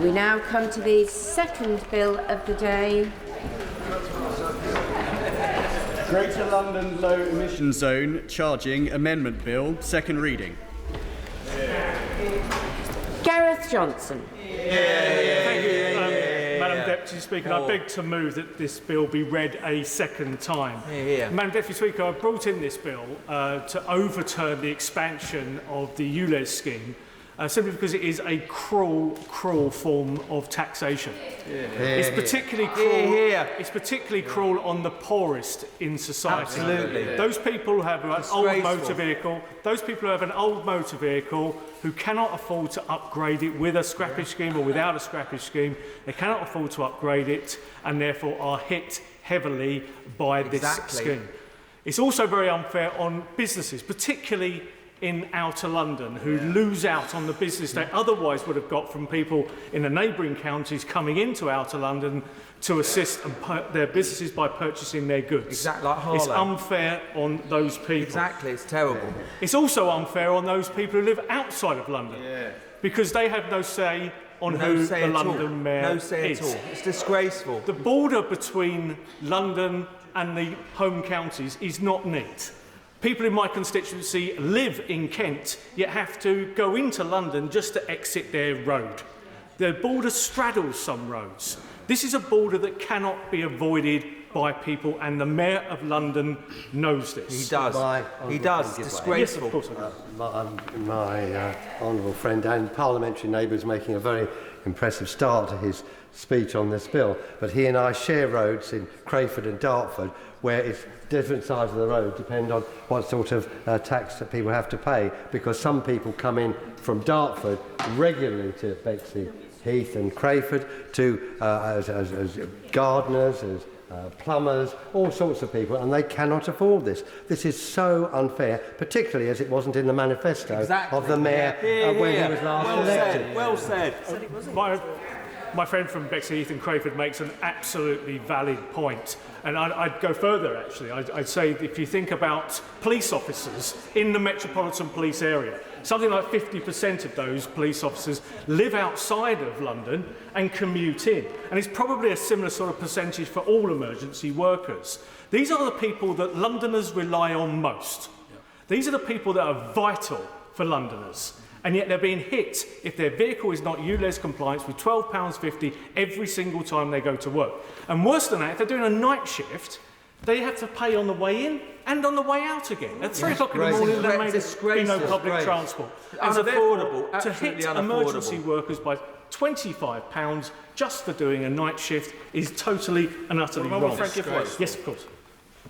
We now come to the second bill of the day. Greater London Low Emission Zone Charging Amendment Bill, second reading. Gareth Johnson. Thank you, Madam Deputy Speaker. I beg to move that this bill be read a second time. Madam Deputy Speaker, I brought in this bill to overturn the expansion of the ULEZ scheme simply because it is a cruel form of taxation. It's particularly cruel. It's particularly cruel on the poorest in society. Absolutely. Those people who have an old motor vehicle. Those people who have an old motor vehicle who cannot afford to upgrade it with a scrappage scheme or without a scrappage scheme. They cannot afford to upgrade it and therefore are hit heavily by this scheme. It's also very unfair on businesses, particularly in outer London, who lose out on the business they otherwise would have got from people in the neighbouring counties coming into outer London to assist their businesses by purchasing their goods. Exactly like Harlow. It's unfair on those people. Exactly, it's terrible. It's also unfair on those people who live outside of London, because they have no say on who the London Mayor is. No say at all. It's disgraceful. The border between London and the home counties is not neat. People in my constituency live in Kent, yet have to go into London just to exit their road. The border straddles some roads. This is a border that cannot be avoided by people, and the Mayor of London knows this. He does. He does. Disgraceful. Yes, of course I do. My honourable friend and parliamentary neighbour is making a very impressive start to his speech on this bill, but he and I share roads in Crayford and Dartford where it's different sides of the road depend on what sort of tax that people have to pay, because some people come in from Dartford regularly to Bexley Heath and Crayford to as gardeners, as plumbers, all sorts of people, and they cannot afford this. This is so unfair, particularly as it wasn't in the manifesto of the Mayor when he was last elected. Well said. My friend from Bexley Heath and Crayford makes an absolutely valid point. And I'd go further, actually. I'd say if you think about police officers in the Metropolitan Police area, something like 50% of those police officers live outside of London and commute in. And it's probably a similar sort of percentage for all emergency workers. These are the people that Londoners rely on most. These are the people that are vital for Londoners. And yet they're being hit if their vehicle is not ULEZ compliant with £12.50 every single time they go to work. And worse than that, if they're doing a night shift, they have to pay on the way in and on the way out again. At 3 o'clock in the morning, there may be no public transport. And so therefore, to hit emergency workers by £25 just for doing a night shift is totally and utterly wrong. Yes, of course.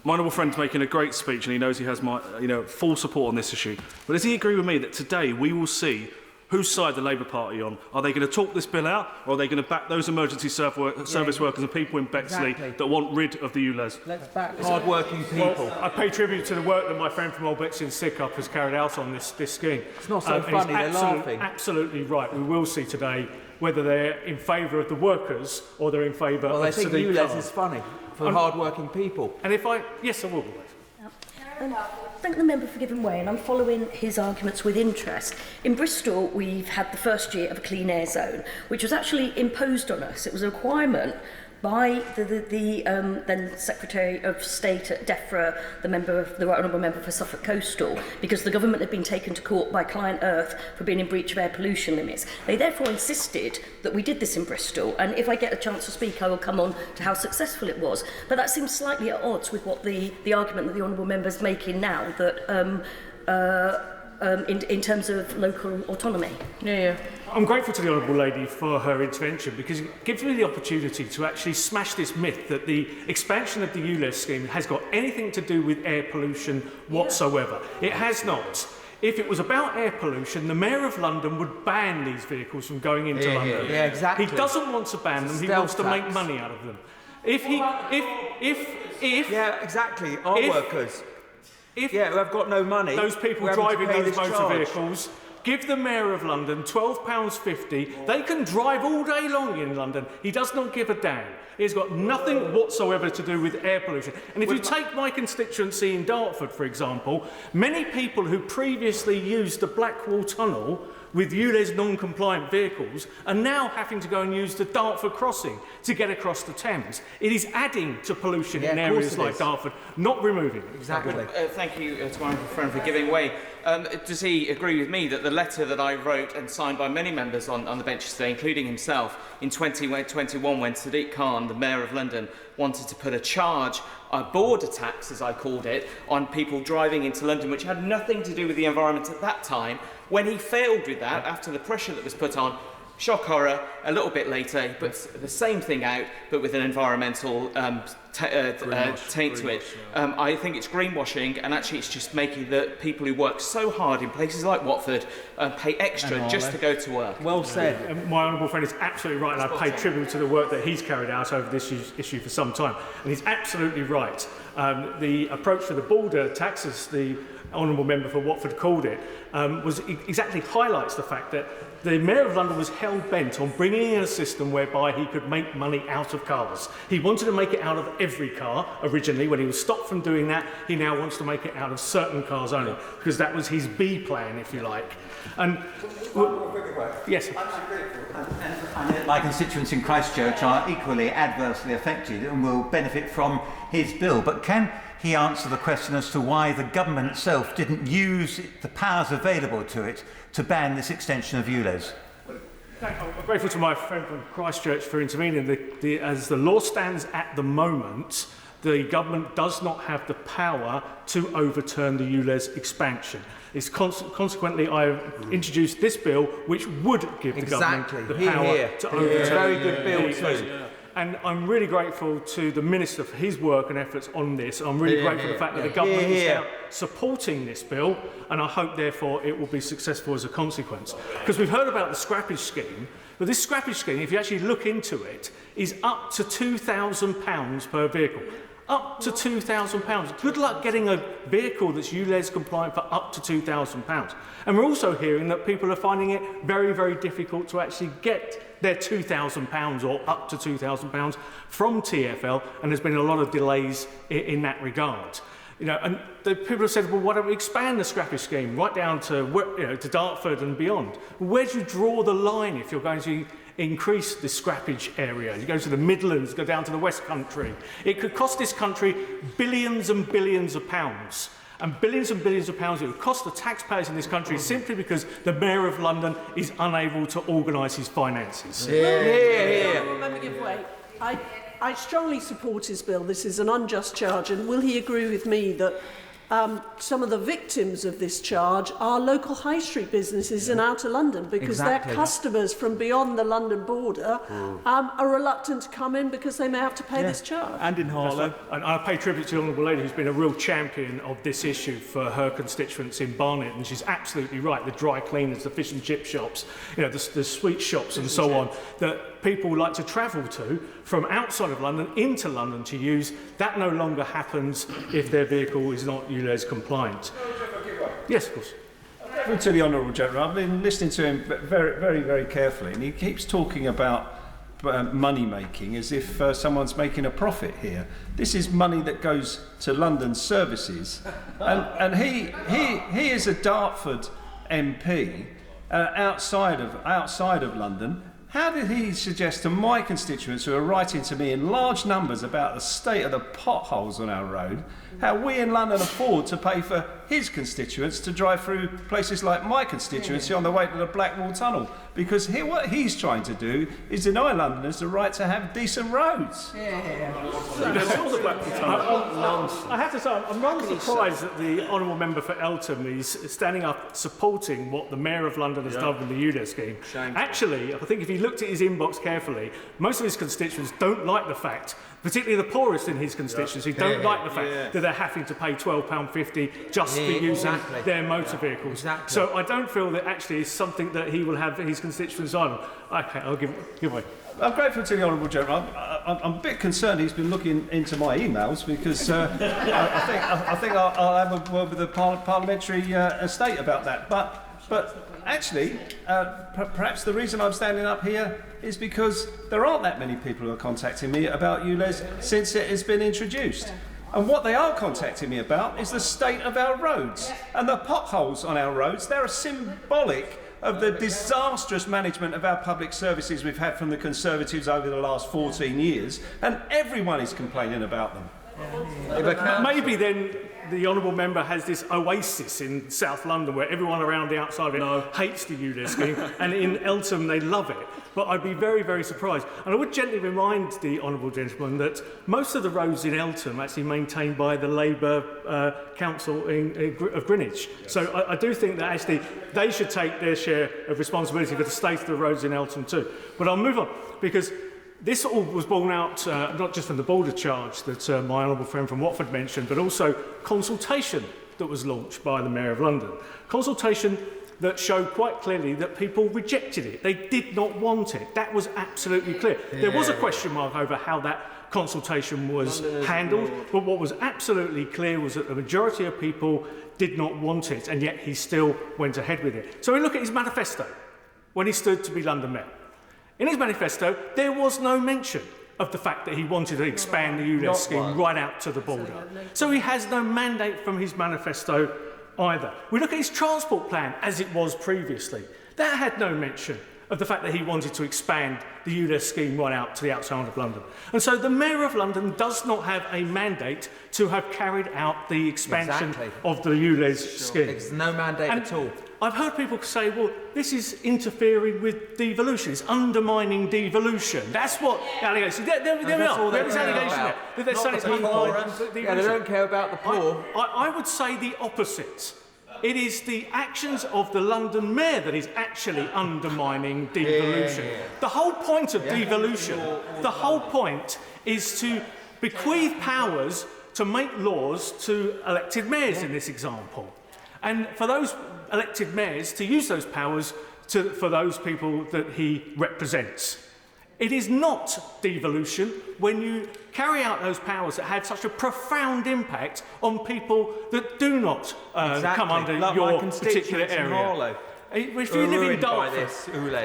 My honourable friend's making a great speech and he knows he has my full support on this issue. But does he agree with me that today we will see whose side the Labour Party on? Are they going to talk this bill out, or are they going to back those emergency service workers and people in Bexley that want rid of the ULEZ? Let's back hard-working people. Well, I pay tribute to the work that my friend from Old Bexley and Sidcup has carried out on this scheme. It's not so funny, they're laughing. Absolutely right. We will see today whether they're in favour of the workers or they're in favour of Sadiq Khan. Well, they think ULEZ is funny for hard-working people. And yes, I will. Thank the member for giving way, and I'm following his arguments with interest. In Bristol, we've had the first year of a clean air zone, which was actually imposed on us. It was a requirement by the then Secretary of State at DEFRA, the Right Honourable Member for Suffolk Coastal, because the government had been taken to court by Client Earth for being in breach of air pollution limits. They therefore insisted that we did this in Bristol, and if I get a chance to speak, I will come on to how successful it was. But that seems slightly at odds with what the argument that the Honourable Member's making now, that in terms of local autonomy. I'm grateful to the Honourable Lady for her intervention, because it gives me the opportunity to actually smash this myth that the expansion of the ULEZ scheme has got anything to do with air pollution whatsoever. It has not. If it was about air pollution, the Mayor of London would ban these vehicles from going into London. Yeah, exactly. He doesn't want to ban them, he wants to make money out of them. Yeah, exactly, our workers. Who have got no money. Those people driving those motor vehicles, give the Mayor of London £12.50. They can drive all day long in London. He does not give a damn. It's got nothing whatsoever to do with air pollution. And if you take my constituency in Dartford, for example, many people who previously used the Blackwall Tunnel with ULEZ non-compliant vehicles are now having to go and use the Dartford crossing to get across the Thames. It is adding to pollution in areas like Dartford, not removing it. Exactly. Thank you to my friend for giving way. Does he agree with me that the letter that I wrote and signed by many members on the bench today, including himself, in 2021 when Sadiq Khan, the Mayor of London, wanted to put a charge, a border tax as I called it, on people driving into London, which had nothing to do with the environment at that time, when he failed with that after the pressure that was put on, shock horror, a little bit later he puts the same thing out but with an environmental taint to it. I think it's greenwashing, and actually it's just making the people who work so hard in places like Watford pay extra just to go to work. Well said. My honourable friend is absolutely right, and I pay tribute to the work that he's carried out over this issue for some time, and he's absolutely right. The approach for the border tax, as the honourable member for Watford called it, exactly highlights the fact that the Mayor of London was hell-bent on bringing in a system whereby he could make money out of cars. He wanted to make it out of every car originally. When he was stopped from doing that, he now wants to make it out of certain cars only, because that was his B plan, if you like. And yes, and my constituents in Christchurch are equally adversely affected and will benefit from his bill. But can he answer the question as to why the government itself didn't use the powers available to it to ban this extension of ULEZ? I'm grateful to my friend from Christchurch for intervening. As the law stands at the moment, the government does not have the power to overturn the ULEZ expansion. It's consequently, I've introduced this bill which would give the government the power to overturn. It's a very good bill too. And I'm really grateful to the Minister for his work and efforts on this. I'm really grateful for the fact that the government is now supporting this bill, and I hope, therefore, it will be successful as a consequence. Because we've heard about the scrappage scheme, but this scrappage scheme, if you actually look into it, is up to £2,000 per vehicle. Up to £2,000. Good luck getting a vehicle that's ULEZ compliant for up to £2,000. And we're also hearing that people are finding it very, very difficult to actually get their £2,000 or up to £2,000 from TfL, and there's been a lot of delays in that regard. You know, and the people have said, well, why don't we expand the scrappage scheme right down to, to Dartford and beyond? Where do you draw the line if you're going to increase the scrappage area? You go to the Midlands, go down to the West Country. It could cost this country billions and billions of pounds. And billions of pounds it would cost the taxpayers in this country simply because the Mayor of London is unable to organise his finances. I strongly support his bill. This is an unjust charge, and will he agree with me that some of the victims of this charge are local high street businesses in outer London, because their customers from beyond the London border are reluctant to come in because they may have to pay this charge. And in Harlow. And I pay tribute to the Honourable Lady, who's been a real champion of this issue for her constituents in Barnet, and she's absolutely right. The dry cleaners, the fish and chip shops, the sweet shops and so on, that people like to travel to from outside of London into London to use, that no longer happens if their vehicle is not ULEZ compliant. Yes, of course. To the Honourable Gentleman, I've been listening to him very, very, very carefully, and he keeps talking about money making as if someone's making a profit here. This is money that goes to London services, and he is a Dartford MP outside of London. How did he suggest to my constituents who are writing to me in large numbers about the state of the potholes on our road, how we in London afford to pay for his constituents to drive through places like my constituency on the way to the Blackwall Tunnel? Because what he's trying to do is deny Londoners the right to have decent roads. I have to say, I'm rather surprised that the Honourable Member for Eltham is standing up supporting what the Mayor of London has done with the ULEZ scheme. Actually, I think if he looked at his inbox carefully, most of his constituents don't like the fact, particularly the poorest in his constituency, don't like the fact that they're having to pay £12.50 just for using their motor vehicles. So I don't feel that actually is something that he will have his constituents on. Okay, I'll give way. I'm grateful to the Honourable Gentleman. I'm a bit concerned he's been looking into my emails, because I think I'll have a word with the parliamentary estate about that. But actually, perhaps the reason I'm standing up here is because there aren't that many people who are contacting me about ULEZ since it has been introduced. And what they are contacting me about is the state of our roads. And the potholes on our roads, they're symbolic of the disastrous management of our public services we've had from the Conservatives over the last 14 years, and everyone is complaining about them. Maybe then the honourable member has this oasis in South London where everyone around the outside of it hates the ULEZ scheme, and in Eltham they love it. But I'd be very, very surprised. And I would gently remind the honourable gentleman that most of the roads in Eltham are actually maintained by the Labour Council of Greenwich. So I do think that actually they should take their share of responsibility for the state of the roads in Eltham too. But I'll move on, because this all was borne out not just from the border charge that my honourable friend from Watford mentioned, but also consultation that was launched by the Mayor of London. Consultation that showed quite clearly that people rejected it. They did not want it. That was absolutely clear. There was a question mark over how that consultation was handled, but what was absolutely clear was that the majority of people did not want it, and yet he still went ahead with it. So we look at his manifesto when he stood to be London Mayor. In his manifesto, there was no mention of the fact that he wanted to expand the ULEZ scheme right out to the border. So he has no mandate from his manifesto either. We look at his transport plan as it was previously. That had no mention of the fact that he wanted to expand the ULEZ scheme right out to the outside of London. And so the Mayor of London does not have a mandate to have carried out the expansion of the ULEZ scheme. It's no mandate at all. I've heard people say, well, this is interfering with devolution. It's undermining devolution. That's what allegations. There we are. There's allegation there. They're saying it's undermining devolution. Yeah, they don't care about the poor. I would say the opposite. It is the actions of the London Mayor that is actually undermining devolution. The whole point of devolution, the whole point is to bequeath powers to make laws to elected mayors in this example. And for those elected mayors to use those powers for those people that he represents. It is not devolution when you carry out those powers that have such a profound impact on people that do not come under your particular area. If you live in Dartford,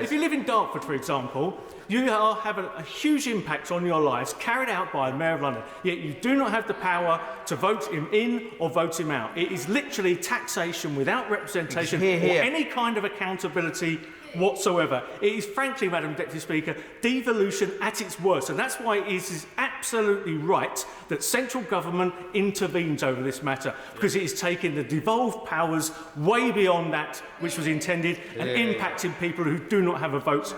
if you live in Dartford, for example, you have a huge impact on your lives carried out by the Mayor of London, yet you do not have the power to vote him in or vote him out. It is literally taxation without representation or any kind of accountability whatsoever. It is, frankly, Madam Deputy Speaker, devolution at its worst, and that's why it is absolutely right that central government intervenes over this matter, because it is taking the devolved powers way beyond that which was intended and impacting people who do not have a vote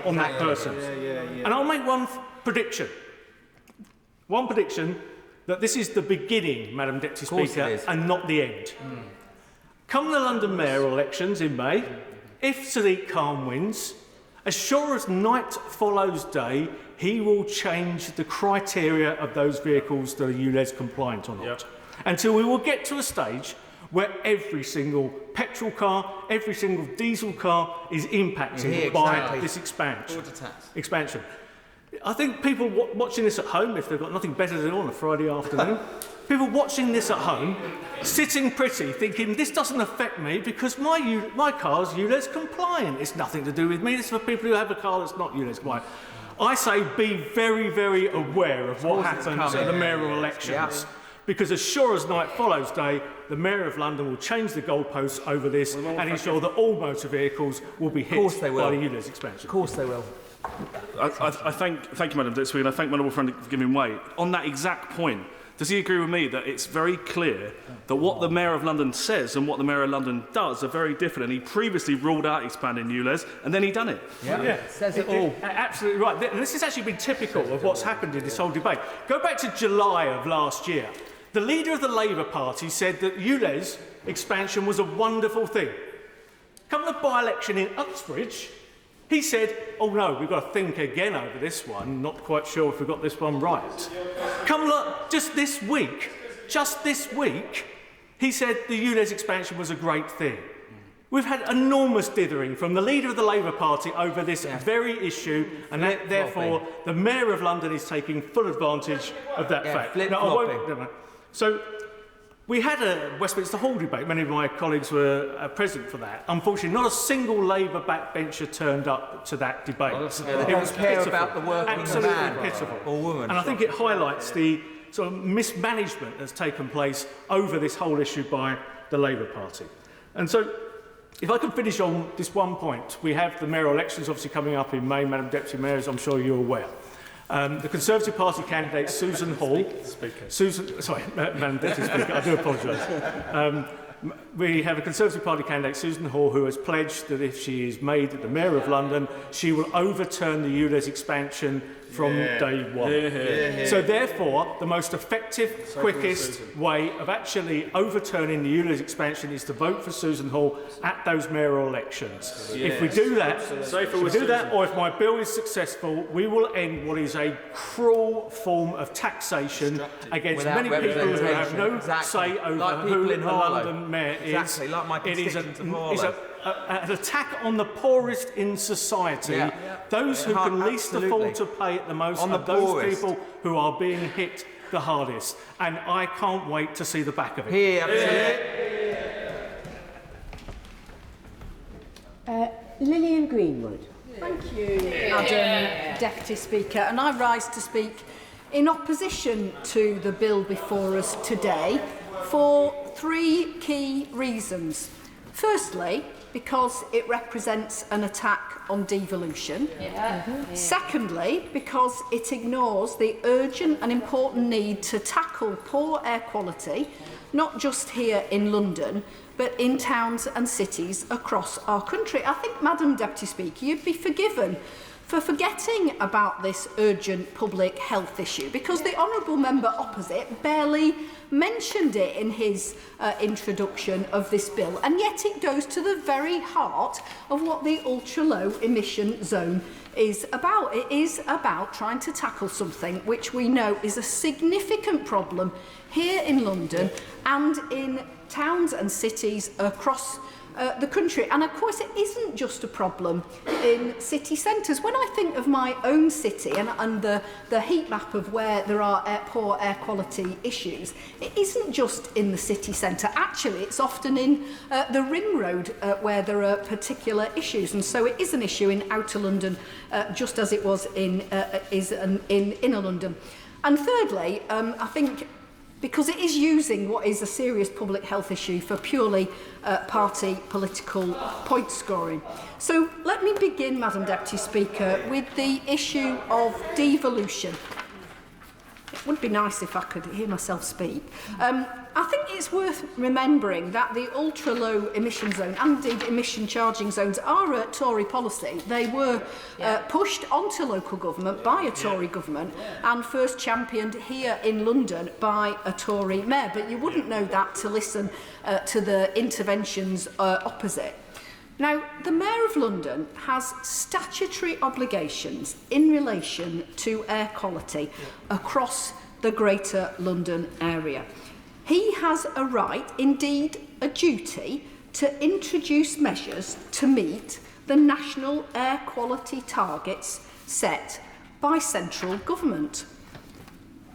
on that person. And I'll make one prediction. One prediction that this is the beginning, Madam Deputy Speaker, and not the end. Come the London mayoral elections in May, if Sadiq Khan wins, as sure as night follows day, he will change the criteria of those vehicles that are ULEZ compliant or not. Until we will get to a stage where every single petrol car, every single diesel car is impacted by this expansion. I think people watching this at home, if they've got nothing better to do on a Friday afternoon, people watching this at home, sitting pretty, thinking, this doesn't affect me because my car's ULEZ compliant. It's nothing to do with me. It's for people who have a car that's not ULEZ compliant. I say be very, very aware of what happens at the mayoral elections. Because as sure as night follows day, the Mayor of London will change the goalposts over this and ensure that all motor vehicles will be hit by the ULEZ expansion. Of course they will. I thank you, Madam Deputy Speaker, and I thank my honourable friend for giving way. On that exact point, does he agree with me that it's very clear that what the Mayor of London says and what the Mayor of London does are very different, and he previously ruled out expanding ULEZ and then he done it? Says it all. Absolutely right. And this has actually been typical of what's happened in this whole debate. Go back to July of last year. The leader of the Labour Party said that ULEZ expansion was a wonderful thing. Come the by-election in Uxbridge, he said, oh no, we've got to think again over this one, not quite sure if we got this one right. Come just this week, he said the ULEZ expansion was a great thing. We've had enormous dithering from the leader of the Labour Party over this very issue, and therefore the Mayor of London is taking full advantage of that fact. So we had a Westminster Hall debate. Many of my colleagues were present for that. Unfortunately, not a single Labour backbencher turned up to that debate. It was pitiful. About the working man or woman. And I think it highlights the sort of mismanagement that's taken place over this whole issue by the Labour Party. And so if I can finish on this one point, we have the mayoral elections obviously coming up in May, Madam Deputy Mayor, as I'm sure you're aware. The Conservative Party candidate Susan Hall, Madam Deputy Speaker, I do apologise. We have a Conservative Party candidate, Susan Hall, who has pledged that if she is made the Mayor of London, she will overturn the ULEZ expansion from day one. So therefore, the most effective, quickest way of actually overturning the ULEZ expansion is to vote for Susan Hall at those mayoral elections. If we do that, or if my bill is successful, we will end what is a cruel form of taxation against many people who have no say over who the London Mayor is. Exactly, like my constituents of Harlow. An attack on the poorest in society, those who can least afford to pay it the most, are those people who are being hit the hardest. And I can't wait to see the back of it. Lillian Greenwood. Thank you, Madam Deputy Speaker. And I rise to speak in opposition to the bill before us today for 3 key reasons. Firstly, because it represents an attack on devolution. Secondly, because it ignores the urgent and important need to tackle poor air quality, not just here in London, but in towns and cities across our country. I think, Madam Deputy Speaker, you'd be forgiven for forgetting about this urgent public health issue, because the honourable member opposite barely mentioned it in his introduction of this bill, and yet it goes to the very heart of what the ultra-low emission zone is about. It is about trying to tackle something which we know is a significant problem here in London and in towns and cities across the country. And of course, it isn't just a problem in city centres. When I think of my own city and the heat map of where there are poor air quality issues, it isn't just in the city centre. Actually, it's often in the ring road where there are particular issues. And so it is an issue in outer London, just as it was in inner London. And thirdly, I think, because it is using what is a serious public health issue for purely party political point scoring. So let me begin, Madam Deputy Speaker, with the issue of devolution. It would be nice if I could hear myself speak. I think it's worth remembering that the ultra-low emission zone and indeed emission charging zones are a Tory policy. They were pushed onto local government by a Tory government and first championed here in London by a Tory mayor. But you wouldn't know that to listen to the interventions opposite. Now, the Mayor of London has statutory obligations in relation to air quality across the Greater London area. He has a right, indeed a duty, to introduce measures to meet the national air quality targets set by central government.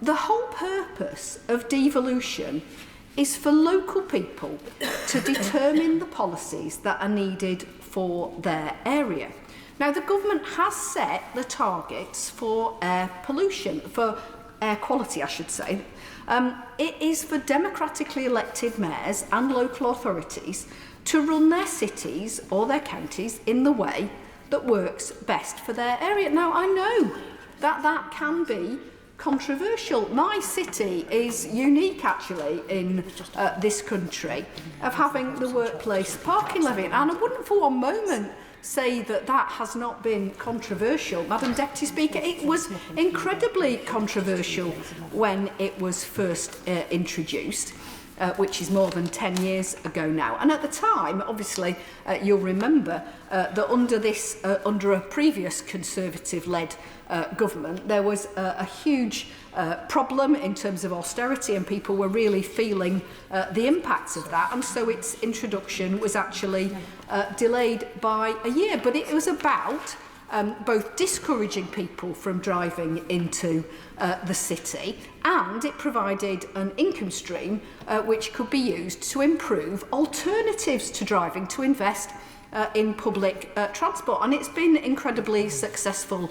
The whole purpose of devolution is for local people to determine the policies that are needed for their area. Now, the government has set the targets for air pollution, for air quality, I should say. It is for democratically elected mayors and local authorities to run their cities or their counties in the way that works best for their area. Now, I know that that can be controversial. My city is unique, actually, in this country, of having the workplace parking levy, and I wouldn't for one moment say that that has not been controversial. Madam Deputy Speaker, it was incredibly controversial when it was first introduced, which is more than 10 years ago now. And at the time, obviously, you'll remember that under a previous Conservative-led government, there was a huge problem in terms of austerity, and people were really feeling the impacts of that. And so its introduction was actually delayed by a year. But it was about both discouraging people from driving into the city, and it provided an income stream which could be used to improve alternatives to driving, to invest in public transport. And it's been incredibly successful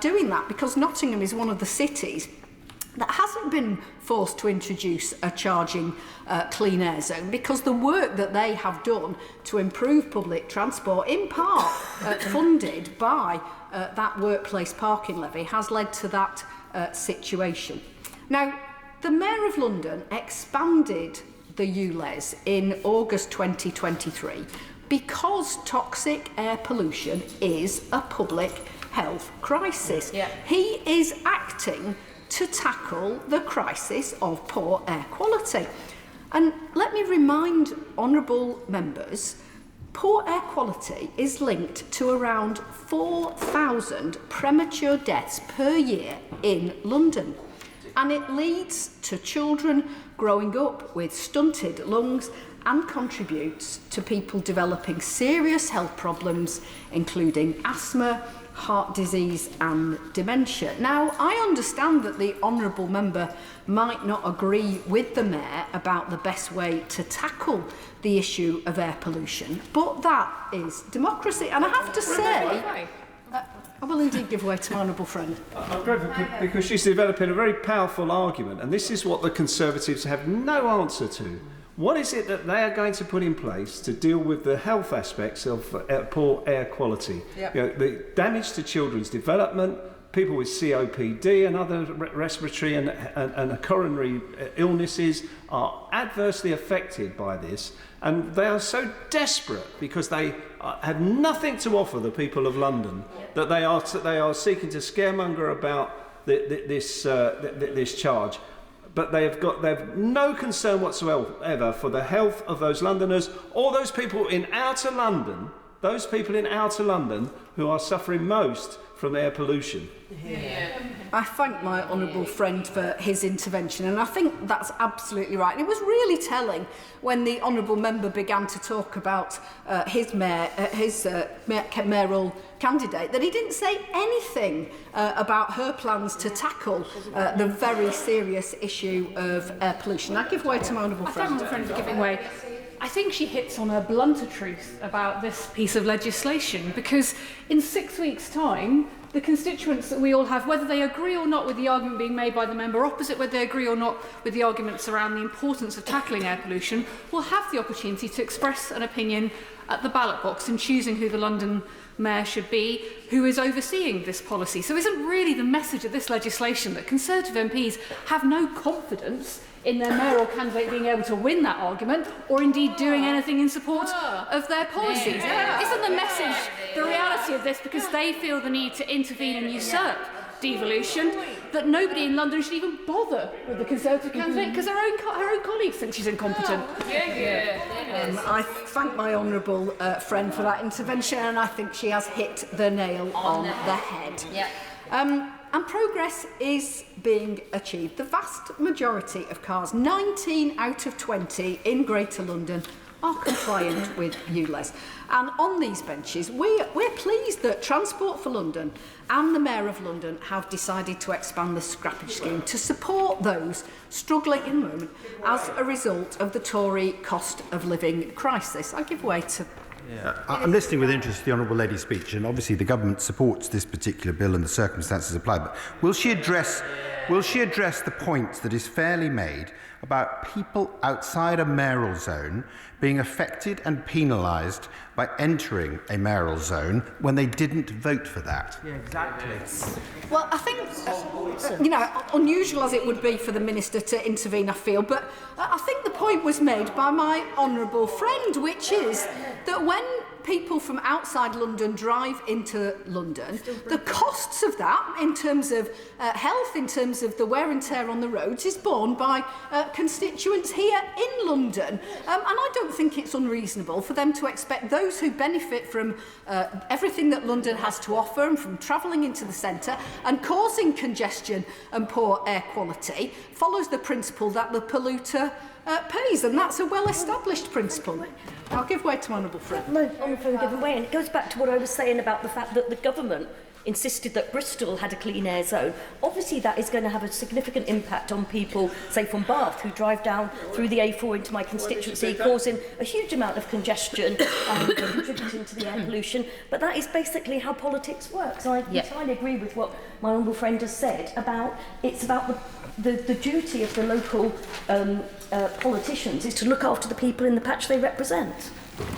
doing that, because Nottingham is one of the cities that hasn't been forced to introduce a charging clean air zone, because the work that they have done to improve public transport, in part funded by that workplace parking levy, has led to that situation. Now, the Mayor of London expanded the ULEZ in August 2023 because toxic air pollution is a public health crisis. Yeah. He is acting to tackle the crisis of poor air quality. And let me remind honourable members, poor air quality is linked to around 4,000 premature deaths per year in London. And it leads to children growing up with stunted lungs and contributes to people developing serious health problems, including asthma, heart disease and dementia. Now, I understand that the honourable member might not agree with the Mayor about the best way to tackle the issue of air pollution, but that is democracy. And I have to say, I will indeed give way to my honourable friend. I'm grateful because she's developing a very powerful argument, and this is what the Conservatives have no answer to. What is it that they are going to put in place to deal with the health aspects of poor air quality? Yep. You know, the damage to children's development, people with COPD and other respiratory and coronary illnesses are adversely affected by this, and they are so desperate because they have nothing to offer the people of London that they are seeking to scaremonger about this charge. But they have no concern whatsoever for the health of those Londoners or those people in outer London, who are suffering most from air pollution. Yeah. I thank my honourable friend for his intervention, and I think that's absolutely right. And it was really telling when the honourable member began to talk about his mayoral candidate, that he didn't say anything about her plans to tackle the very serious issue of air pollution. I give way to my honourable friend. I thank my friend for giving way. I think she hits on a blunter truth about this piece of legislation, because in 6 weeks' time, the constituents that we all have, whether they agree or not with the argument being made by the member opposite, whether they agree or not with the arguments around the importance of tackling air pollution, will have the opportunity to express an opinion at the ballot box in choosing who the London Mayor should be, who is overseeing this policy. So isn't really the message of this legislation that Conservative MPs have no confidence in their mayoral candidate being able to win that argument, or indeed doing anything in support of their policies? Isn't the message the reality of this, because they feel the need to intervene and usurp devolution, that nobody in London should even bother with the Conservative candidate because her own colleagues think she's incompetent? I thank my honourable friend for that intervention, and I think she has hit the nail on the head. And progress is being achieved. The vast majority of cars, 19 out of 20 in Greater London, are compliant with ULEZ. And on these benches, we're pleased that Transport for London and the Mayor of London have decided to expand the scrappage scheme to support those struggling in the moment as a result of the Tory cost of living crisis. I give way to... I'm listening with interest to the Honourable Lady's speech, and obviously the government supports this particular bill and the circumstances apply. But will she address the point that is fairly made about people outside a mayoral zone being affected and penalised by entering a mayoral zone when they didn't vote for that? Yeah, exactly. Well, I think, unusual as it would be for the Minister to intervene, I feel, but I think the point was made by my honourable friend, which is that when people from outside London drive into London, the costs of that, in terms of health, in terms of the wear and tear on the roads, is borne by constituents here in London. And I don't think it's unreasonable for them to expect those who benefit from everything that London has to offer and from travelling into the centre and causing congestion and poor air quality follows the principle that the polluter pays, and that's a well-established principle. I'll give way to my honourable friend. No, honourable friend, give way. And it goes back to what I was saying about the fact that the government insisted that Bristol had a clean air zone, obviously that is going to have a significant impact on people, say from Bath, who drive down through the A4 into my constituency, causing a huge amount of congestion and contributing to the air pollution. But that is basically how politics works. I entirely agree with what my honourable friend has said about it's about the duty of the local politicians is to look after the people in the patch they represent.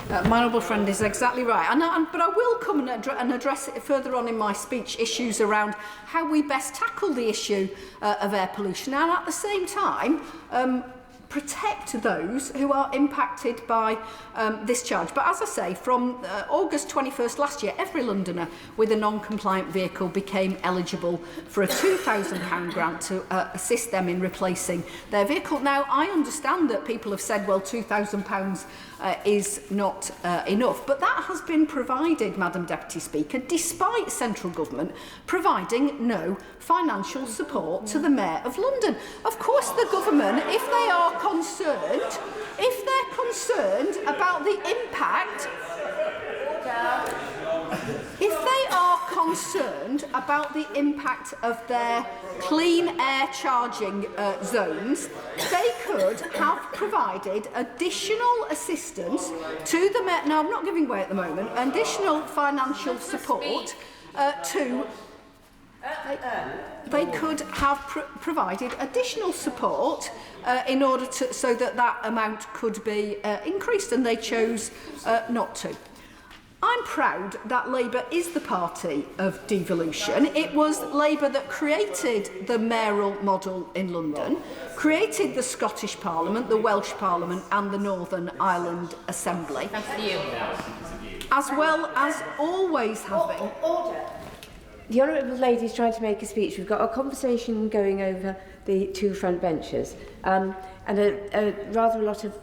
My honourable friend is exactly right. But I will come and address it further on in my speech, issues around how we best tackle the issue of air pollution and at the same time protect those who are impacted by this charge. But as I say, from August 21st last year, every Londoner with a non-compliant vehicle became eligible for a £2,000 grant to assist them in replacing their vehicle. Now, I understand that people have said, well, £2,000 is not enough, but that has been provided, Madam Deputy Speaker, despite central government providing no financial support to the Mayor of London. Of course, the government, if they are concerned about the impact, if they are concerned about the impact of their clean air charging zones, they could have provided additional assistance to the Mayor. Now, I'm not giving way at the moment. Additional financial support to. They could have provided additional support in order to so that amount could be increased, and they chose not to. I'm proud that Labour is the party of devolution. It was Labour that created the mayoral model in London, created the Scottish Parliament, the Welsh Parliament and the Northern Ireland Assembly, as well as always having... The Honourable Lady is trying to make a speech. We've got a conversation going over the two front benches and rather a lot of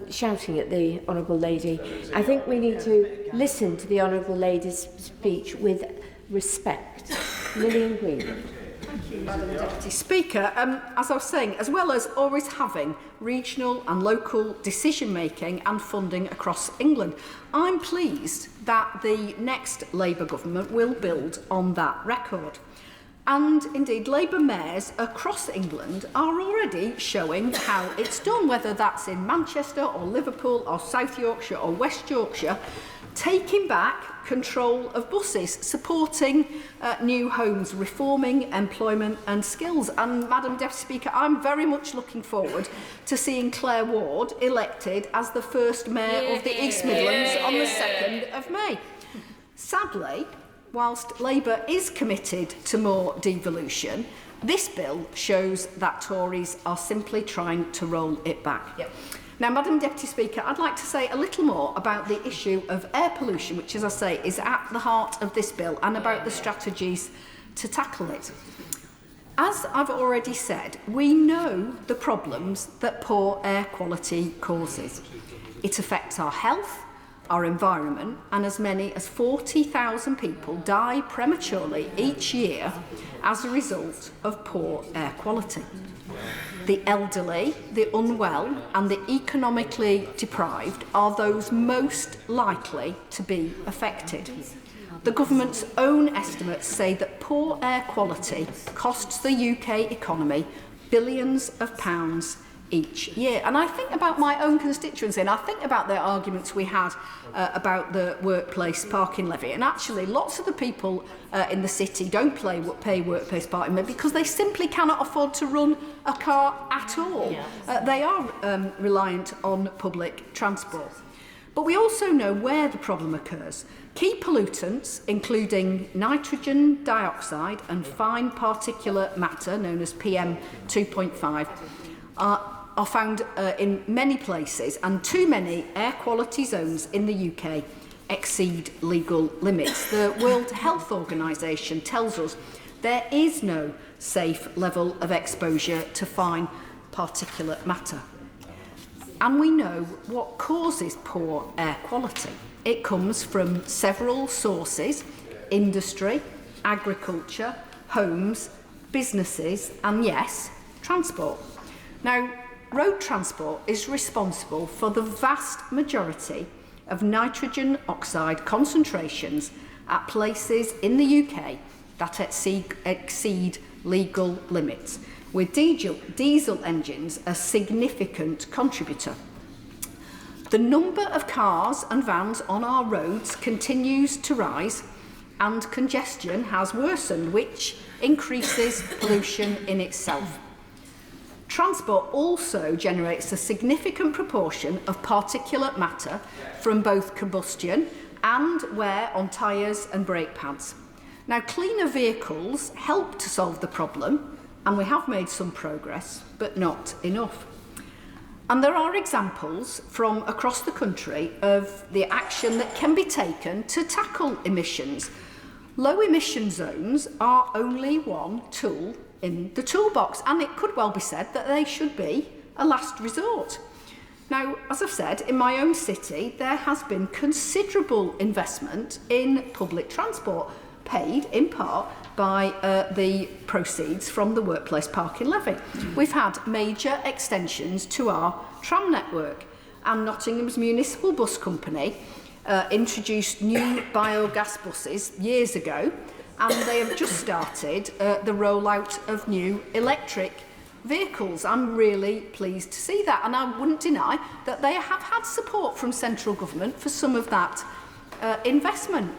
shouting at the Honourable Lady. I think we need to listen to the Honourable Lady's speech with respect. Lillian Green. Thank you, Madam Deputy Speaker. As I was saying, as well as always having regional and local decision-making and funding across England, I'm pleased that the next Labour government will build on that record. And indeed, Labour mayors across England are already showing how it's done, whether that's in Manchester or Liverpool or South Yorkshire or West Yorkshire, taking back control of buses, supporting new homes, reforming employment and skills. And Madam Deputy Speaker, I'm very much looking forward to seeing Claire Ward elected as the first Mayor of the East Midlands on the 2nd of May. Sadly, whilst Labour is committed to more devolution, this bill shows that Tories are simply trying to roll it back. Yep. Now, Madam Deputy Speaker, I'd like to say a little more about the issue of air pollution, which, as I say, is at the heart of this bill, and about the strategies to tackle it. As I've already said, we know the problems that poor air quality causes. It affects our health, our environment, and as many as 40,000 people die prematurely each year as a result of poor air quality. The elderly, the unwell and the economically deprived are those most likely to be affected. The government's own estimates say that poor air quality costs the UK economy billions of pounds each year. And I think about my own constituency, and I think about the arguments we had about the workplace parking levy. And actually, lots of the people in the city don't pay workplace parking levy because they simply cannot afford to run a car at all. They are reliant on public transport. But we also know where the problem occurs. Key pollutants, including nitrogen dioxide and fine particulate matter, known as PM2.5, are found in many places, and too many air quality zones in the UK exceed legal limits. The World Health Organization tells us there is no safe level of exposure to fine particulate matter. And we know what causes poor air quality. It comes from several sources: industry, agriculture, homes, businesses, and yes, transport. Now, road transport is responsible for the vast majority of nitrogen oxide concentrations at places in the UK that exceed legal limits, with diesel engines a significant contributor. The number of cars and vans on our roads continues to rise, and congestion has worsened, which increases pollution in itself. Transport also generates a significant proportion of particulate matter from both combustion and wear on tyres and brake pads. Now, cleaner vehicles help to solve the problem, and we have made some progress, but not enough. And there are examples from across the country of the action that can be taken to tackle emissions. Low emission zones are only one tool in the toolbox, and it could well be said that they should be a last resort. Now, as I've said, in my own city, there has been considerable investment in public transport, paid in part by the proceeds from the workplace parking levy. We've had major extensions to our tram network, and Nottingham's municipal bus company introduced new biogas buses years ago, and they have just started the rollout of new electric vehicles. I'm really pleased to see that, and I wouldn't deny that they have had support from central government for some of that investment.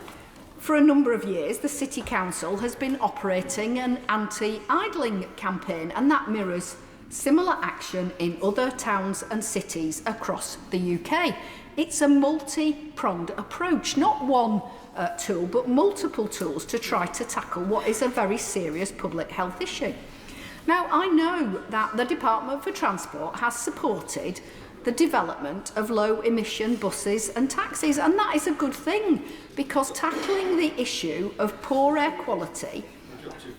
For a number of years, the City Council has been operating an anti-idling campaign, and that mirrors similar action in other towns and cities across the UK. It's a multi-pronged approach, not one tool, but multiple tools to try to tackle what is a very serious public health issue. Now, I know that the Department for Transport has supported the development of low-emission buses and taxis, and that is a good thing, because tackling the issue of poor air quality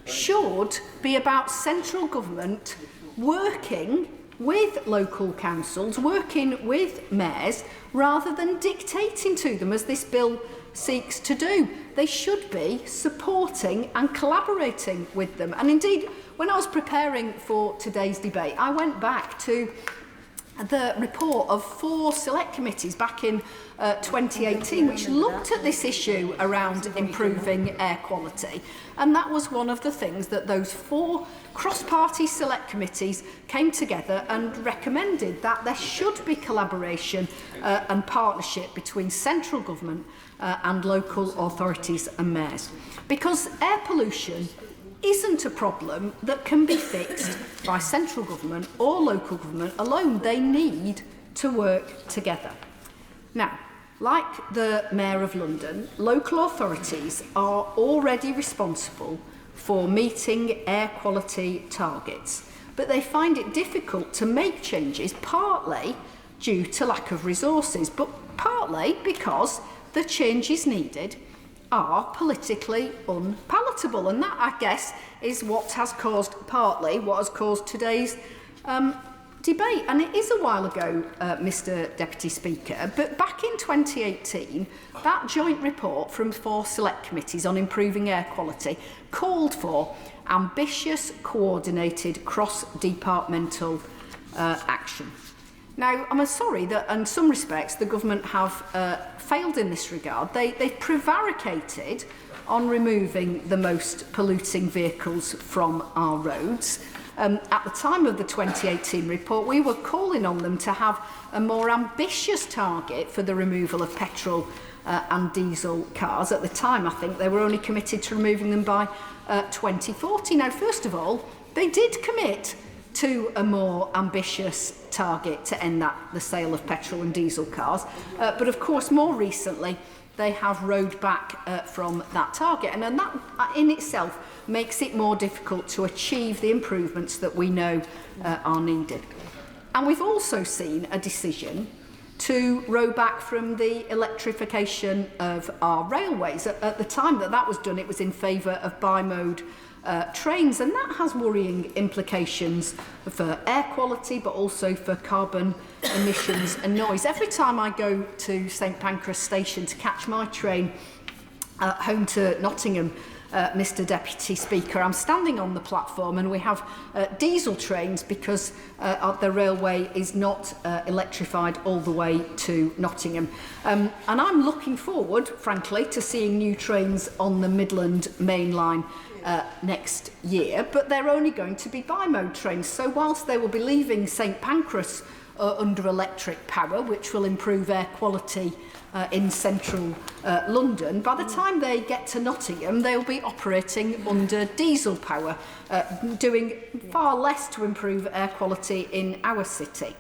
should be about central government working with local councils, working with mayors, rather than dictating to them, as this bill seeks to do. They should be supporting and collaborating with them. And indeed, when I was preparing for today's debate, I went back to the report of 4 select committees back in 2018, which looked at this issue around improving air quality. And that was one of the things that those 4 cross-party select committees came together and recommended, that there should be collaboration and partnership between central government and local authorities and mayors. Because air pollution isn't a problem that can be fixed by central government or local government alone. They need to work together. Now, like the Mayor of London, local authorities are already responsible for meeting air quality targets, but they find it difficult to make changes, partly due to lack of resources, but partly because the changes needed are politically unpalatable, and that, I guess, is what has caused today's debate. And it is a while ago, Mr Deputy Speaker, but back in 2018, that joint report from 4 select committees on improving air quality called for ambitious, coordinated, cross-departmental action. Now, I'm sorry that in some respects the government have failed in this regard. They've prevaricated on removing the most polluting vehicles from our roads. At the time of the 2018 report, we were calling on them to have a more ambitious target for the removal of petrol and diesel cars. At the time, I think they were only committed to removing them by 2040. Now, first of all, they did commit to a more ambitious target to end the sale of petrol and diesel cars. But of course, more recently, they have rowed back from that target. And that in itself makes it more difficult to achieve the improvements that we know are needed. And we've also seen a decision to row back from the electrification of our railways. At the time that was done, it was in favour of bi-mode trains, and that has worrying implications for air quality, but also for carbon emissions and noise. Every time I go to St Pancras station to catch my train home to Nottingham Mr Deputy Speaker. I'm standing on the platform and we have diesel trains because the railway is not electrified all the way to Nottingham. And I'm looking forward, frankly, to seeing new trains on the Midland Main Line next year, but they're only going to be bi-mode trains. So whilst they will be leaving St Pancras under electric power, which will improve air quality in central London, by the time they get to Nottingham, they'll be operating under diesel power, doing far less to improve air quality in our city.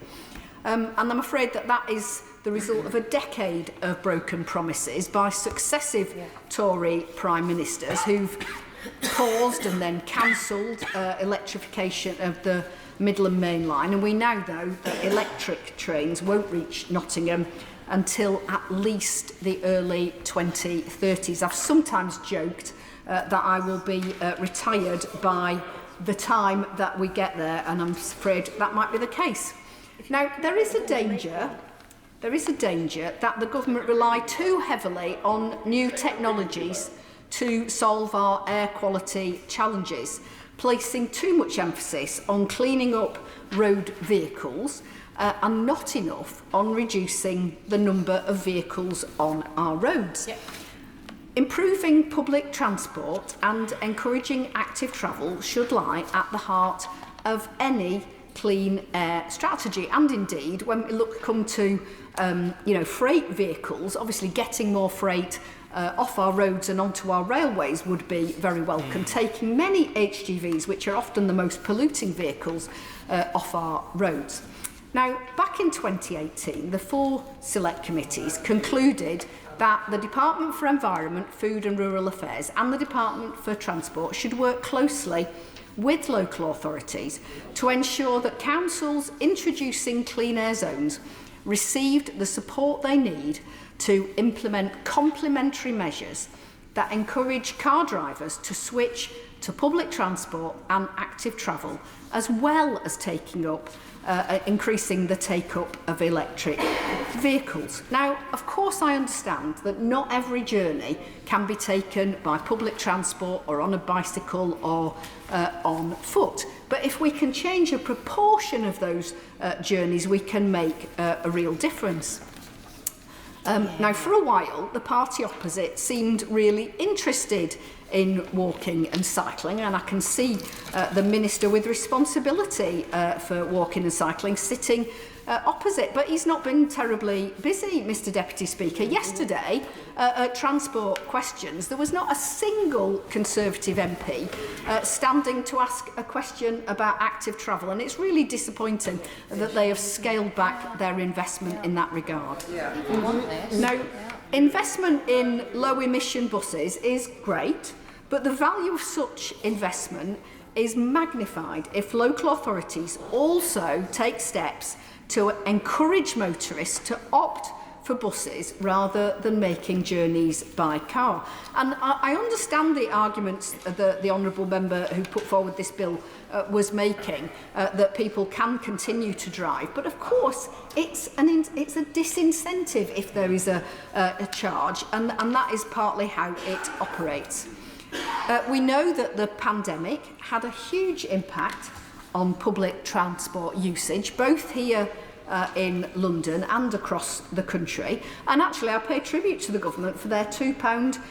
And I'm afraid that that is the result of a decade of broken promises by successive Tory Prime Ministers who've paused and then cancelled electrification of the Midland Main Line, and we now know that electric trains won't reach Nottingham until at least the early 2030s. I've sometimes joked that I will be retired by the time that we get there, and I'm afraid that might be the case. Now, there is a danger that the government rely too heavily on new technologies to solve our air quality challenges, placing too much emphasis on cleaning up road vehicles and not enough on reducing the number of vehicles on our roads. Yep. Improving public transport and encouraging active travel should lie at the heart of any clean air strategy. And indeed, when we come to freight vehicles, obviously getting more freight off our roads and onto our railways would be very welcome. Taking many HGVs, which are often the most polluting vehicles, off our roads. Now, back in 2018, the 4 select committees concluded that the Department for Environment, Food and Rural Affairs and the Department for Transport should work closely with local authorities to ensure that councils introducing clean air zones received the support they need to implement complementary measures that encourage car drivers to switch to public transport and active travel, as well as increasing the take-up of electric vehicles. Now, of course, I understand that not every journey can be taken by public transport or on a bicycle or on foot. But if we can change a proportion of those journeys, we can make a real difference. Now, for a while, the party opposite seemed really interested in walking and cycling, and I can see the Minister with responsibility for walking and cycling sitting opposite, but he's not been terribly busy, Mr Deputy Speaker. Yesterday, at Transport Questions, there was not a single Conservative MP standing to ask a question about active travel, and it's really disappointing that they have scaled back their investment in that regard. Now, investment in low-emission buses is great, but the value of such investment is magnified if local authorities also take steps to encourage motorists to opt for buses rather than making journeys by car. And I understand the arguments that the Honourable Member who put forward this bill was making, that people can continue to drive. But of course, it's a disincentive if there is a charge, and that is partly how it operates. We know that the pandemic had a huge impact on public transport usage, both here in London and across the country. And actually, I pay tribute to the government for their £2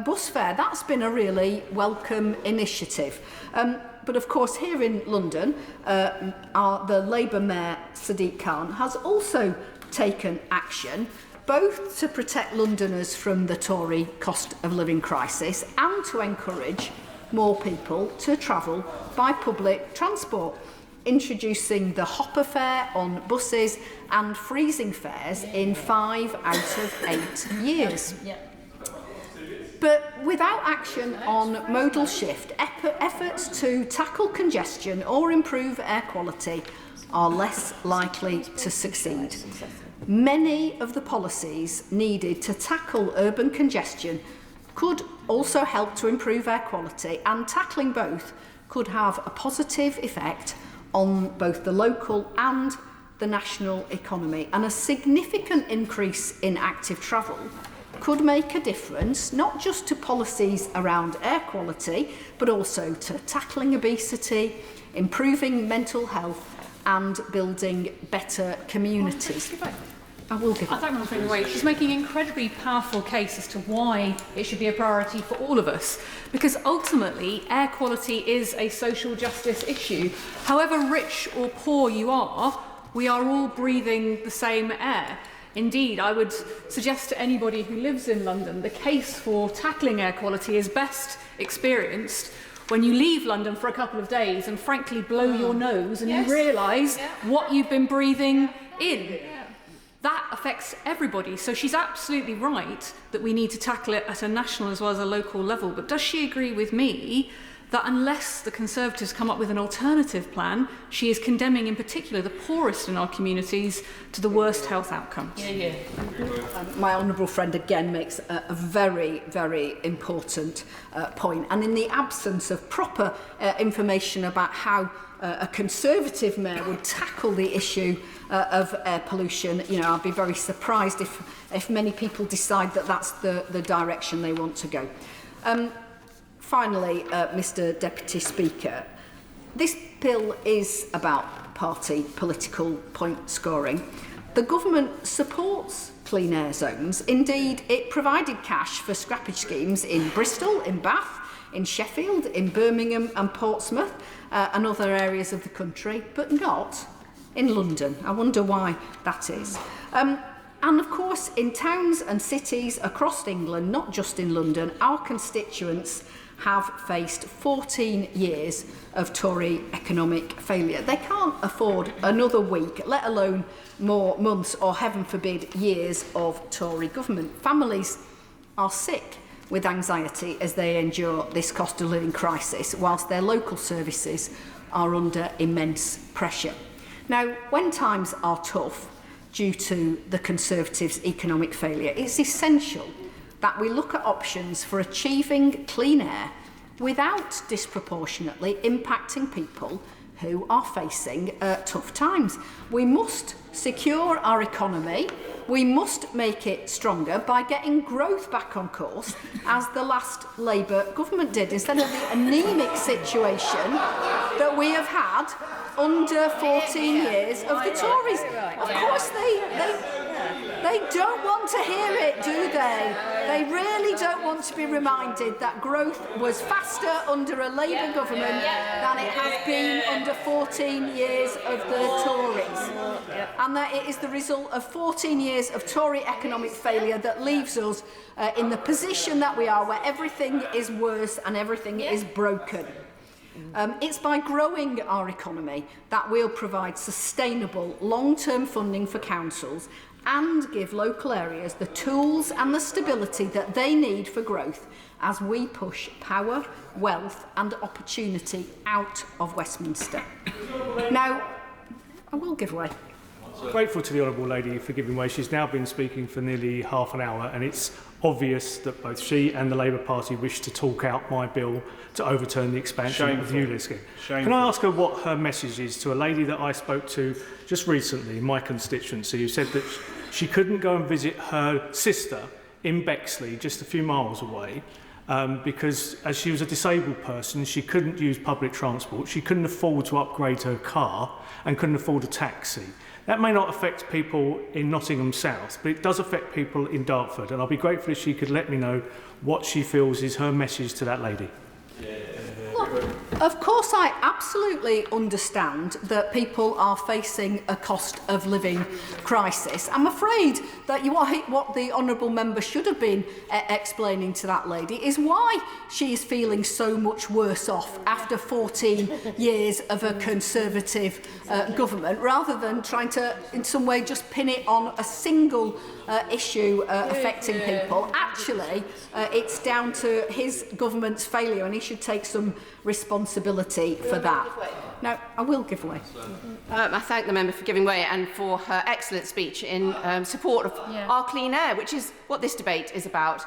bus fare. That's been a really welcome initiative. But of course, here in London, the Labour Mayor Sadiq Khan has also taken action, both to protect Londoners from the Tory cost of living crisis and to encourage more people to travel by public transport, introducing the hopper fare on buses and freezing fares in 5 out of 8 years. But without action on modal shift, efforts to tackle congestion or improve air quality are less likely to succeed. Many of the policies needed to tackle urban congestion could also help to improve air quality, and tackling both could have a positive effect on both the local and the national economy. And a significant increase in active travel could make a difference, not just to policies around air quality, but also to tackling obesity, improving mental health and building better communities. I will give it. I don't want to bring away. She's making an incredibly powerful case as to why it should be a priority for all of us. Because ultimately, air quality is a social justice issue. However rich or poor you are, we are all breathing the same air. Indeed, I would suggest to anybody who lives in London, the case for tackling air quality is best experienced when you leave London for a couple of days and frankly blow your nose and you realise what you've been breathing in. That affects everybody. So she's absolutely right that we need to tackle it at a national as well as a local level. But does she agree with me that unless the Conservatives come up with an alternative plan, she is condemning in particular the poorest in our communities to the worst health outcomes? My honourable friend again makes a very, very important point. And in the absence of proper information about how a Conservative mayor would tackle the issue of air pollution, I'd be very surprised if many people decide that that's the direction they want to go. Finally, Mr Deputy Speaker, this bill is about party political point scoring. The government supports clean air zones. Indeed, it provided cash for scrappage schemes in Bristol, in Bath, in Sheffield, in Birmingham and Portsmouth and other areas of the country, but not in London. I wonder why that is. And of course, in towns and cities across England, not just in London, our constituents have faced 14 years of Tory economic failure. They can't afford another week, let alone more months or, heaven forbid, years of Tory government. Families are sick with anxiety as they endure this cost of living crisis, whilst their local services are under immense pressure. Now, when times are tough due to the Conservatives' economic failure, it's essential that we look at options for achieving clean air without disproportionately impacting people who are facing tough times. We must secure our economy. We must make it stronger by getting growth back on course, as the last Labour government did, instead of the anaemic situation that we have had under 14 years of the Tories. Of course, they don't want to hear it, do they? They really don't want to be reminded that growth was faster under a Labour government than it has been under 14 years of the Tories. And that it is the result of 14 years of Tory economic failure that leaves us in the position that we are, where everything is worse and everything is broken. It's by growing our economy that we'll provide sustainable long-term funding for councils and give local areas the tools and the stability that they need for growth as we push power, wealth and opportunity out of Westminster. Now, I will give way. Grateful to the Honourable Lady for giving way. She's now been speaking for nearly half an hour, and it's obvious that both she and the Labour Party wish to talk out my bill to overturn the expansion of the ULEZ scheme. Can I ask her what her message is to a lady that I spoke to just recently in my constituency, who said that she couldn't go and visit her sister in Bexley, just a few miles away, because as she was a disabled person, she couldn't use public transport, she couldn't afford to upgrade her car and couldn't afford a taxi. That may not affect people in Nottingham South, but it does affect people in Dartford, and I'll be grateful if she could let me know what she feels is her message to that lady. Look, of course I absolutely understand that people are facing a cost of living crisis. I'm afraid that what the honourable member should have been explaining to that lady is why she is feeling so much worse off after 14 years of a Conservative government, rather than trying to in some way just pin it on a single issue affecting people. Actually, it's down to his government's failure, and he should take some responsibility for that. Now, I will give way. I thank the member for giving way and for her excellent speech in support of our clean air, which is what this debate is about.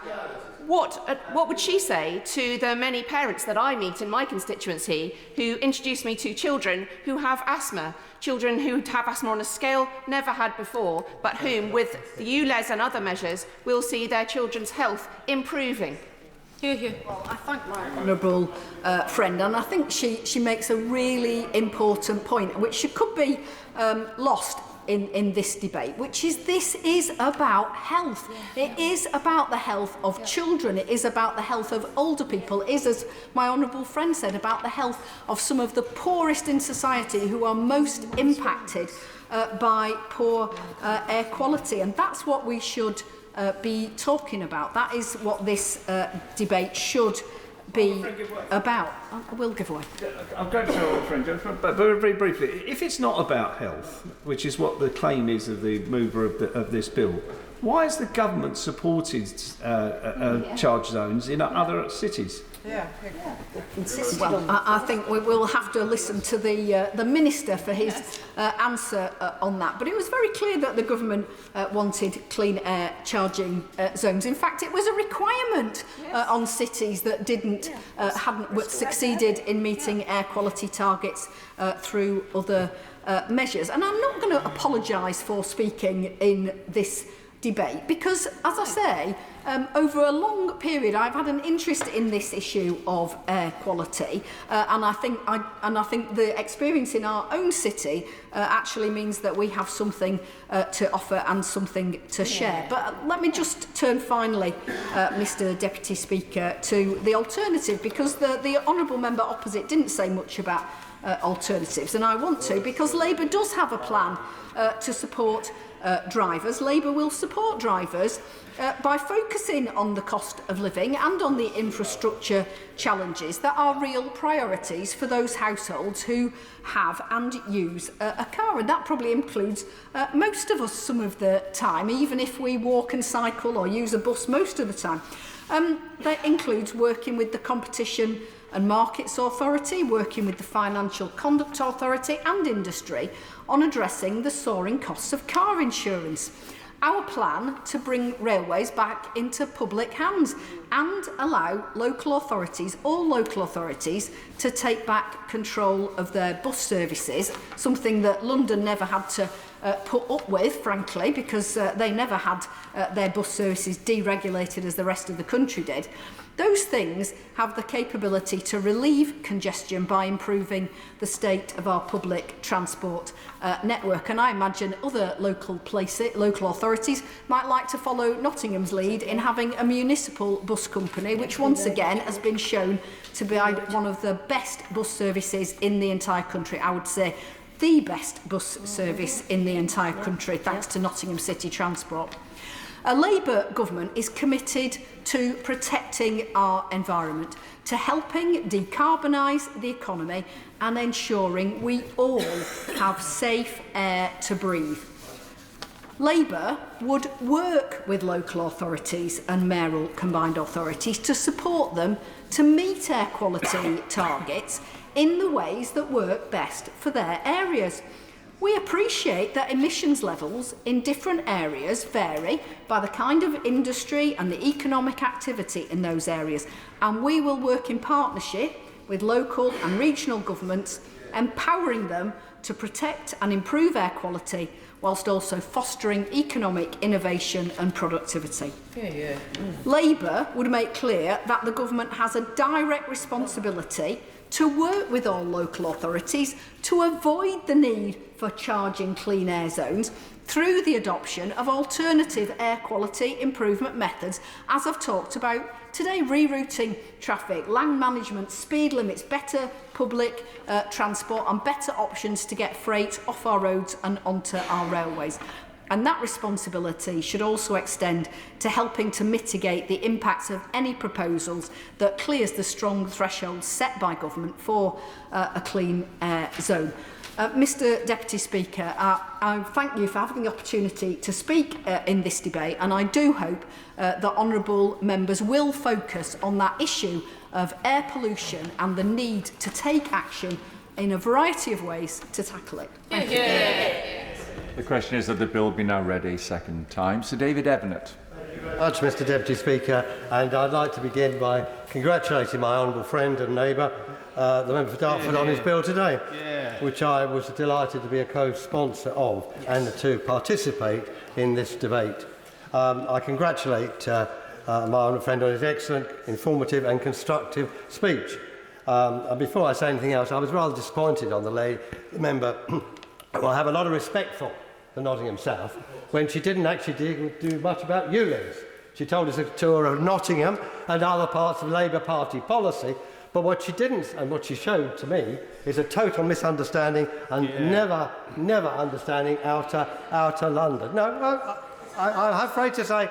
what would she say to the many parents that I meet in my constituency who introduce me to children who have asthma, children who have asthma on a scale never had before, but whom, with the ULEZ and other measures, will see their children's health improving? Well, I thank my honourable friend, and I think she makes a really important point, which could be lost in this debate, which is this is about health. It is about the health of children. It is about the health of older people. It is, as my honourable friend said, about the health of some of the poorest in society who are most impacted by poor air quality. And that's what we should be talking about. That is what this debate should be about. I will give away. I'm going to tell friend, but very briefly, if it's not about health, which is what the claim is of the mover of this bill, why has the government supported charge zones in other cities? Well, I think we will have to listen to the Minister for his answer on that. But it was very clear that the government wanted clean air charging zones. In fact, it was a requirement on cities that hadn't succeeded in meeting air quality targets through other measures. And I'm not going to apologise for speaking in this debate because, as I say, over a long period I've had an interest in this issue of air quality, and I think the experience in our own city actually means that we have something to offer and something to share. But let me just turn finally, Mr Deputy Speaker, to the alternative, because the honourable member opposite didn't say much about alternatives, and I want to, because Labour does have a plan to support drivers. Labour will support drivers by focusing on the cost of living and on the infrastructure challenges that are real priorities for those households who have and use a car. And that probably includes most of us some of the time, even if we walk and cycle or use a bus most of the time. That includes working with the Competition and Markets Authority, working with the Financial Conduct Authority and industry on addressing the soaring costs of car insurance. Our plan to bring railways back into public hands and allow local authorities, all local authorities, to take back control of their bus services, something that London never had to put up with, frankly, because they never had their bus services deregulated as the rest of the country did. Those things have the capability to relieve congestion by improving the state of our public transport network. And I imagine other local authorities might like to follow Nottingham's lead in having a municipal bus company, which once again has been shown to be one of the best bus services in the entire country. I would say the best bus service in the entire country, thanks to Nottingham City Transport. A Labour government is committed to protecting our environment, to helping decarbonise the economy and ensuring we all have safe air to breathe. Labour would work with local authorities and mayoral combined authorities to support them to meet air quality targets in the ways that work best for their areas. We appreciate that emissions levels in different areas vary by the kind of industry and the economic activity in those areas, and we will work in partnership with local and regional governments, empowering them to protect and improve air quality whilst also fostering economic innovation and productivity. Labour would make clear that the government has a direct responsibility to work with all local authorities to avoid the need for charging clean air zones through the adoption of alternative air quality improvement methods, as I've talked about today: rerouting traffic, land management, speed limits, better public transport and better options to get freight off our roads and onto our railways. And that responsibility should also extend to helping to mitigate the impacts of any proposals that clears the strong thresholds set by government for a clean air zone. Mr Deputy Speaker, I thank you for having the opportunity to speak in this debate, and I do hope that honourable members will focus on that issue of air pollution and the need to take action in a variety of ways to tackle it. Thank you. The question is that the bill be now read a second time. Sir David Evanet. very much, Mr Deputy Speaker, and I'd like to begin by congratulating my honourable friend and neighbour, the member for Dartford, on his bill today, which I was delighted to be a co-sponsor of and to participate in this debate. I congratulate my honourable friend on his excellent, informative and constructive speech. And before I say anything else, I was rather disappointed on the member who I have a lot of respect for Nottingham South, when she didn't actually do much about ULEZ. She told us a tour of Nottingham and other parts of Labour Party policy, but what she didn't, and what she showed to me, is a total misunderstanding and never understanding outer London. No, I'm afraid to say,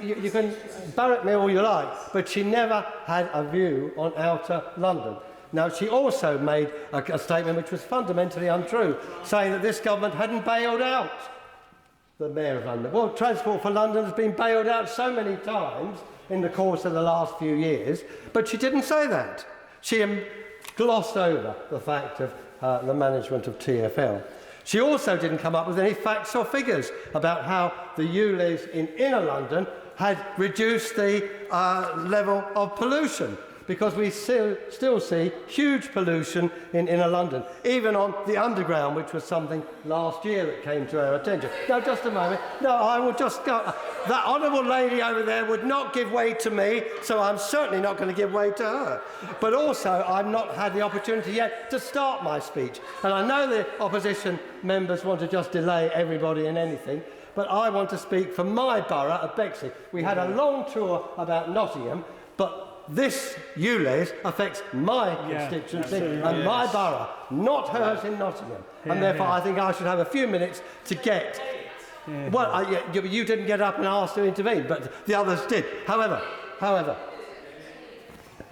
you can barrack me all you like, but she never had a view on outer London. Now, she also made a statement which was fundamentally untrue, saying that this government hadn't bailed out the Mayor of London. Well, Transport for London has been bailed out so many times in the course of the last few years, but she didn't say that. She glossed over the fact of the management of TfL. She also didn't come up with any facts or figures about how the ULEZ in inner London had reduced the level of pollution, because we still see huge pollution in inner London, even on the underground, which was something last year that came to our attention. Now, just a moment. No, I will just go. That honourable lady over there would not give way to me, so I'm certainly not going to give way to her. But also, I've not had the opportunity yet to start my speech. And I know the opposition members want to just delay everybody and anything, but I want to speak for my borough of Bexley. We had a long tour about Nottingham, but this ULEZ affects my constituency and my borough, not hers in Nottingham. And therefore, I think I should have a few minutes to get... Well, you didn't get up and ask to intervene, but the others did. However,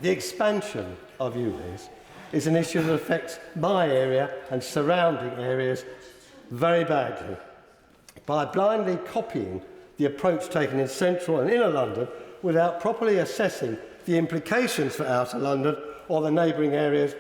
the expansion of ULEZ is an issue that affects my area and surrounding areas very badly. By blindly copying the approach taken in central and inner London without properly assessing the implications for outer London or the neighbouring areas,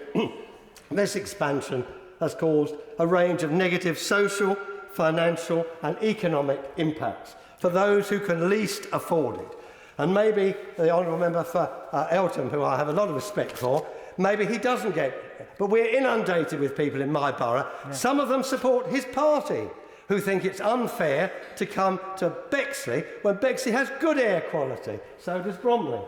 this expansion has caused a range of negative social, financial and economic impacts for those who can least afford it. And maybe the honourable member for Eltham, who I have a lot of respect for, maybe he doesn't get it. But we're inundated with people in my borough. Some of them support his party, who think it's unfair to come to Bexley when Bexley has good air quality. So does Bromley.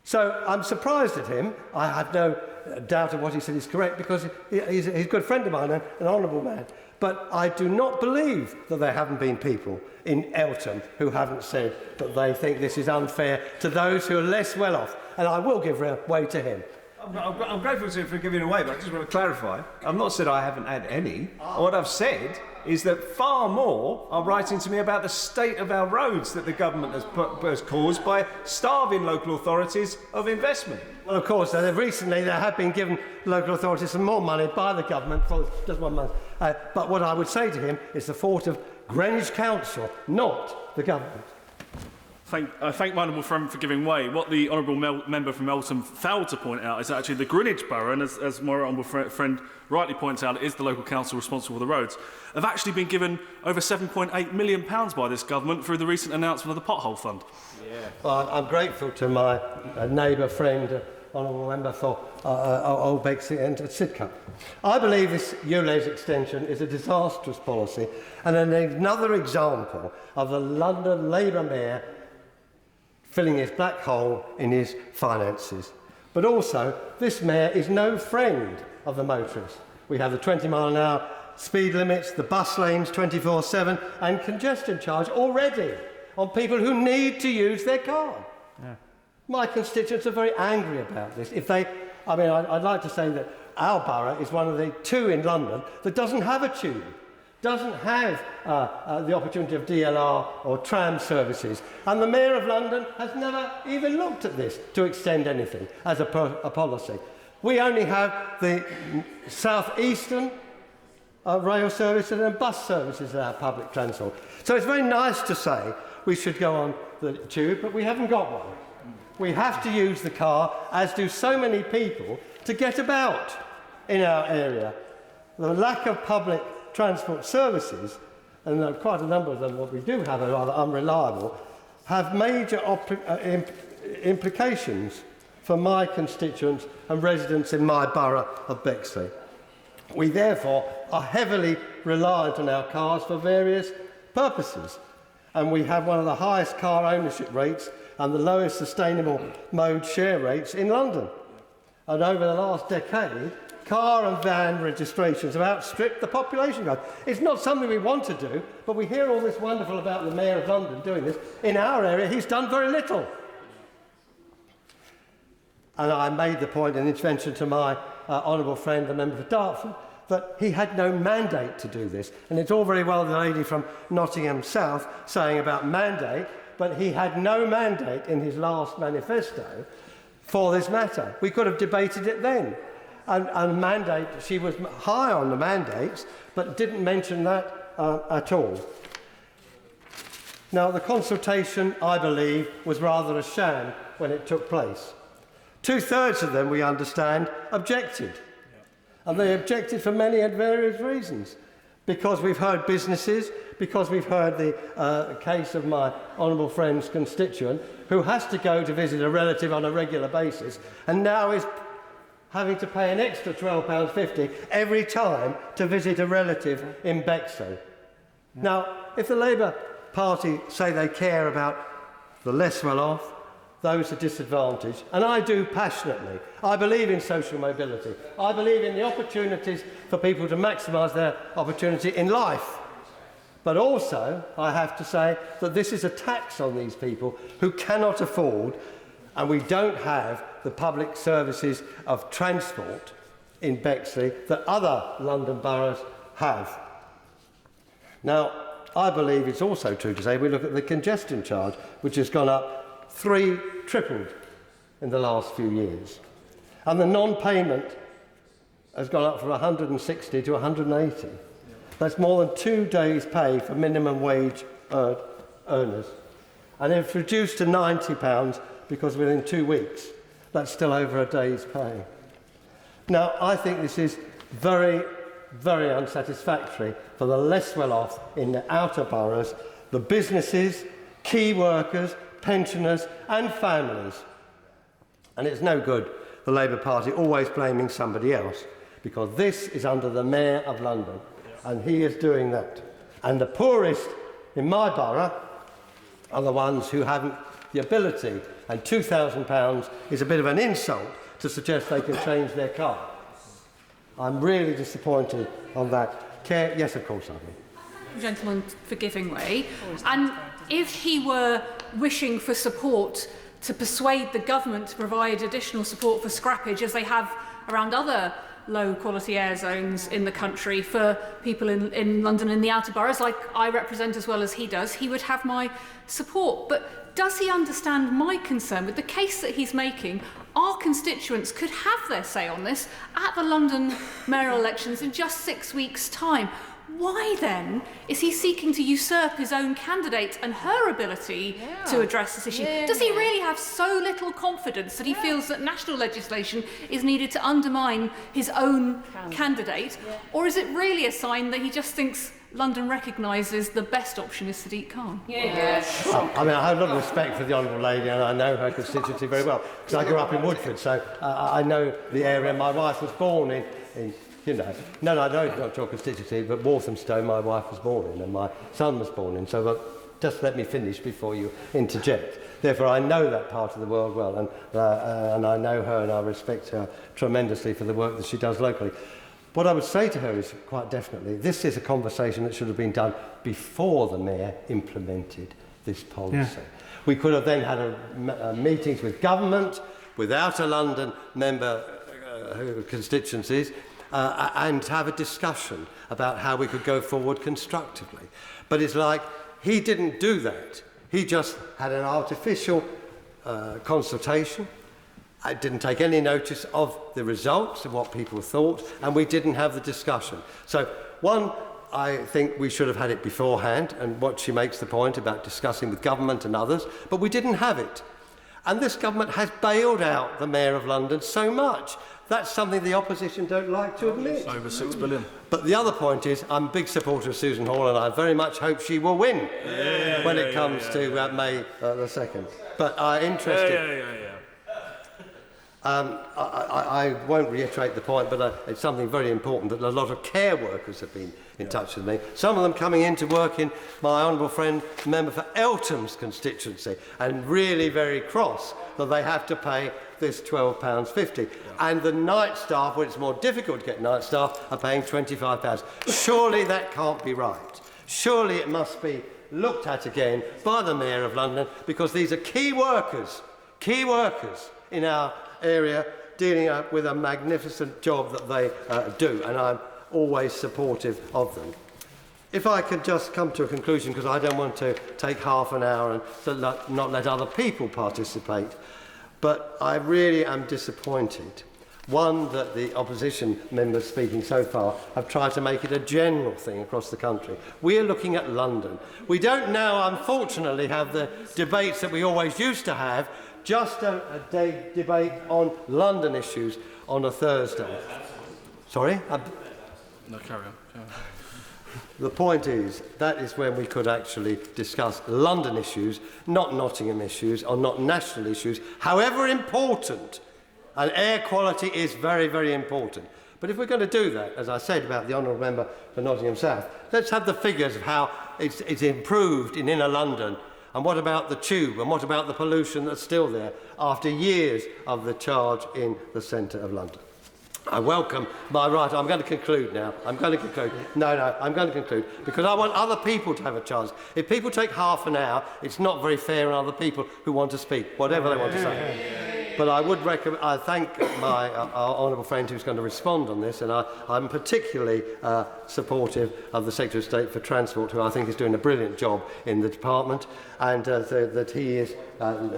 So I'm surprised at him. I have no doubt of what he said is correct, because he's a good friend of mine and an honourable man. But I do not believe that there haven't been people in Eltham who haven't said that they think this is unfair to those who are less well off. And I will give way to him. I'm grateful to him for giving away, but I just want to clarify. I've not said I haven't had any. What I've said is that far more are writing to me about the state of our roads that the government has caused by starving local authorities of investment. Well, of course, recently there have been given local authorities some more money by the government for just 1 month. But what I would say to him is the fault of Greenwich Council, not the government. I thank my honourable friend for giving way. What the honourable member from Eltham failed to point out is actually the Greenwich Borough, and as my honourable friend rightly points out, it is the local council responsible for the roads, have actually been given over £7.8 million by this government through the recent announcement of the Pothole Fund. Well, I'm grateful to my neighbour, friend, honourable member for Old Bexley and Sidcup. I believe this ULEZ extension is a disastrous policy and another example of the London Labour Mayor filling his black hole in his finances. But also, this mayor is no friend of the motorists. We have the 20-mile-an-hour speed limits, the bus lanes 24/7, and congestion charge already on people who need to use their car. My constituents are very angry about this. I'd like to say that our borough is one of the two in London that doesn't have a tube, doesn't have the opportunity of DLR or tram services. And the Mayor of London has never even looked at this to extend anything as a policy. We only have the southeastern rail services and bus services as our public transport. So it's very nice to say we should go on the tube, but we haven't got one. We have to use the car, as do so many people, to get about in our area. The lack of public transport services, and quite a number of them, what we do have, are rather unreliable, have major implications for my constituents and residents in my borough of Bexley. We therefore are heavily reliant on our cars for various purposes, and we have one of the highest car ownership rates and the lowest sustainable mode share rates in London. And over the last decade, car and van registrations have outstripped the population growth. It's not something we want to do, but we hear all this wonderful about the Mayor of London doing this. In our area, he's done very little. And I made the point in intervention to my honourable friend, the member for Dartford, that he had no mandate to do this. And it's all very well the lady from Nottingham South saying about mandate, but he had no mandate in his last manifesto for this matter. We could have debated it then. And mandate, she was high on the mandates, but didn't mention that at all. Now, the consultation, I believe, was rather a sham when it took place. 2/3 of them, we understand, objected. And they objected for many and various reasons. Because we've heard businesses, because we've heard the case of my honourable friend's constituent, who has to go to visit a relative on a regular basis, and now is having to pay an extra £12.50 every time to visit a relative in Bexley. Now, if the Labour Party say they care about the less well-off, those are disadvantaged, and I do passionately. I believe in social mobility. I believe in the opportunities for people to maximise their opportunity in life. But also, I have to say that this is a tax on these people who cannot afford, and we don't have the public services of transport in Bexley that other London boroughs have. Now, I believe it's also true to say we look at the congestion charge, which has gone up tripled in the last few years. And the non-payment has gone up from 160 to 180. That's more than 2 days' pay for minimum wage earners. And it's reduced to £90 because within 2 weeks, that's still over a day's pay. Now, I think this is very, very unsatisfactory for the less well-off in the outer boroughs, the businesses, key workers, pensioners and families. And it's no good, the Labour Party always blaming somebody else, because this is under the Mayor of London, and he is doing that. And the poorest in my borough are the ones who haven't the ability, and £2,000 is a bit of an insult to suggest they can change their car. I'm really disappointed on that. Yes, of course I will. Gentleman for giving way. And if he were wishing for support to persuade the government to provide additional support for scrappage, as they have around other low-quality air zones in the country for people in London and the outer boroughs, like I represent as well as he does, he would have my support. But does he understand my concern with the case that he's making? Our constituents could have their say on this at the London mayoral elections in just 6 weeks' time. Why then is he seeking to usurp his own candidate and her ability to address this issue? Does he really have so little confidence that he feels that national legislation is needed to undermine his own candidate? Or is it really a sign that he just thinks London recognises the best option is Sadiq Khan? Well, I mean, I have a lot of respect for the Honourable Lady, and I know her constituency very well, because I grew up in Woodford, so I know the area. My wife was born in you know, no, I know it's not your constituency, but Walthamstow my wife was born in, and my son was born in, so just let me finish before you interject. Therefore, I know that part of the world well, and I know her, and I respect her tremendously for the work that she does locally. What I would say to her is, quite definitely, this is a conversation that should have been done before the Mayor implemented this policy. We could have then had meetings with government, with outer London member constituencies, and have a discussion about how we could go forward constructively. But it's like he didn't do that. He just had an artificial consultation. I didn't take any notice of the results of what people thought, and we didn't have the discussion. So, one, I think we should have had it beforehand, and what she makes the point about discussing with government and others, but we didn't have it. And this government has bailed out the Mayor of London so much That's something the opposition don't like to admit. Over £6 billion. But the other point is, I'm a big supporter of Susan Hall, and I very much hope she will win when it comes to May the 2nd. But I'm interested. I won't reiterate the point, but it's something very important that a lot of care workers have been in touch with me. Some of them coming in to work in my honourable friend, member for Eltham's constituency, and really very cross that they have to pay this £12.50. And the night staff, where it's more difficult to get night staff, are paying £25. Surely that can't be right. Surely it must be looked at again by the Mayor of London, because these are key workers in our area, dealing with a magnificent job that they do, and I'm always supportive of them. If I could just come to a conclusion, because I don't want to take half an hour and not let other people participate, but I really am disappointed. One, that the opposition members speaking so far have tried to make it a general thing across the country. We are looking at London. We don't now, unfortunately, have the debates that we always used to have, just a debate on London issues on a Thursday. Sorry? No, carry on. The point is, that is when we could actually discuss London issues, not Nottingham issues, or not national issues, however important. And air quality is very, very important. But if we're going to do that, as I said about the honourable member for Nottingham South, let's have the figures of how it's improved in inner London. And what about the tube? And what about the pollution that's still there after years of the charge in the centre of London? I welcome my right. I'm going to conclude now. I'm going to conclude. No, I'm going to conclude because I want other people to have a chance. If people take half an hour, it's not very fair on other people who want to speak, whatever they want to say. But I would recommend. I thank my honourable friend who's going to respond on this, and I'm particularly supportive of the Secretary of State for Transport, who I think is doing a brilliant job in the department, and that he is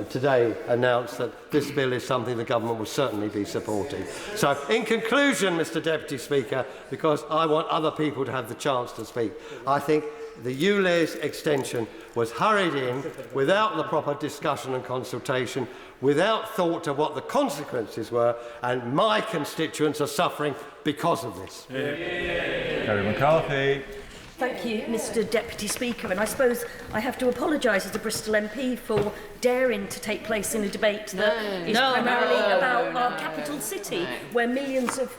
today announced that this bill is something the government will certainly be supporting. So, in conclusion, Mr. Deputy Speaker, because I want other people to have the chance to speak, I think the ULEZ extension was hurried in without the proper discussion and consultation, without thought of what the consequences were, and my constituents are suffering because of this. Kerry McCarthy. Thank you, Mr. Deputy Speaker, and I suppose I have to apologise as a Bristol MP for daring to take place in a debate that is primarily about our capital city, where millions of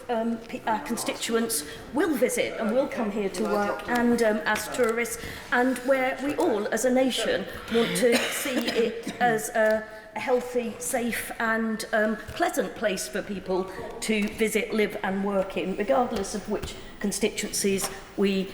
our constituents will visit and will come here to work and as tourists, and where we all, as a nation, want to see it as a healthy, safe and pleasant place for people to visit, live and work in, regardless of which constituencies we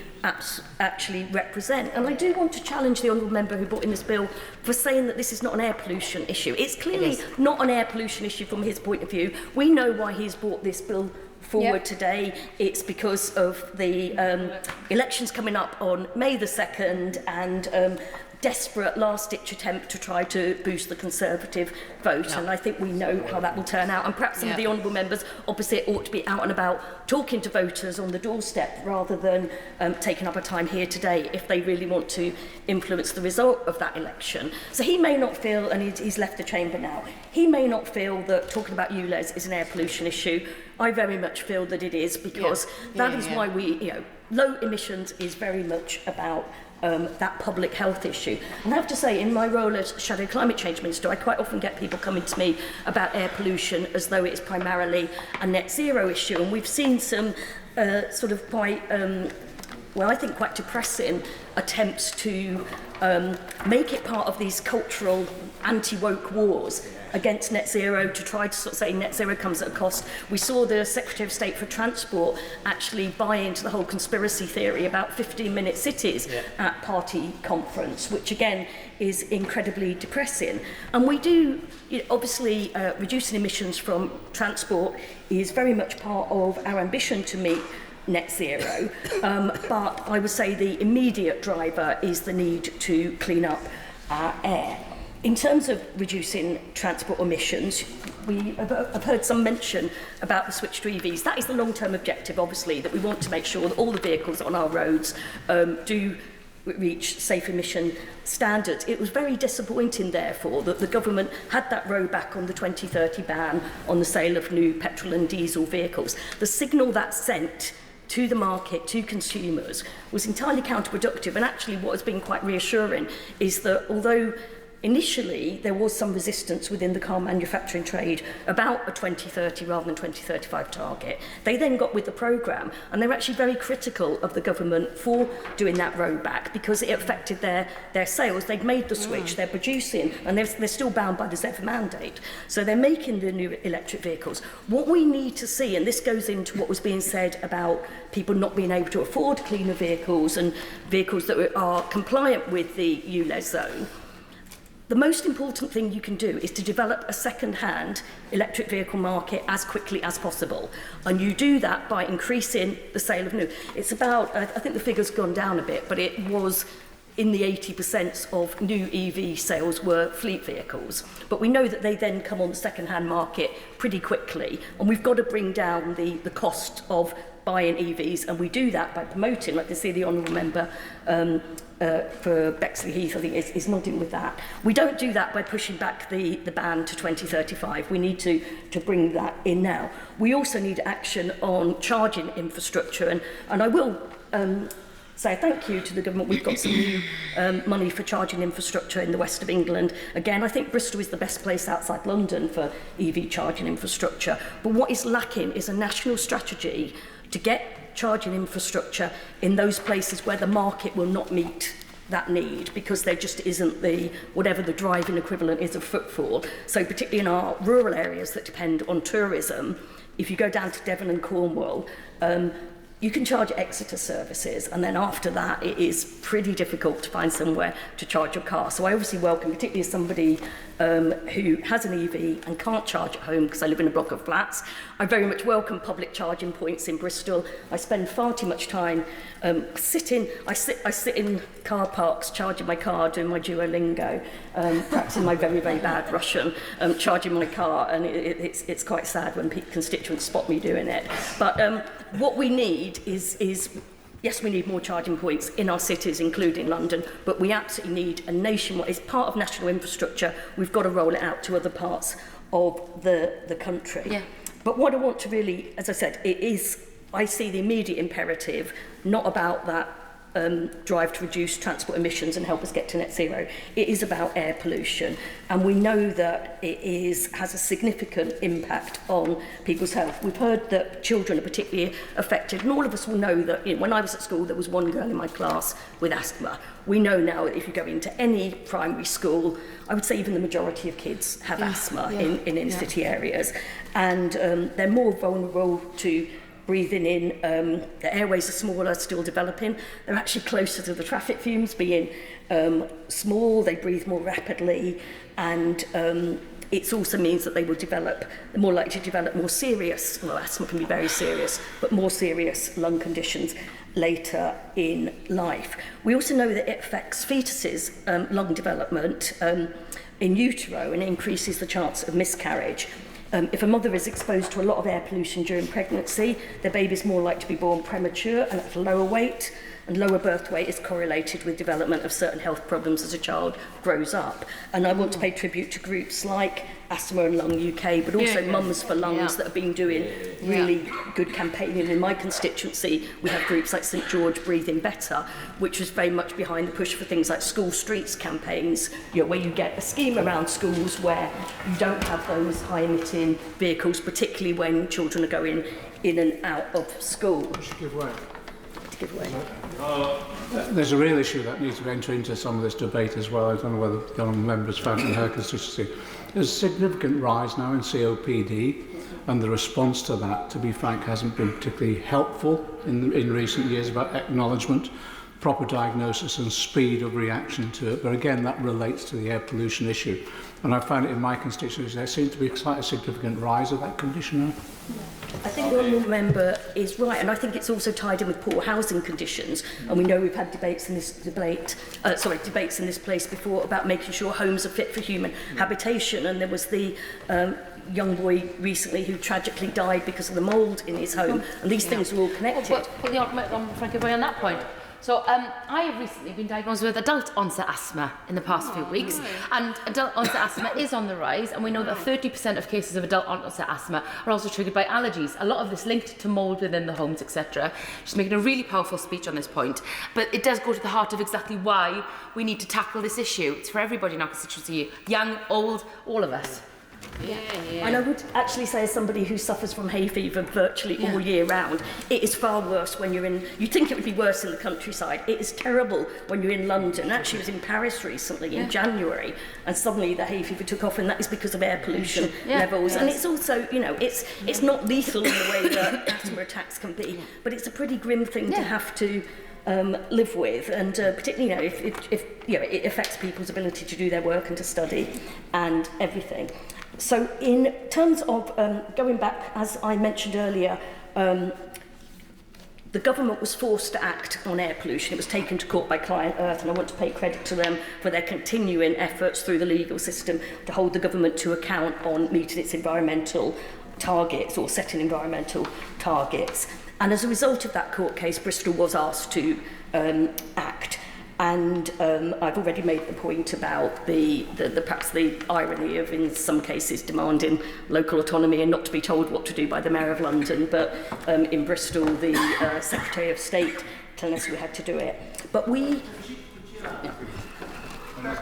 actually represent. And I do want to challenge the honourable member who brought in this bill for saying that this is not an air pollution issue. It's clearly not an air pollution issue from his point of view. We know why he's brought this bill forward today. It's because of the elections coming up on May the 2nd and desperate last-ditch attempt to try to boost the Conservative vote, and I think we know how that will turn out, and perhaps some of the honourable members opposite ought to be out and about talking to voters on the doorstep rather than taking up a time here today if they really want to influence the result of that election. So he may not feel, and he's left the chamber now, he may not feel that talking about ULEZ is an air pollution issue. I very much feel that it is, because that is why we, low emissions is very much about that public health issue. And I have to say, in my role as Shadow Climate Change Minister, I quite often get people coming to me about air pollution as though it's primarily a net zero issue. And we've seen some sort of quite, I think quite depressing attempts to make it part of these cultural anti-woke wars against net zero, to try to sort of say net zero comes at a cost. We saw the Secretary of State for Transport actually buy into the whole conspiracy theory about 15-minute cities at party conference, which again is incredibly depressing. And we do, obviously, reducing emissions from transport is very much part of our ambition to meet net zero, but I would say the immediate driver is the need to clean up our air. In terms of reducing transport emissions, we have heard some mention about the switch to EVs. That is the long-term objective, obviously, that we want to make sure that all the vehicles on our roads do reach safe emission standards. It was very disappointing, therefore, that the government had that rollback on the 2030 ban on the sale of new petrol and diesel vehicles. The signal that sent to the market, to consumers, was entirely counterproductive. And actually what has been quite reassuring is that although initially there was some resistance within the car manufacturing trade about a 2030 rather than 2035 target, they then got with the programme, and they were actually very critical of the government for doing that rollback because it affected their sales. They'd made the switch, they're producing, and they're still bound by the ZEV mandate. So they're making the new electric vehicles. What we need to see, and this goes into what was being said about people not being able to afford cleaner vehicles and vehicles that are compliant with the ULEZ zone, the most important thing you can do is to develop a second-hand electric vehicle market as quickly as possible. And you do that by increasing the sale of new. It's about, I think the figure's gone down a bit, but it was in the 80% of new EV sales were fleet vehicles. But we know that they then come on the second-hand market pretty quickly. And we've got to bring down the cost of buying EVs, and we do that by promoting, like to see the honourable member for Bexley Heath, I think, is nodding with that. We don't do that by pushing back the ban to 2035. We need to bring that in now. We also need action on charging infrastructure, and I will say thank you to the government. We've got some new money for charging infrastructure in the west of England. Again, I think Bristol is the best place outside London for EV charging infrastructure. But what is lacking is a national strategy to get charging infrastructure in those places where the market will not meet that need, because there just isn't the, whatever the driving equivalent is of footfall. So particularly in our rural areas that depend on tourism, if you go down to Devon and Cornwall, you can charge Exeter services, and then after that it is pretty difficult to find somewhere to charge your car. So I obviously welcome, particularly as somebody who has an EV and can't charge at home because I live in a block of flats, I very much welcome public charging points in Bristol. I spend far too much time I sit in car parks charging my car, doing my Duolingo, practicing my very, very bad Russian, charging my car, and it's quite sad when constituents spot me doing it. But what we need is yes, we need more charging points in our cities, including London, but we absolutely need a nationwide, it's part of national infrastructure, we've got to roll it out to other parts of the country. Yeah. But what I want to really, as I said, I see the immediate imperative not about that drive to reduce transport emissions and help us get to net zero. It is about air pollution, and we know that it has a significant impact on people's health. We've heard that children are particularly affected, and all of us will know that when I was at school there was one girl in my class with asthma. We know now that if you go into any primary school, I would say even the majority of kids have asthma in inner city areas, and they're more vulnerable to breathing in, the airways are smaller, still developing. They're actually closer to the traffic fumes, being small, they breathe more rapidly, and it also means that they're more likely to develop more serious, well, asthma can be very serious, but more serious lung conditions later in life. We also know that it affects fetuses' lung development in utero and increases the chance of miscarriage. If a mother is exposed to a lot of air pollution during pregnancy, their baby is more likely to be born premature and at a lower weight, and lower birth weight is correlated with development of certain health problems as a child grows up. And I want to pay tribute to groups like Asthma and Lung UK, but also Mums for Lungs that have been doing really good campaigning. In my constituency, we have groups like St George Breathing Better, which was very much behind the push for things like school streets campaigns, where you get a scheme around schools where you don't have those high-emitting vehicles, particularly when children are going in and out of school. There's a real issue that needs to enter into some of this debate as well. I don't know whether the honourable members found it in her constituency. There's a significant rise now in COPD, and the response to that, to be frank, hasn't been particularly helpful in recent years about acknowledgement, proper diagnosis and speed of reaction to it. But again, that relates to the air pollution issue. And I found it in my constituency there seems to be quite a significant rise of that condition now. I think the honourable member is right, and I think it's also tied in with poor housing conditions. And we know we've had debates in this place before about making sure homes are fit for human habitation. And there was the young boy recently who tragically died because of the mould in his home, and these things are all connected. But the honourable member on that point, So I have recently been diagnosed with adult onset asthma in the past few weeks, and adult onset asthma is on the rise, and we know that 30% of cases of adult onset asthma are also triggered by allergies. A lot of this linked to mould within the homes, etc. She's making a really powerful speech on this point, but it does go to the heart of exactly why we need to tackle this issue. It's for everybody in our constituency, young, old, all of us. And I would actually say, as somebody who suffers from hay fever virtually all year round, it is far worse when you're in, you think it would be worse in the countryside. It is terrible when you're in London. Actually, I was in Paris recently in January, and suddenly the hay fever took off, and that is because of air pollution levels. And it's also, you know, it's not lethal in the way that asthma attacks can be, but it's a pretty grim thing to have to live with, and particularly, you know, if you know, it affects people's ability to do their work and to study and everything. So in terms of going back, as I mentioned earlier, the government was forced to act on air pollution. It was taken to court by Client Earth, and I want to pay credit to them for their continuing efforts through the legal system to hold the government to account on meeting its environmental targets or setting environmental targets. And as a result of that court case, Bristol was asked to act. And I've already made the point about the perhaps the irony of, in some cases, demanding local autonomy and not to be told what to do by the Mayor of London, but in Bristol, the Secretary of State telling us we had to do it. But we...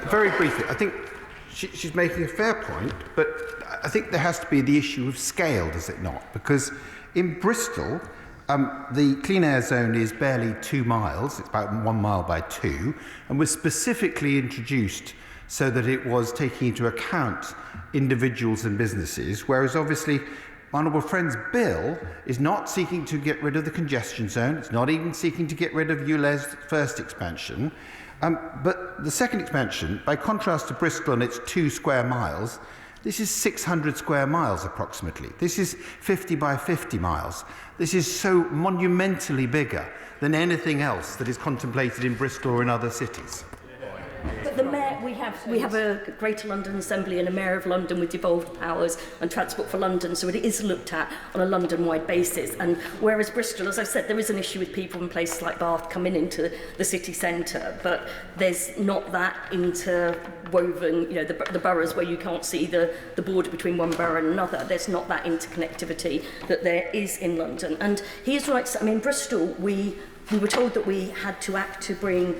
Very briefly, I think she's making a fair point, but I think there has to be the issue of scale, does it not? Because in Bristol, the clean air zone is barely 2 miles, it's about 1 mile by 2, and was specifically introduced so that it was taking into account individuals and businesses, whereas obviously my honourable friend's bill is not seeking to get rid of the congestion zone, it's not even seeking to get rid of ULEZ first expansion, but the second expansion, by contrast to Bristol and its 2 square miles, this is 600 square miles approximately. This is 50 by 50 miles. This is so monumentally bigger than anything else that is contemplated in Bristol or in other cities. But the mayor, we have a Greater London Assembly and a Mayor of London with devolved powers and Transport for London, so it is looked at on a London-wide basis. And whereas Bristol, as I've said, there is an issue with people in places like Bath coming into the city centre, but there's not that interwoven, you know, the boroughs where you can't see the border between one borough and another. There's not that interconnectivity that there is in London. And he is right. I mean, Bristol, we were told that we had to act to bring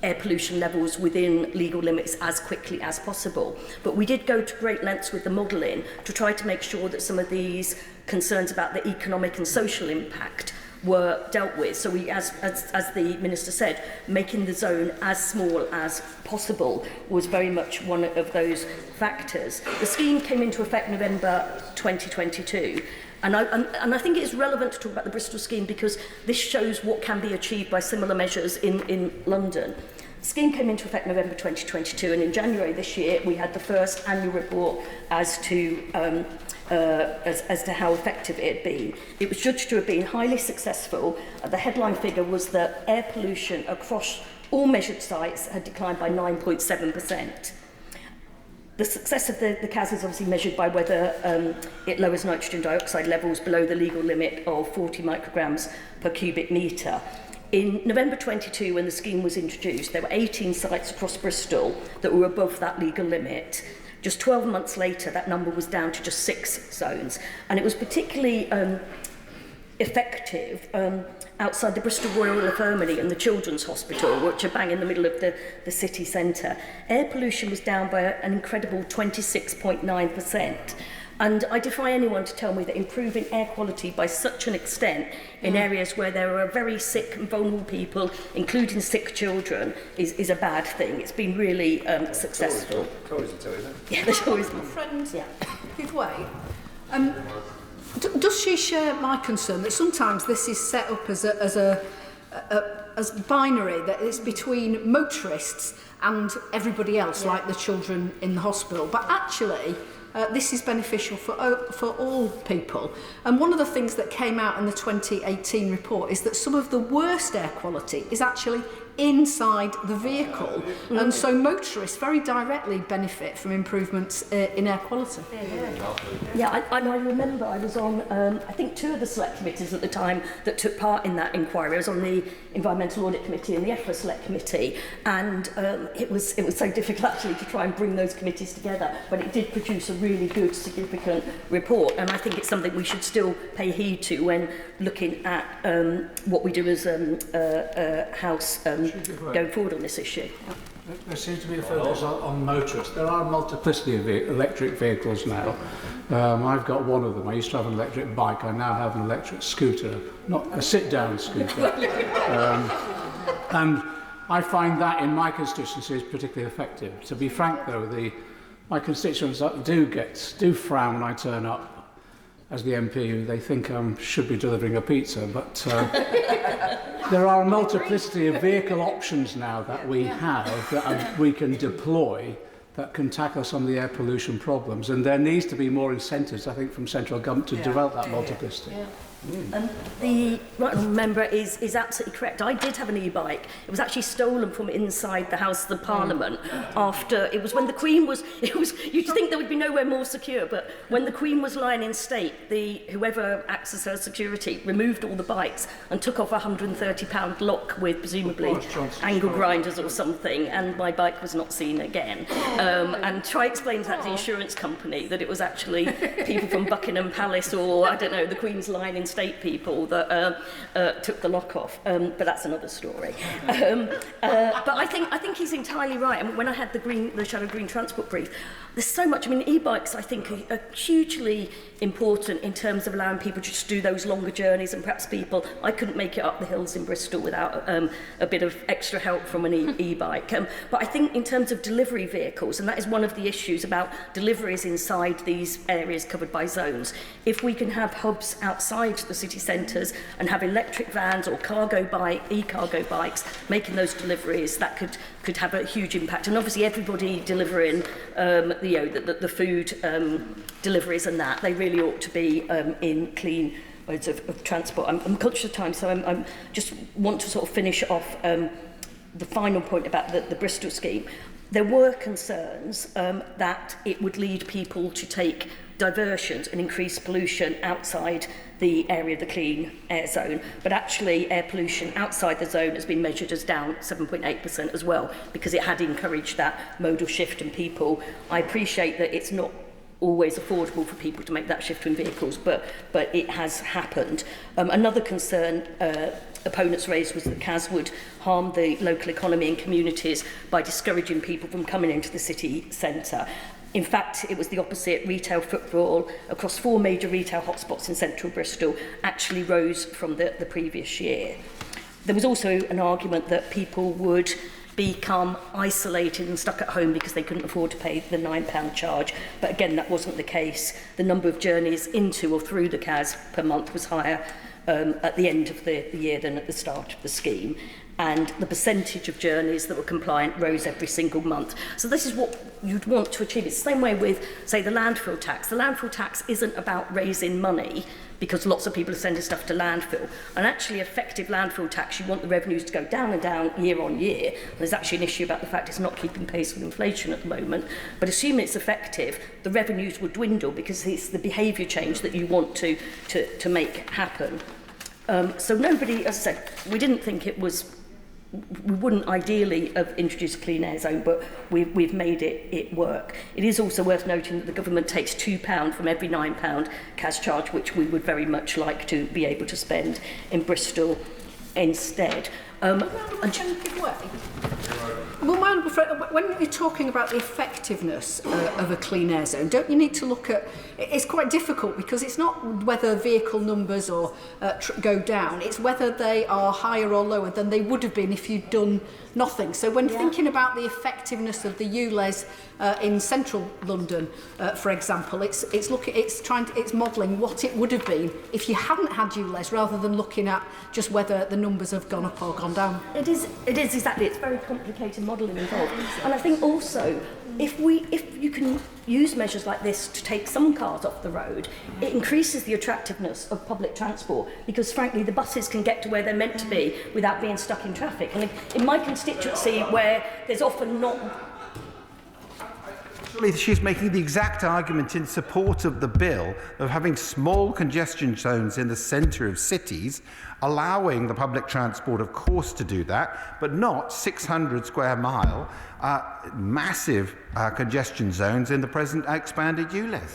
air pollution levels within legal limits as quickly as possible. But we did go to great lengths with the modelling to try to make sure that some of these concerns about the economic and social impact were dealt with. So we, as the Minister said, making the zone as small as possible was very much one of those factors. The scheme came into effect November 2022. And I think it's relevant to talk about the Bristol scheme because this shows what can be achieved by similar measures in London. The scheme came into effect November 2022, and in January this year we had the first annual report as to how effective it had been. It was judged to have been highly successful. The headline figure was that air pollution across all measured sites had declined by 9.7%. The success of the CAS is obviously measured by whether it lowers nitrogen dioxide levels below the legal limit of 40 micrograms per cubic metre. In November 22, when the scheme was introduced, there were 18 sites across Bristol that were above that legal limit. Just 12 months later, that number was down to just 6 zones. And it was particularly effective outside the Bristol Royal Infirmary and the Children's Hospital, which are bang in the middle of the city centre. Air pollution was down by an incredible 26.9%. And I defy anyone to tell me that improving air quality by such an extent in areas where there are very sick and vulnerable people, including sick children, is a bad thing. It's been really successful. Tourism too, isn't it? Yeah, the tourism. Friend, give way. Does she share my concern that sometimes this is set up as binary, that it's between motorists and everybody else, like the children in the hospital, but actually this is beneficial for all people. And one of the things that came out in the 2018 report is that some of the worst air quality is actually inside the vehicle, and so motorists very directly benefit from improvements in air quality. Yeah, I remember I was on, I think, 2 of the select committees at the time that took part in that inquiry. I was on the Environmental Audit Committee and the EFRA Select Committee, and it was so difficult actually to try and bring those committees together, but it did produce a really good, significant report, and I think it's something we should still pay heed to when looking at what we do as a House going forward on this issue. There seems to be a focus on motorists. There are a multiplicity of electric vehicles now. I've got one of them. I used to have an electric bike. I now have an electric scooter, not a sit-down scooter. And I find that in my constituency is particularly effective. To be frank, though, my constituents do frown when I turn up as the MP who they think should be delivering a pizza, but there are a multiplicity of vehicle options now that we have that we can deploy that can tackle some of the air pollution problems, and there needs to be more incentives, I think, from central government to develop that multiplicity. The right honourable member is absolutely correct. I did have an e-bike. It was actually stolen from inside the House of the Parliament after it was when the Queen was. You'd think there would be nowhere more secure, but when the Queen was lying in state, whoever acts as her security removed all the bikes and took off a £130 lock with presumably angle grinders or something, and my bike was not seen again. And try explain to that insurance company that it was actually people from Buckingham Palace or I don't know the Queen's lying in state people that took the lock off, but that's another story. But I think he's entirely right. I mean, when I had the Shadow Green Transport brief, there's so much. I mean, e-bikes I think are hugely important in terms of allowing people to just do those longer journeys, and perhaps I couldn't make it up the hills in Bristol without a bit of extra help from an e-bike. But I think in terms of delivery vehicles, and that is one of the issues about deliveries inside these areas covered by zones, if we can have hubs outside the city centres and have electric vans or e-cargo bikes making those deliveries, that could have a huge impact. And obviously everybody delivering the food deliveries and that, they really ought to be in clean modes of transport. I'm conscious of time, so I just want to sort of finish off the final point about the Bristol scheme. There were concerns that it would lead people to take diversions and increase pollution outside the area of the clean air zone, but actually air pollution outside the zone has been measured as down 7.8% as well, because it had encouraged that modal shift in people. I appreciate that it's not always affordable for people to make that shift in vehicles, but it has happened. Another concern opponents raised was that CAS would harm the local economy and communities by discouraging people from coming into the city centre. In fact, it was the opposite. Retail footfall across 4 major retail hotspots in central Bristol actually rose from the previous year. There was also an argument that people would become isolated and stuck at home because they couldn't afford to pay the £9 charge. But again, that wasn't the case. The number of journeys into or through the CAS per month was higher at the end of the year than at the start of the scheme. And the percentage of journeys that were compliant rose every single month. So this is what you'd want to achieve. It's the same way with, say, the landfill tax. The landfill tax isn't about raising money because lots of people are sending stuff to landfill. And actually, effective landfill tax, you want the revenues to go down and down year on year. There's actually an issue about the fact it's not keeping pace with inflation at the moment. But assuming it's effective, the revenues will dwindle because it's the behaviour change that you want to make happen. So nobody, as I said, we didn't think it was... We wouldn't ideally have introduced a clean air zone, but we've made it work. It is also worth noting that the government takes £2 from every £9 CAS charge, which we would very much like to be able to spend in Bristol instead. Well, when you're talking about the effectiveness of a clean air zone, don't you need to look at... It's quite difficult because it's not whether vehicle numbers or go down, it's whether they are higher or lower than they would have been if you'd done nothing. So when thinking about the effectiveness of the ULEZ in central London, for example, it's modelling what it would have been if you hadn't had ULEZ, rather than looking at just whether the numbers have gone up or gone down. It is exactly. It's very complicated modelling involved. And I think also, if you can use measures like this to take some cars off the road, it increases the attractiveness of public transport, because frankly the buses can get to where they're meant to be without being stuck in traffic. And in my constituency, where there's often not... She's making the exact argument in support of the bill of having small congestion zones in the centre of cities, allowing the public transport, of course, to do that, but not 600 square mile massive congestion zones in the present expanded ULEZ.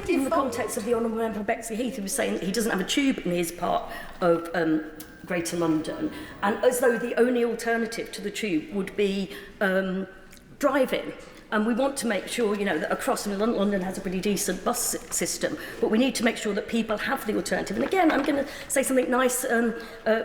In the context of the Honourable Member Bexley Heath, who was saying that he doesn't have a tube in his part of Greater London, and as though the only alternative to the tube would be driving. And we want to make sure, you know, that across London has a pretty decent bus system, but we need to make sure that people have the alternative. And again, I'm going to say something nice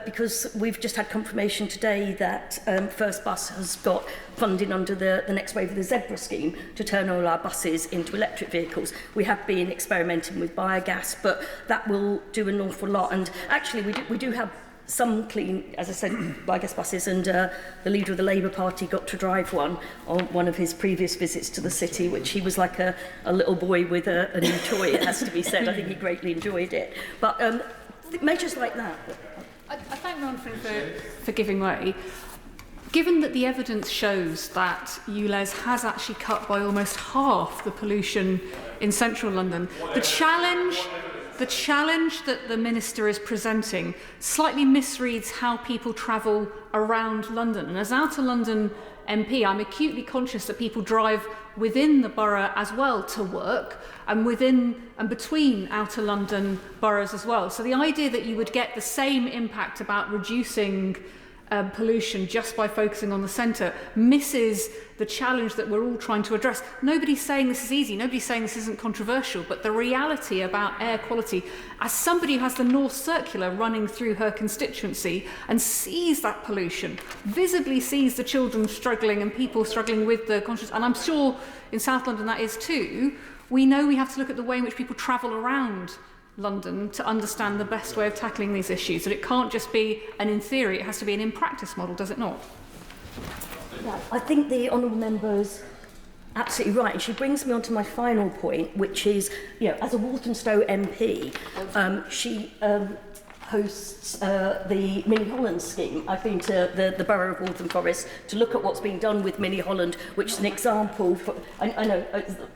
because we've just had confirmation today that First Bus has got funding under the next wave of the Zebra scheme to turn all our buses into electric vehicles. We have been experimenting with biogas, but that will do an awful lot. And actually, we do have some clean, as I said, biogas buses, and the leader of the Labour Party got to drive one on one of his previous visits to the city, which he was like a little boy with a new toy, it has to be said. I think he greatly enjoyed it. But measures like that. I thank Ronfin for giving way. Given that the evidence shows that ULEZ has actually cut by almost half the pollution in central London, the challenge that the Minister is presenting slightly misreads how people travel around London. And as Outer London MP, I'm acutely conscious that people drive within the borough as well to work, and within and between Outer London boroughs as well. So the idea that you would get the same impact about reducing pollution just by focusing on the centre misses the challenge that we're all trying to address. Nobody's saying this is easy, nobody's saying this isn't controversial, but the reality about air quality, as somebody who has the North Circular running through her constituency and sees that pollution, visibly sees the children struggling and people struggling with the conscience, and I'm sure in South London that is too, we know we have to look at the way in which people travel around London to understand the best way of tackling these issues. That it can't just be an in theory, it has to be an in practice model, does it not? Yeah, I think the Honourable Member's absolutely right. And she brings me on to my final point, which is, you know, as a Walthamstow MP, she hosts the Mini Holland scheme. I've been to the borough of Waltham Forest to look at what's being done with Mini Holland, which is an example for, I know,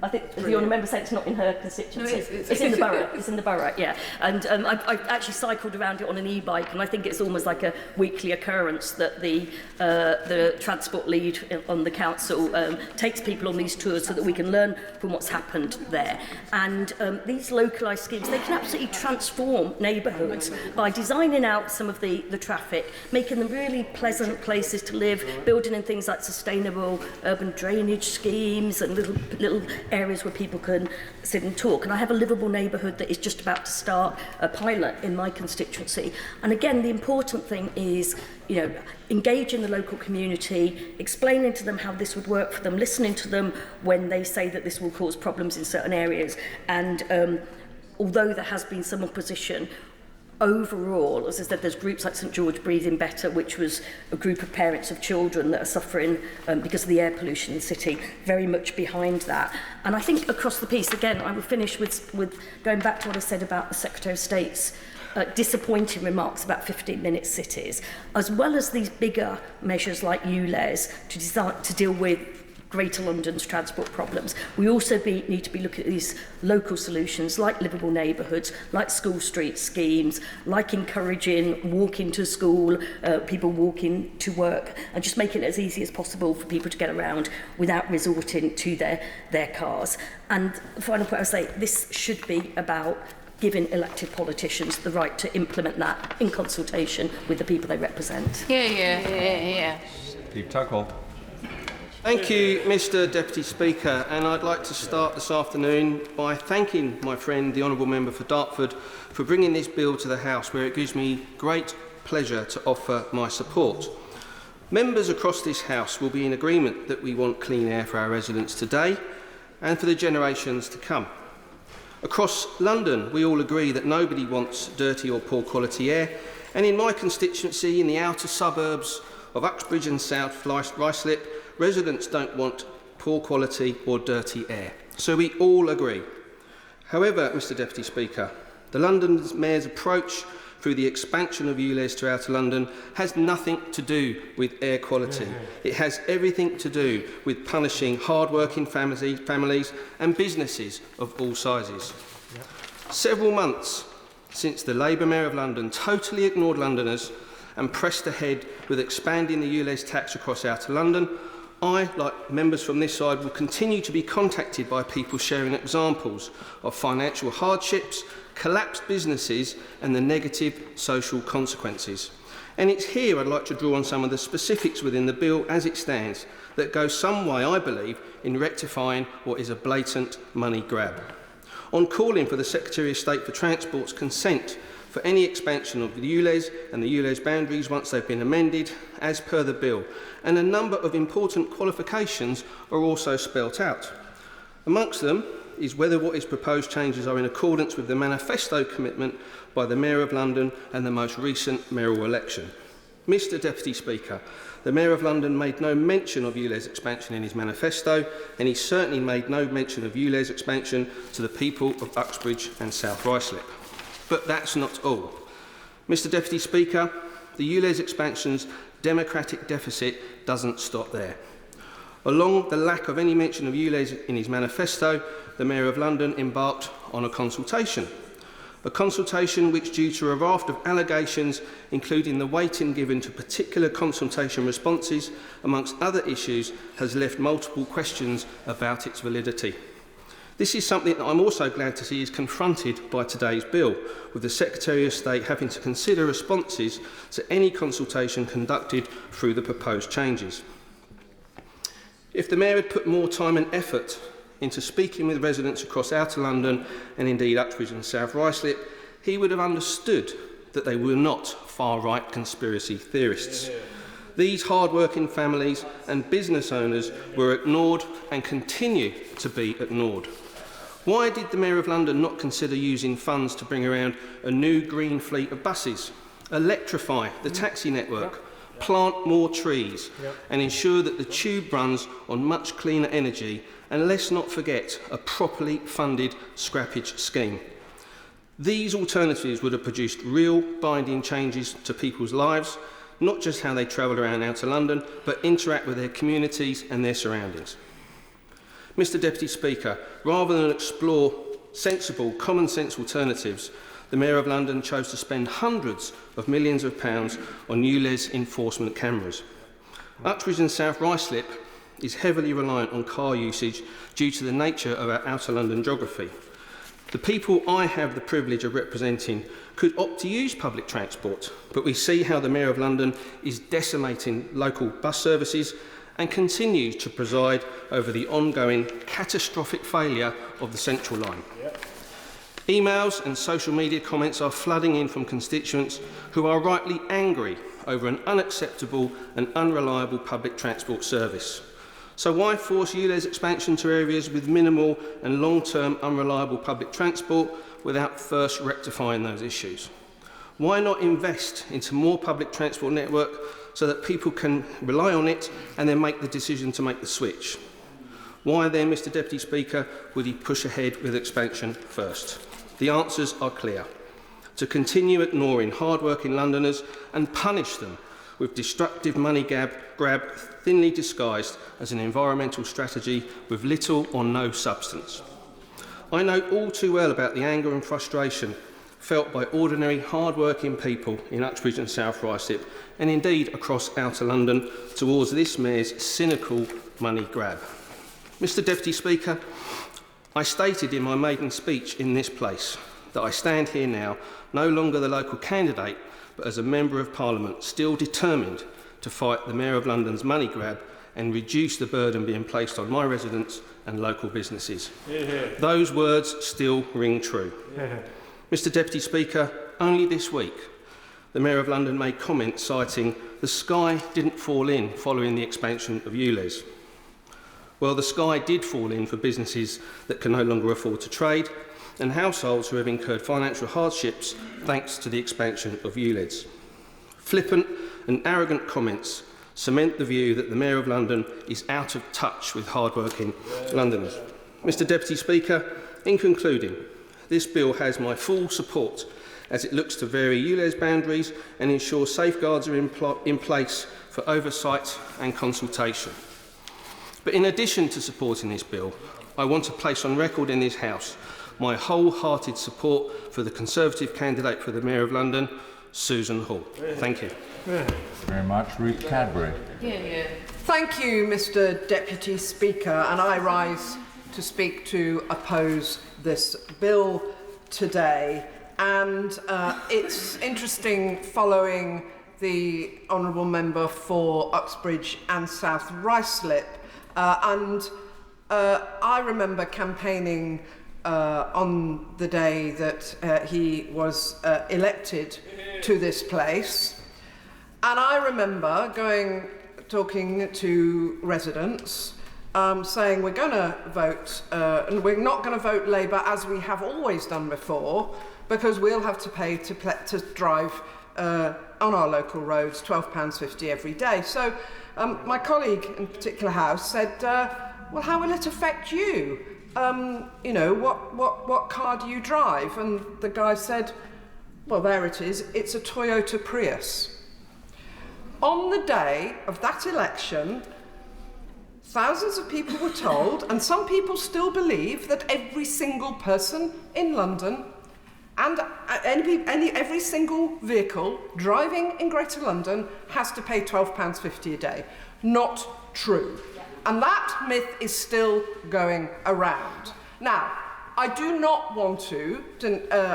I think the Honourable Member said it's not in her constituency. No, it's in the borough. It's in the borough, yeah. And I've actually cycled around it on an e-bike, and I think it's almost like a weekly occurrence that the transport lead on the council takes people on these tours so that we can learn from what's happened there. And these localised schemes, they can absolutely transform neighbourhoods by designing out some of the traffic, making them really pleasant places to live, building in things like sustainable urban drainage schemes and little areas where people can sit and talk. And I have a livable neighbourhood that is just about to start a pilot in my constituency. And again, the important thing is, you know, engaging the local community, explaining to them how this would work for them, listening to them when they say that this will cause problems in certain areas. And although there has been some opposition, overall, as I said, there's groups like St George Breathing Better, which was a group of parents of children that are suffering because of the air pollution in the city, very much behind that. And I think across the piece, again, I will finish with going back to what I said about the Secretary of State's disappointing remarks about 15-minute cities, as well as these bigger measures like ULEZ to deal with Greater London's transport problems. We also need to be looking at these local solutions like livable neighbourhoods, like school street schemes, like encouraging walking to school, people walking to work, and just making it as easy as possible for people to get around without resorting to their cars. And the final point I would say, this should be about giving elected politicians the right to implement that in consultation with the people they represent. Yeah. Steve Tuckle. Thank you, Mr Deputy Speaker, and I'd like to start this afternoon by thanking my friend, the Honourable Member for Dartford, for bringing this bill to the House, where it gives me great pleasure to offer my support. Members across this House will be in agreement that we want clean air for our residents today and for the generations to come. Across London, we all agree that nobody wants dirty or poor quality air, and in my constituency, in the outer suburbs, of Uxbridge and South Ruislip, residents don't want poor quality or dirty air. So we all agree. However, Mr Deputy Speaker, the London Mayor's approach through the expansion of ULEZ to Outer London has nothing to do with air quality. It has everything to do with punishing hard-working families and businesses of all sizes. Several months since the Labour Mayor of London totally ignored Londoners and pressed ahead with expanding the ULEZ tax across Outer London, I, like members from this side, will continue to be contacted by people sharing examples of financial hardships, collapsed businesses and the negative social consequences. And it's here I'd like to draw on some of the specifics within the bill as it stands that go some way, I believe, in rectifying what is a blatant money grab. On calling for the Secretary of State for Transport's consent for any expansion of the ULEZ and the ULEZ boundaries once they've been amended as per the bill, and a number of important qualifications are also spelt out. Amongst them is whether what is proposed changes are in accordance with the manifesto commitment by the Mayor of London and the most recent mayoral election. Mr Deputy Speaker, the Mayor of London made no mention of ULEZ expansion in his manifesto, and he certainly made no mention of ULEZ expansion to the people of Uxbridge and South Ruislip. But that's not all. Mr Deputy Speaker, the ULEZ expansion's democratic deficit doesn't stop there. Along the lack of any mention of ULEZ in his manifesto, the Mayor of London embarked on a consultation which, due to a raft of allegations, including the weighting given to particular consultation responses, amongst other issues, has left multiple questions about its validity. This is something that I'm also glad to see is confronted by today's bill, with the Secretary of State having to consider responses to any consultation conducted through the proposed changes. If the Mayor had put more time and effort into speaking with residents across Outer London and indeed Uxbridge and South Ruislip, he would have understood that they were not far-right conspiracy theorists. These hard-working families and business owners were ignored and continue to be ignored. Why did the Mayor of London not consider using funds to bring around a new green fleet of buses, electrify the taxi network, plant more trees and ensure that the tube runs on much cleaner energy, and let's not forget a properly funded scrappage scheme? These alternatives would have produced real binding changes to people's lives, not just how they travel around Outer London, but interact with their communities and their surroundings. Mr Deputy Speaker, rather than explore sensible, common sense alternatives, the Mayor of London chose to spend hundreds of millions of pounds on ULEZ enforcement cameras. Uxbridge and South Ruislip is heavily reliant on car usage due to the nature of our Outer London geography. The people I have the privilege of representing could opt to use public transport, but we see how the Mayor of London is decimating local bus services and continues to preside over the ongoing catastrophic failure of the Central Line. Emails and social media comments are flooding in from constituents who are rightly angry over an unacceptable and unreliable public transport service. So why force ULEZ expansion to areas with minimal and long-term unreliable public transport without first rectifying those issues? Why not invest into more public transport network so that people can rely on it and then make the decision to make the switch? Why then, Mr Deputy Speaker, would he push ahead with expansion first? The answers are clear: to continue ignoring hard-working Londoners and punish them with destructive money grab thinly disguised as an environmental strategy with little or no substance. I know all too well about the anger and frustration felt by ordinary hard-working people in Uxbridge and South Ruislip, and indeed across Outer London, towards this Mayor's cynical money grab. Mr Deputy Speaker, I stated in my maiden speech in this place that I stand here now, no longer the local candidate, but as a Member of Parliament, still determined to fight the Mayor of London's money grab and reduce the burden being placed on my residents and local businesses. Those words still ring true. Mr Deputy Speaker, only this week, the Mayor of London made comments citing the sky didn't fall in following the expansion of ULEZ. Well, the sky did fall in for businesses that can no longer afford to trade and households who have incurred financial hardships thanks to the expansion of ULEZ. Flippant and arrogant comments cement the view that the Mayor of London is out of touch with hard-working Londoners. Mr Deputy Speaker, in concluding, this bill has my full support as it looks to vary ULEZ boundaries and ensure safeguards are in place for oversight and consultation. But in addition to supporting this bill, I want to place on record in this House my wholehearted support for the Conservative candidate for the Mayor of London, Susan Hall. Thank you. Very much. Ruth Cadbury. Thank you, Mr Deputy Speaker, and I rise to speak to oppose this bill today. And it's interesting following the Honourable Member for Uxbridge and South Ruislip. I remember campaigning on the day that he was elected to this place. And I remember talking to residents, saying we're going to vote, and we're not going to vote Labour as we have always done before, because we'll have to pay to drive on our local roads £12.50 every day. So my colleague in particular house said, well, how will it affect you? You know, what car do you drive? And the guy said, well, there it is, it's a Toyota Prius. On the day of that election, thousands of people were told, and some people still believe, that every single person in London and every single vehicle driving in Greater London has to pay £12.50 a day. Not true. And that myth is still going around. Now, I do not want to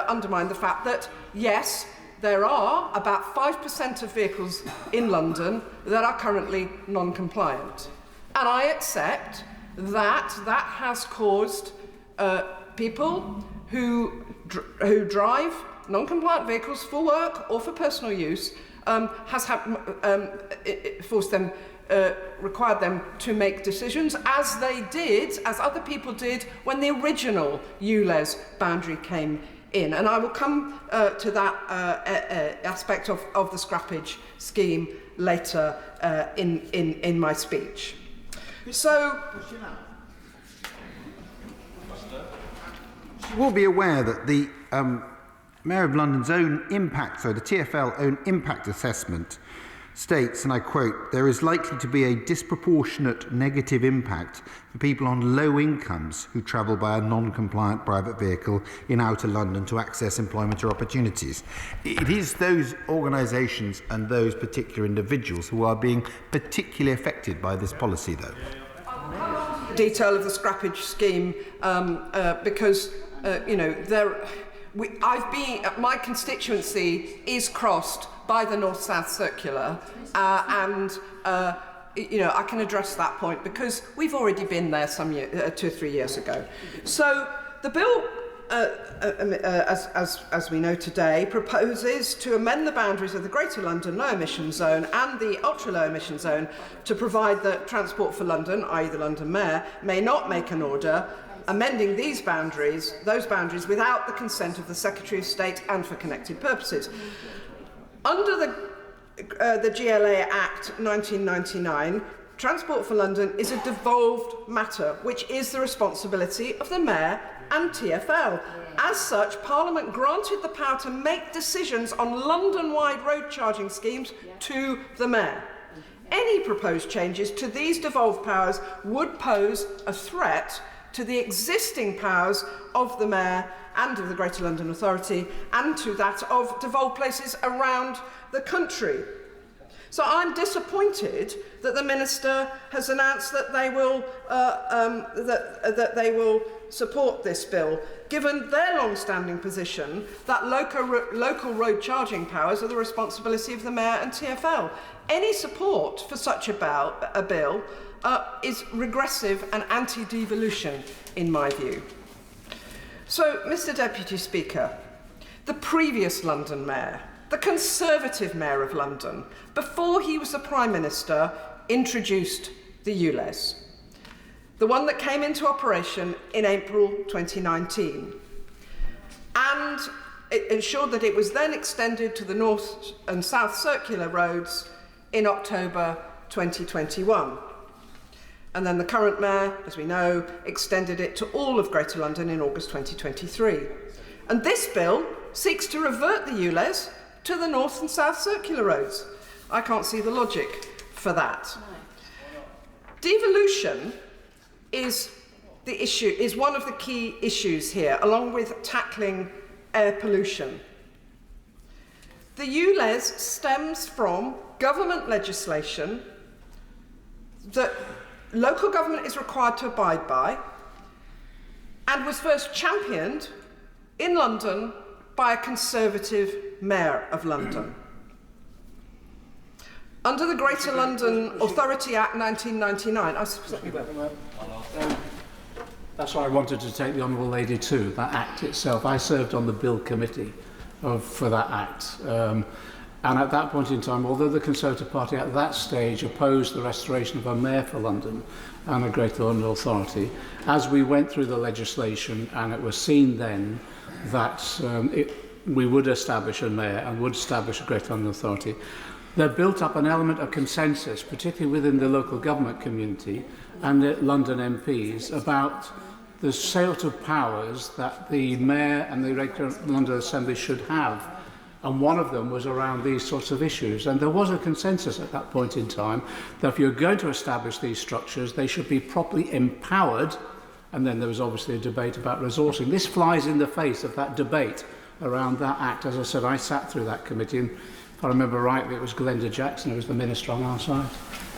undermine the fact that, yes, there are about 5% of vehicles in London that are currently non-compliant. And I accept that that has caused people who drive non-compliant vehicles for work or for personal use required them to make decisions, as other people did when the original ULEZ boundary came in. And I will come to that aspect of the scrappage scheme later in my speech. So, you will be aware that the Mayor of London's own impact, the TfL own impact assessment states, and I quote, "There is likely to be a disproportionate negative impact for people on low incomes who travel by a non-compliant private vehicle in outer London to access employment or opportunities." It is those organisations and those particular individuals who are being particularly affected by this policy, though. Detail of the scrappage scheme, because my constituency is crossed by the North-South Circular, and I can address that point because we've already been there 2 or 3 years ago. So the bill, as we know today, proposes to amend the boundaries of the Greater London Low Emission Zone and the Ultra Low Emission Zone to provide that Transport for London, i.e. the London Mayor, may not make an order amending those boundaries without the consent of the Secretary of State and for connected purposes. Under the GLA Act 1999, Transport for London is a devolved matter, which is the responsibility of the Mayor and TfL. As such, Parliament granted the power to make decisions on London-wide road charging schemes to the Mayor. Any proposed changes to these devolved powers would pose a threat to the existing powers of the Mayor and of the Greater London Authority, and to that of devolved places around the country. So I'm disappointed that the Minister has announced that they will support this bill, given their long-standing position that local road charging powers are the responsibility of the Mayor and TfL. Any support for such a bill is regressive and anti-devolution, in my view. So, Mr Deputy Speaker, the previous London Mayor, the Conservative Mayor of London, before he was the Prime Minister, introduced the ULEZ, the one that came into operation in April 2019. And it ensured that it was then extended to the North and South Circular roads in October 2021. And then the current mayor, as we know, extended it to all of Greater London in August 2023. And this bill seeks to revert the ULEZ to the north and south circular roads. I can't see the logic for that. Devolution is one of the key issues here, along with tackling air pollution. The ULEZ stems from government legislation that local government is required to abide by and was first championed in London by a Conservative Mayor of London. Under the Greater London Authority Act 1999, that's why I wanted to take the Honourable Lady to that Act itself. I served on the Bill Committee for that Act. And at that point in time, although the Conservative Party at that stage opposed the restoration of a mayor for London and a Greater London Authority, as we went through the legislation and it was seen then that we would establish a mayor and would establish a Greater London Authority, there built up an element of consensus, particularly within the local government community and the London MPs, about the sort of powers that the mayor and the Greater London Assembly should have. And one of them was around these sorts of issues. And there was a consensus at that point in time that if you're going to establish these structures, they should be properly empowered. And then there was obviously a debate about resourcing. This flies in the face of that debate around that Act. As I said, I sat through that committee, and if I remember rightly, it was Glenda Jackson who was the minister on our side.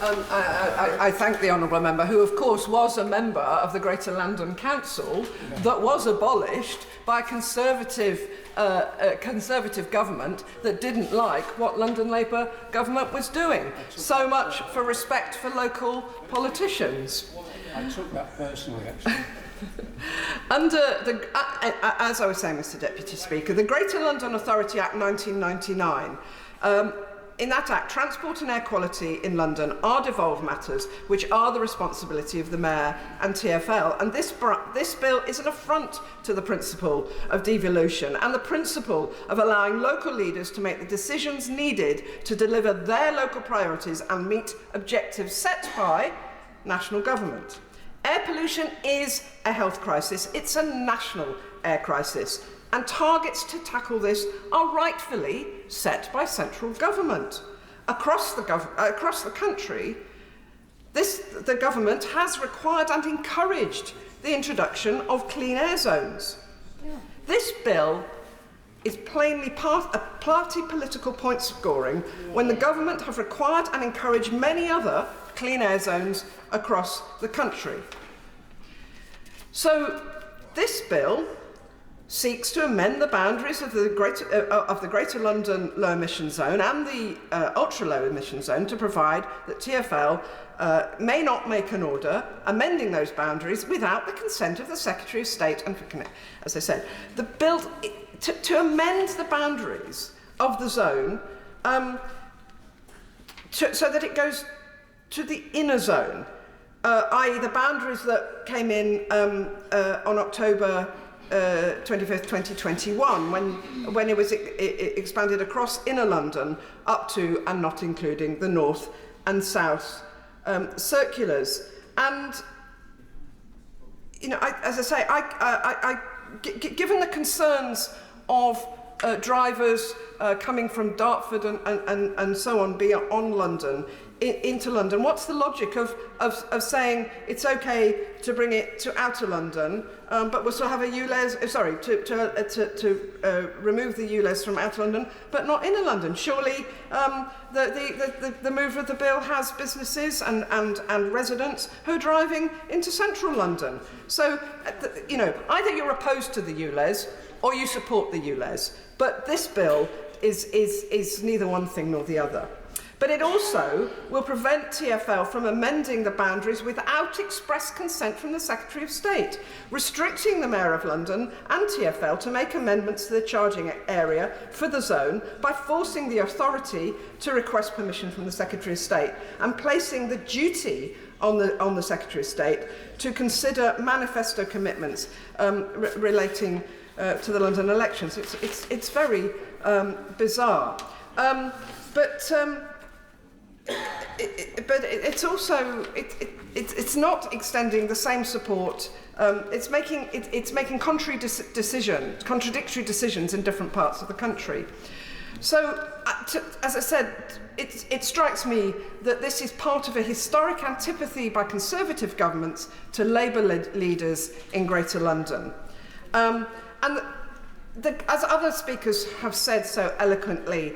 I thank the honourable member, who of course was a member of the Greater London Council that was abolished by a Conservative government that didn't like what London Labour government was doing. So much for respect for local politicians. I took that personally, actually. Under the, as I was saying, Mr Deputy Speaker, the Greater London Authority Act 1999, in that Act, transport and air quality in London are devolved matters which are the responsibility of the Mayor and TfL. And this bill is an affront to the principle of devolution and the principle of allowing local leaders to make the decisions needed to deliver their local priorities and meet objectives set by national government. Air pollution is a health crisis. It's a national air crisis. And targets to tackle this are rightfully set by central government. Across the country, the government has required and encouraged the introduction of clean air zones. Yeah. This bill is plainly party political point scoring when the government have required and encouraged many other clean air zones across the country. So this bill seeks to amend the boundaries of the Greater London Low Emission Zone and the Ultra Low Emission Zone to provide that TfL may not make an order amending those boundaries without the consent of the Secretary of State. And as I said, the bill to amend the boundaries of the zone so that it goes to the inner zone, i.e. the boundaries that came in on October 25th, 2021, when it was expanded across inner London up to and not including the north and south circulars. And, you know, as I say, given the concerns of drivers coming from Dartford and so on beyond London, into London, what's the logic of saying it's okay to bring it to outer London, but we'll still have a ULEZ, sorry, to remove the ULEZ from outer London, but not inner London? Surely the mover of the bill has businesses and residents who are driving into central London. So, you know, either you're opposed to the ULEZ or you support the ULEZ, but this bill is neither one thing nor the other. But it also will prevent TfL from amending the boundaries without express consent from the Secretary of State, restricting the Mayor of London and TfL to make amendments to the charging area for the zone by forcing the authority to request permission from the Secretary of State and placing the duty on the Secretary of State to consider manifesto commitments relating to the London elections. It's very bizarre. it's also it's not extending the same support. It's making contradictory decisions in different parts of the country. So, as I said, it strikes me that this is part of a historic antipathy by Conservative governments to Labour leaders in Greater London. And as other speakers have said so eloquently,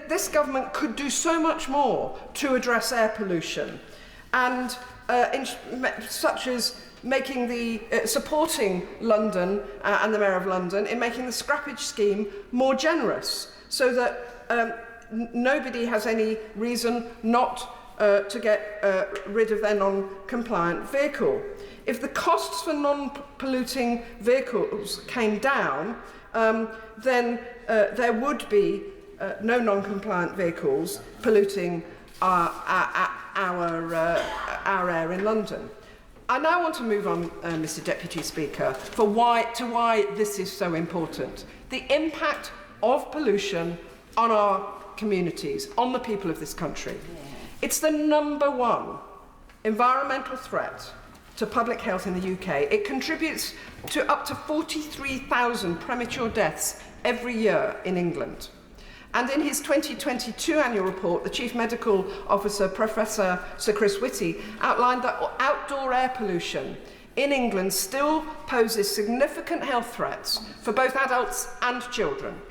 this government could do so much more to address air pollution, and such as making supporting London and the Mayor of London in making the scrappage scheme more generous, so that nobody has any reason not to get rid of their non-compliant vehicle. If the costs for non-polluting vehicles came down, then there would be no non-compliant vehicles polluting our air in London. I now want to move on, Mr. Deputy Speaker, to why this is so important. The impact of pollution on our communities, on the people of this country. It's the #1 environmental threat to public health in the UK. It contributes to up to 43,000 premature deaths every year in England. And in his 2022 annual report, the Chief Medical Officer, Professor Sir Chris Whitty, outlined that outdoor air pollution in England still poses significant health threats for both adults and children.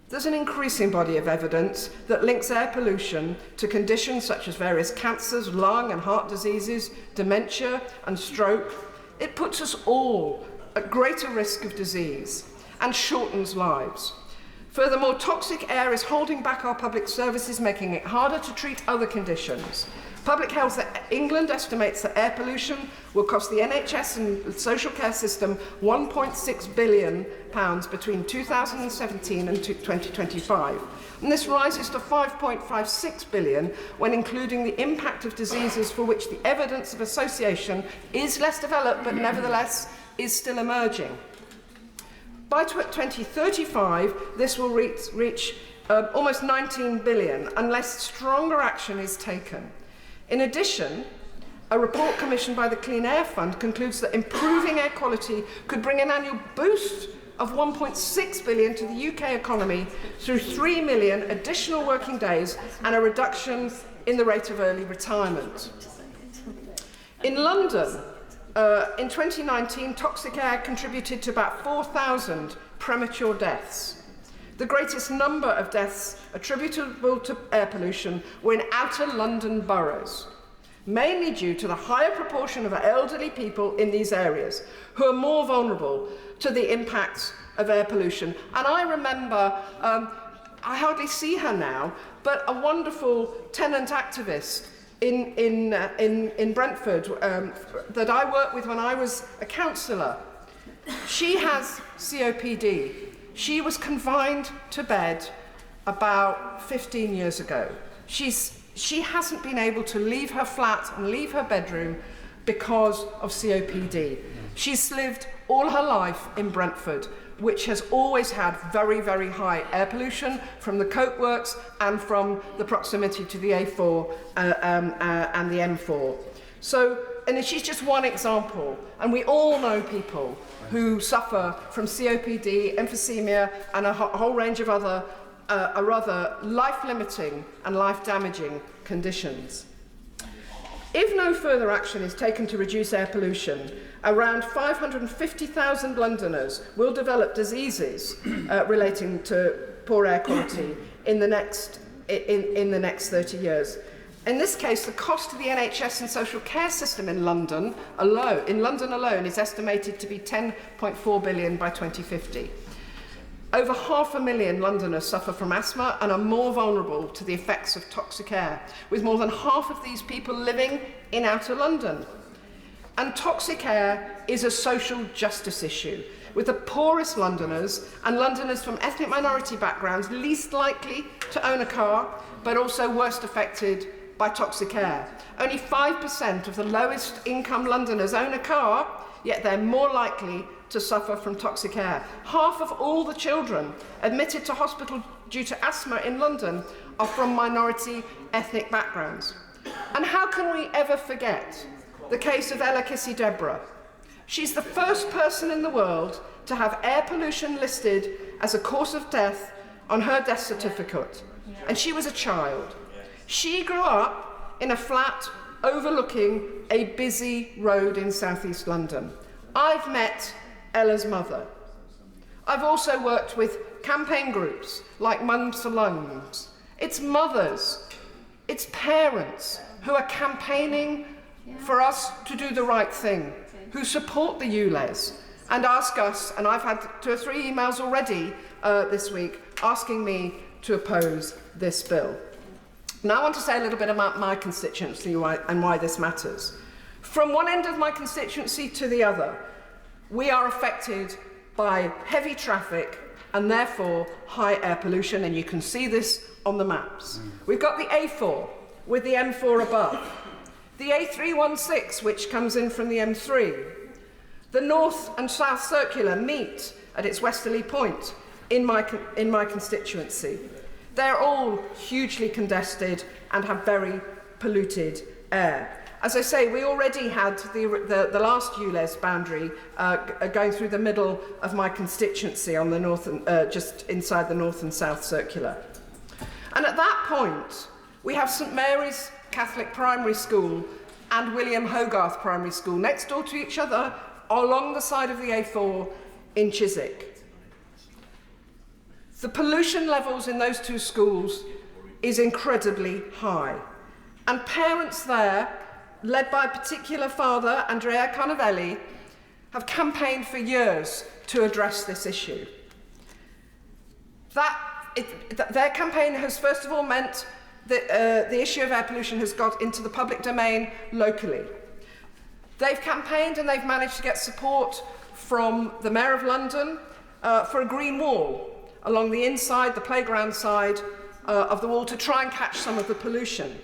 There's an increasing body of evidence that links air pollution to conditions such as various cancers, lung and heart diseases, dementia and stroke. It puts us all at greater risk of disease and shortens lives. Furthermore, toxic air is holding back our public services, making it harder to treat other conditions. Public Health England estimates that air pollution will cost the NHS and social care system £1.6 billion between 2017 and 2025. And this rises to £5.56 billion when including the impact of diseases for which the evidence of association is less developed, but nevertheless is still emerging. By 2035, this will reach almost 19 billion unless stronger action is taken. In addition, a report commissioned by the Clean Air Fund concludes that improving air quality could bring an annual boost of 1.6 billion to the UK economy through 3 million additional working days and a reduction in the rate of early retirement. In London, in 2019, toxic air contributed to about 4,000 premature deaths. The greatest number of deaths attributable to air pollution were in outer London boroughs, mainly due to the higher proportion of elderly people in these areas who are more vulnerable to the impacts of air pollution. And I remember, I hardly see her now, but a wonderful tenant activist in Brentford that I worked with when I was a councillor. She has COPD. She was confined to bed about 15 years ago. She hasn't been able to leave her flat and leave her bedroom because of COPD. She's lived all her life in Brentford, which has always had very, very high air pollution from the coke works and from the proximity to the A4 and the M4. So, and she's just one example, and we all know people who suffer from COPD, emphysema, and a whole range of other rather life-limiting and life-damaging conditions. If no further action is taken to reduce air pollution, around 550,000 Londoners will develop diseases relating to poor air quality in the next 30 years. In this case, the cost of the NHS and social care system in London alone is estimated to be 10.4 billion by 2050. Over 500,000 Londoners suffer from asthma and are more vulnerable to the effects of toxic air, with more than half of these people living in outer London. And toxic air is a social justice issue, with the poorest Londoners and Londoners from ethnic minority backgrounds least likely to own a car, but also worst affected by toxic air. Only 5% of the lowest income Londoners own a car, yet they're more likely to suffer from toxic air. Half of all the children admitted to hospital due to asthma in London are from minority ethnic backgrounds. And how can we ever forget the case of Ella Kissy Deborah? She's the first person in the world to have air pollution listed as a cause of death on her death certificate. And she was a child. She grew up in a flat overlooking a busy road in southeast London. I've met Ella's mother. I've also worked with campaign groups like Mums for Lungs. It's mothers, it's parents who are campaigning for us to do the right thing, who support the ULEZ and ask us, and I've had 2 or 3 emails already this week asking me to oppose this bill. Now I want to say a little bit about my constituency and why this matters. From one end of my constituency to the other, we are affected by heavy traffic and therefore high air pollution, and you can see this on the maps. We've got the A4 with the M4 above, the A316 which comes in from the M3, the North and South Circular meet at its westerly point in my constituency. They're all hugely congested and have very polluted air. As I say, we already had the last ULEZ boundary going through the middle of my constituency on the north and just inside the North and South Circular. And at that point, we have St Mary's Catholic Primary School and William Hogarth Primary School next door to each other along the side of the A4 in Chiswick. The pollution levels in those 2 schools is incredibly high. And parents there, led by a particular father, Andrea Carnavelli, have campaigned for years to address this issue. Their campaign has first of all meant that the issue of air pollution has got into the public domain locally. They've campaigned and they've managed to get support from the Mayor of London for a green wall along the inside, the playground side of the wall to try and catch some of the pollution.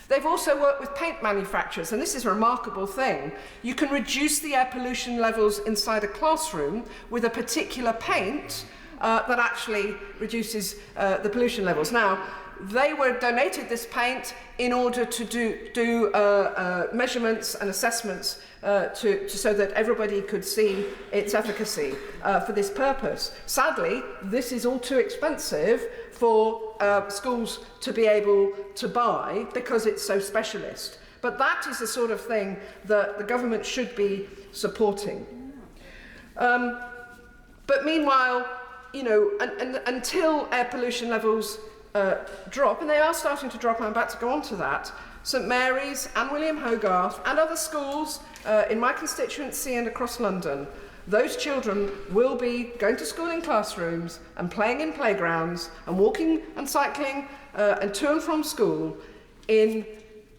They've also worked with paint manufacturers, and this is a remarkable thing. You can reduce the air pollution levels inside a classroom with a particular paint that actually reduces the pollution levels. Now, they were donated this paint in order to do measurements and assessments so that everybody could see its efficacy for this purpose. Sadly, this is all too expensive for schools to be able to buy because it's so specialist. But that is the sort of thing that the government should be supporting. But meanwhile, you know, until air pollution levels drop, and they are starting to drop, I'm about to go on to that, St Mary's and William Hogarth and other schools in my constituency and across London, those children will be going to school in classrooms and playing in playgrounds and walking and cycling and to and from school in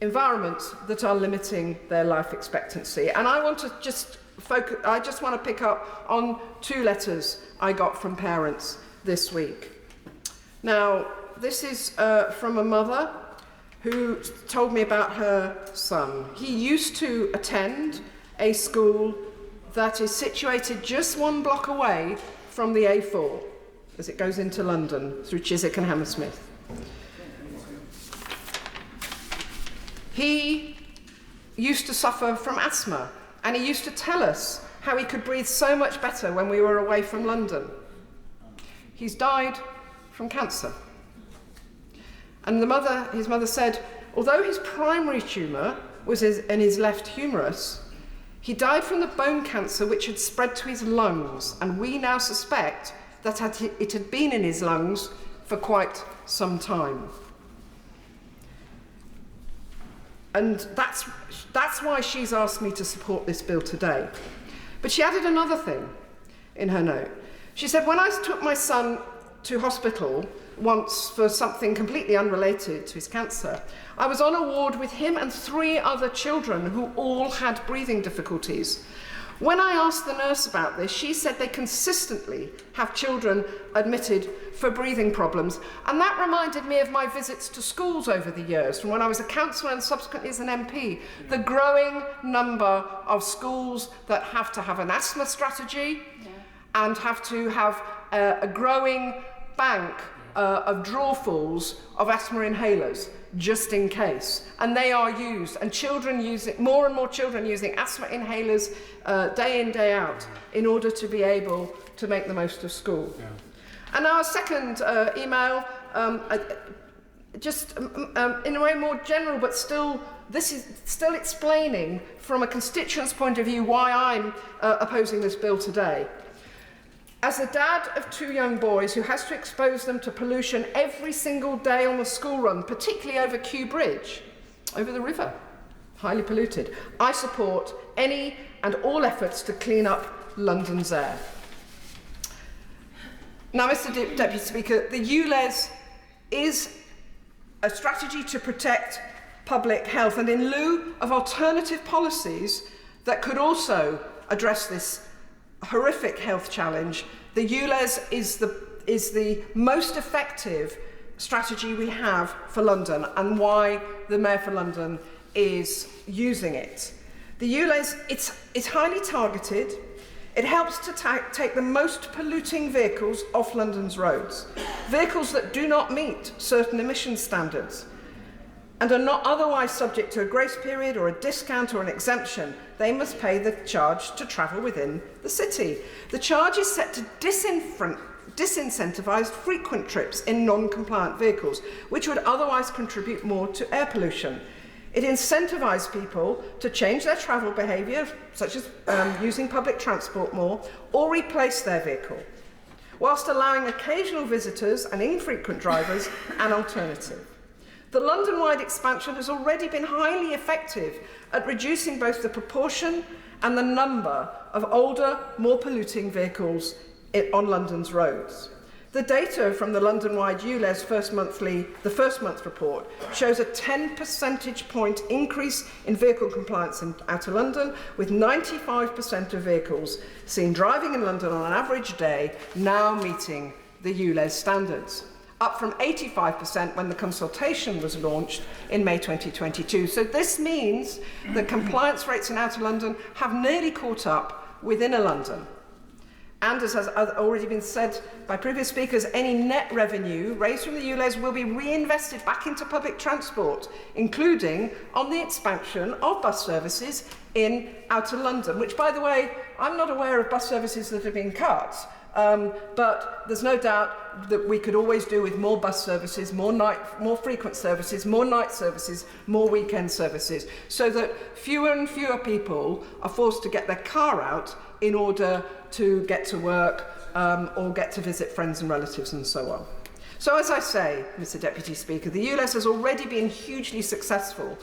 environments that are limiting their life expectancy. And I want to just focus, I just want to pick up on 2 letters I got from parents this week. Now, this is from a mother who told me about her son. He used to attend a school that is situated just 1 block away from the A4 as it goes into London through Chiswick and Hammersmith. He used to suffer from asthma, and he used to tell us how he could breathe so much better when we were away from London. He's died from cancer. And his mother said, although his primary tumour was in his left humerus, he died from the bone cancer which had spread to his lungs, and we now suspect that it had been in his lungs for quite some time. And that's why she's asked me to support this bill today. But she added another thing in her note. She said, when I took my son to hospital once for something completely unrelated to his cancer, I was on a ward with him and 3 other children who all had breathing difficulties. When I asked the nurse about this, she said they consistently have children admitted for breathing problems, and that reminded me of my visits to schools over the years, from when I was a councillor and subsequently as an MP, the growing number of schools that have to have an asthma strategy and have to have a growing bank of drawfuls of asthma inhalers, just in case. And they are used, and children using, more and more children using asthma inhalers day in, day out, in order to be able to make the most of school. Yeah. And our second email, just in a way more general, but still, this is still explaining from a constituent's point of view why I'm opposing this bill today. As a dad of 2 young boys who has to expose them to pollution every single day on the school run, particularly over Kew Bridge, over the river, highly polluted, I support any and all efforts to clean up London's air. Now, Mr. Deputy Speaker, the ULEZ is a strategy to protect public health, and in lieu of alternative policies that could also address this horrific health challenge, the ULEZ is the most effective strategy we have for London, and why the Mayor for London is using it. The ULEZ, it's highly targeted. It helps to take the most polluting vehicles off London's roads, vehicles that do not meet certain emission standards and are not otherwise subject to a grace period or a discount or an exemption. They must pay the charge to travel within the city. The charge is set to disincentivise frequent trips in non-compliant vehicles, which would otherwise contribute more to air pollution. It incentivises people to change their travel behaviour, such as using public transport more, or replace their vehicle, whilst allowing occasional visitors and infrequent drivers an alternative. The London-wide expansion has already been highly effective at reducing both the proportion and the number of older, more polluting vehicles on London's roads. The data from the London-wide ULEZ first month report shows a 10 percentage point increase in vehicle compliance in Outer London, with 95% of vehicles seen driving in London on an average day now meeting the ULEZ standards, up from 85% when the consultation was launched in May 2022. So this means that compliance rates in Outer London have nearly caught up with Inner London. And as has already been said by previous speakers, any net revenue raised from the ULEZ will be reinvested back into public transport, including on the expansion of bus services in Outer London, which, by the way, I'm not aware of bus services that have been cut. But there's no doubt that we could always do with more bus services, more frequent services, more night services, more weekend services, so that fewer and fewer people are forced to get their car out in order to get to work or get to visit friends and relatives and so on. So as I say, Mr. Deputy Speaker, the ULEZ has already been hugely successful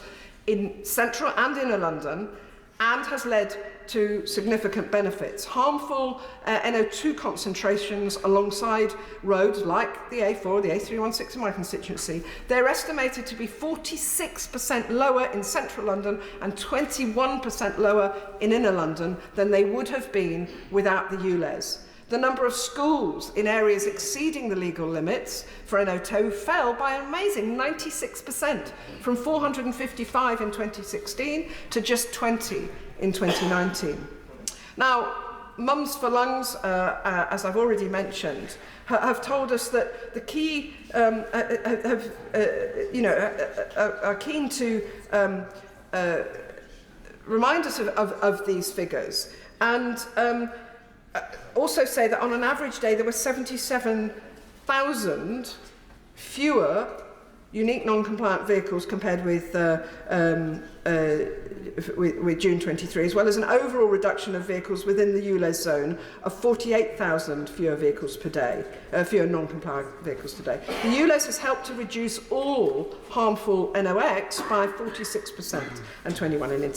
in central and inner London, and has led to significant benefits. Harmful NO2 concentrations alongside roads like the A4 or the A316 in my constituency, they're estimated to be 46% lower in central London and 21% lower in inner London than they would have been without the ULEZ. The number of schools in areas exceeding the legal limits for NO2 fell by an amazing 96%, from 455 in 2016 to just 20 in 2019. Now, Mums for Lungs, as I've already mentioned, have told us that the key are keen to remind us of these figures, and also say that on an average day there were 77,000 fewer unique non-compliant vehicles compared with June 23, as well as an overall reduction of vehicles within the ULEZ zone of 48,000 fewer vehicles per day, fewer non-compliant vehicles today. The ULEZ has helped to reduce all harmful NOx by 46% and 21 in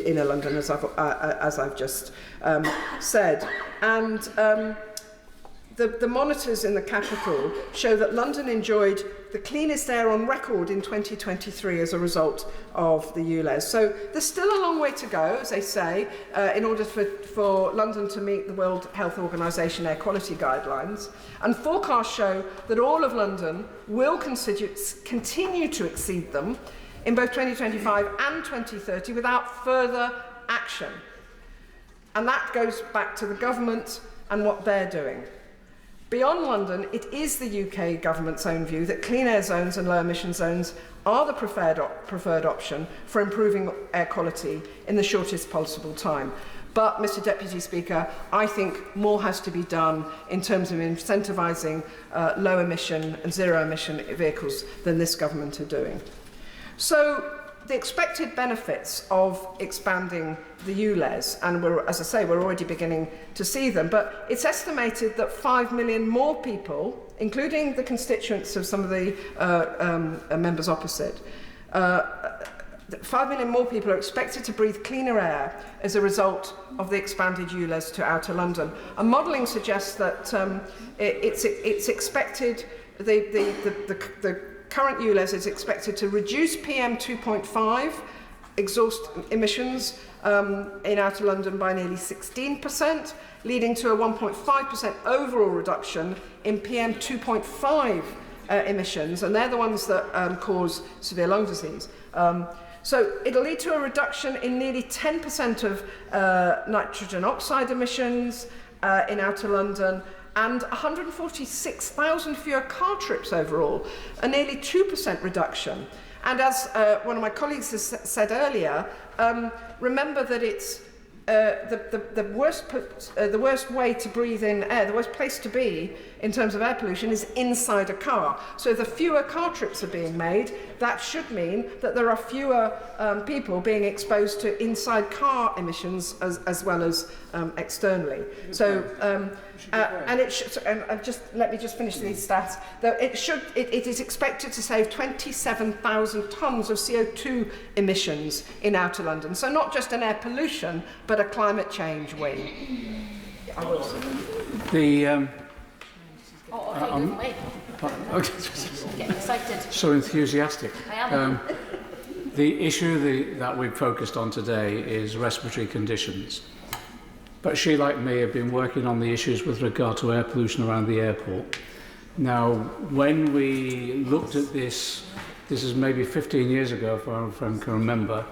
inner London, as I've just said. And the monitors in the capital show that London enjoyed the cleanest air on record in 2023 as a result of the ULEZ. So there's still a long way to go, as they say, in order for London to meet the World Health Organization air quality guidelines. And forecasts show that all of London will continue to exceed them in both 2025 and 2030 without further action. And that goes back to the government and what they're doing. Beyond London, it is the UK government's own view that clean air zones and low emission zones are the preferred option for improving air quality in the shortest possible time. But, Mr Deputy Speaker, I think more has to be done in terms of incentivising low emission and zero emission vehicles than this government are doing. So, the expected benefits of expanding the ULEZ, and as I say, we're already beginning to see them, but it's estimated that 5 million more people, including the constituents of some of the members opposite, 5 million more people are expected to breathe cleaner air as a result of the expanded ULEZ to Outer London. And modelling suggests that it's expected, the current ULEZ is expected to reduce PM 2.5 exhaust emissions in Outer London by nearly 16%, leading to a 1.5% overall reduction in PM 2.5 emissions, and they're the ones that cause severe lung disease. So it'll lead to a reduction in nearly 10% of nitrogen oxide emissions in Outer London, and 146,000 fewer car trips overall, a nearly 2% reduction. And as one of my colleagues has said earlier, remember that it's the worst way to breathe in air, the worst place to be in terms of air pollution is inside a car. So the fewer car trips are being made, that should mean that there are fewer people being exposed to inside car emissions as well as externally. So let me just finish these stats. Though it is expected to save 27,000 tonnes of CO2 emissions in Outer London. So not just an air pollution, but a climate change win. Getting excited. So enthusiastic. I am. The issue that we've focused on today is respiratory conditions. But she, like me, have been working on the issues with regard to air pollution around the airport. Now, when we looked at this is maybe 15 years ago, if I can remember,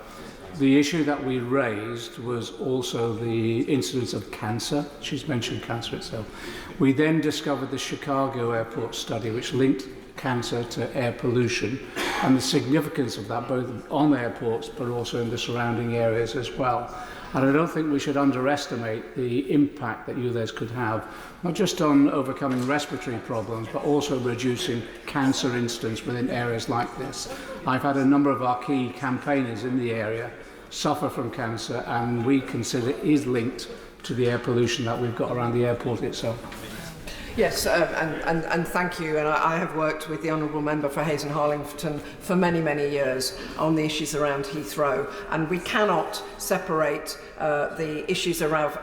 the issue that we raised was also the incidence of cancer. She's mentioned cancer itself. We then discovered the Chicago airport study, which linked cancer to air pollution and the significance of that both on airports but also in the surrounding areas as well. And I don't think we should underestimate the impact that ULEZ could have, not just on overcoming respiratory problems, but also reducing cancer incidence within areas like this. I've had a number of our key campaigners in the area suffer from cancer, and we consider it is linked to the air pollution that we've got around the airport itself. Yes, and thank you. And I have worked with the Honourable Member for Hayes and Harlington for many, many years on the issues around Heathrow. And we cannot separate the issues around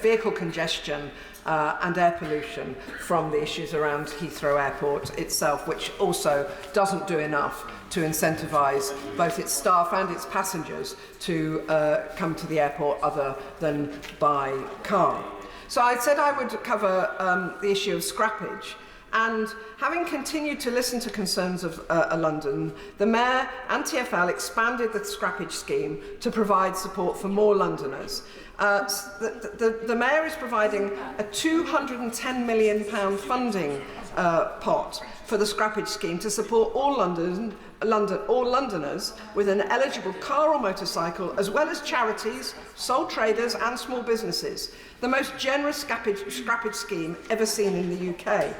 vehicle congestion and air pollution from the issues around Heathrow Airport itself, which also doesn't do enough to incentivise both its staff and its passengers to come to the airport other than by car. So I said I would cover the issue of scrappage, and having continued to listen to concerns of London, the Mayor and TfL expanded the scrappage scheme to provide support for more Londoners. The Mayor is providing a £210 million funding pot for the scrappage scheme to support all Londoners with an eligible car or motorcycle, as well as charities, sole traders and small businesses. The most generous scrappage scheme ever seen in the UK.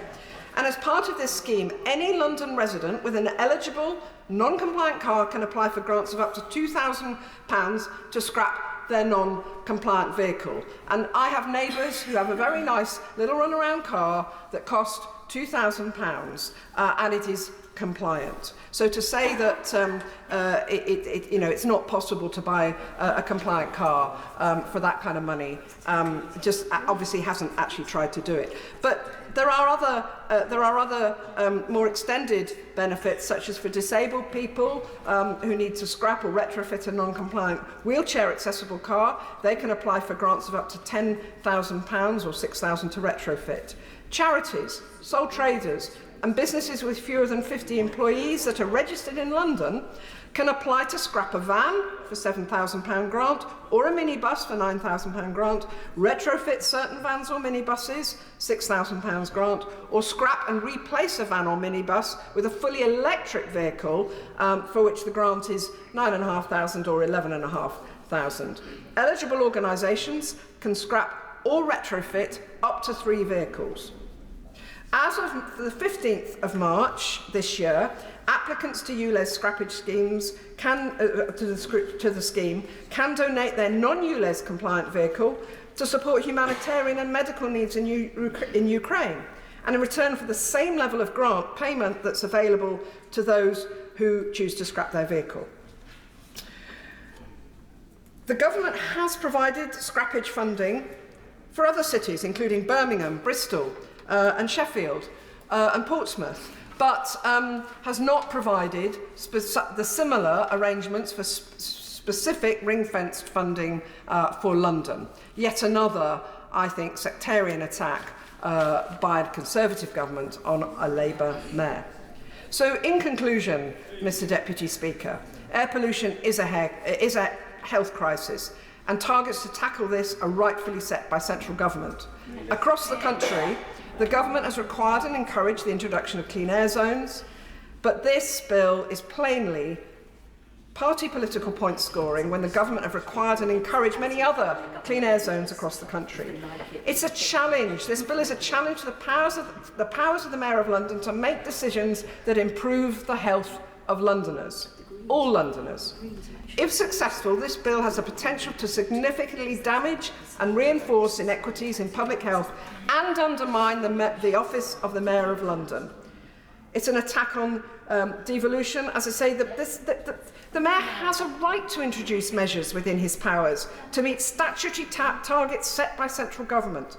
And as part of this scheme, any London resident with an eligible, non-compliant car can apply for grants of up to £2,000 to scrap their non-compliant vehicle. And I have neighbours who have a very nice little runaround car that cost £2,000 and it is compliant. So to say that it's not possible to buy a compliant car for that kind of money just obviously hasn't actually tried to do it. But there are other more extended benefits, such as for disabled people who need to scrap or retrofit a non-compliant wheelchair accessible car. They can apply for grants of up to £10,000 or £6,000 to retrofit. Charities, sole traders, and businesses with fewer than 50 employees that are registered in London can apply to scrap a van for £7,000 grant or a minibus for £9,000 grant, retrofit certain vans or minibuses, £6,000 grant, or scrap and replace a van or minibus with a fully electric vehicle for which the grant is £9,500 or £11,500. Eligible organisations can scrap or retrofit up to 3 vehicles. As of the 15th of March this year, applicants to ULEZ scrappage schemes to the scheme can donate their non-ULEZ compliant vehicle to support humanitarian and medical needs in Ukraine, and in return for the same level of grant payment that's available to those who choose to scrap their vehicle. The government has provided scrappage funding for other cities, including Birmingham, Bristol, and Sheffield, and Portsmouth, but has not provided the similar arrangements for specific ring-fenced funding for London. Yet another, I think, sectarian attack by a Conservative government on a Labour mayor. So, in conclusion, Mr. Deputy Speaker, air pollution is a health crisis, and targets to tackle this are rightfully set by central government. Across the country, the government has required and encouraged the introduction of clean air zones, but this bill is plainly party political point scoring when the government have required and encouraged many other clean air zones across the country. It's a challenge. This bill is a challenge to the powers of the Mayor of London to make decisions that improve the health of Londoners, all Londoners. If successful, this bill has the potential to significantly damage and reinforce inequities in public health and undermine the office of the Mayor of London. It's an attack on devolution. As I say, the Mayor has a right to introduce measures within his powers to meet statutory targets set by central government.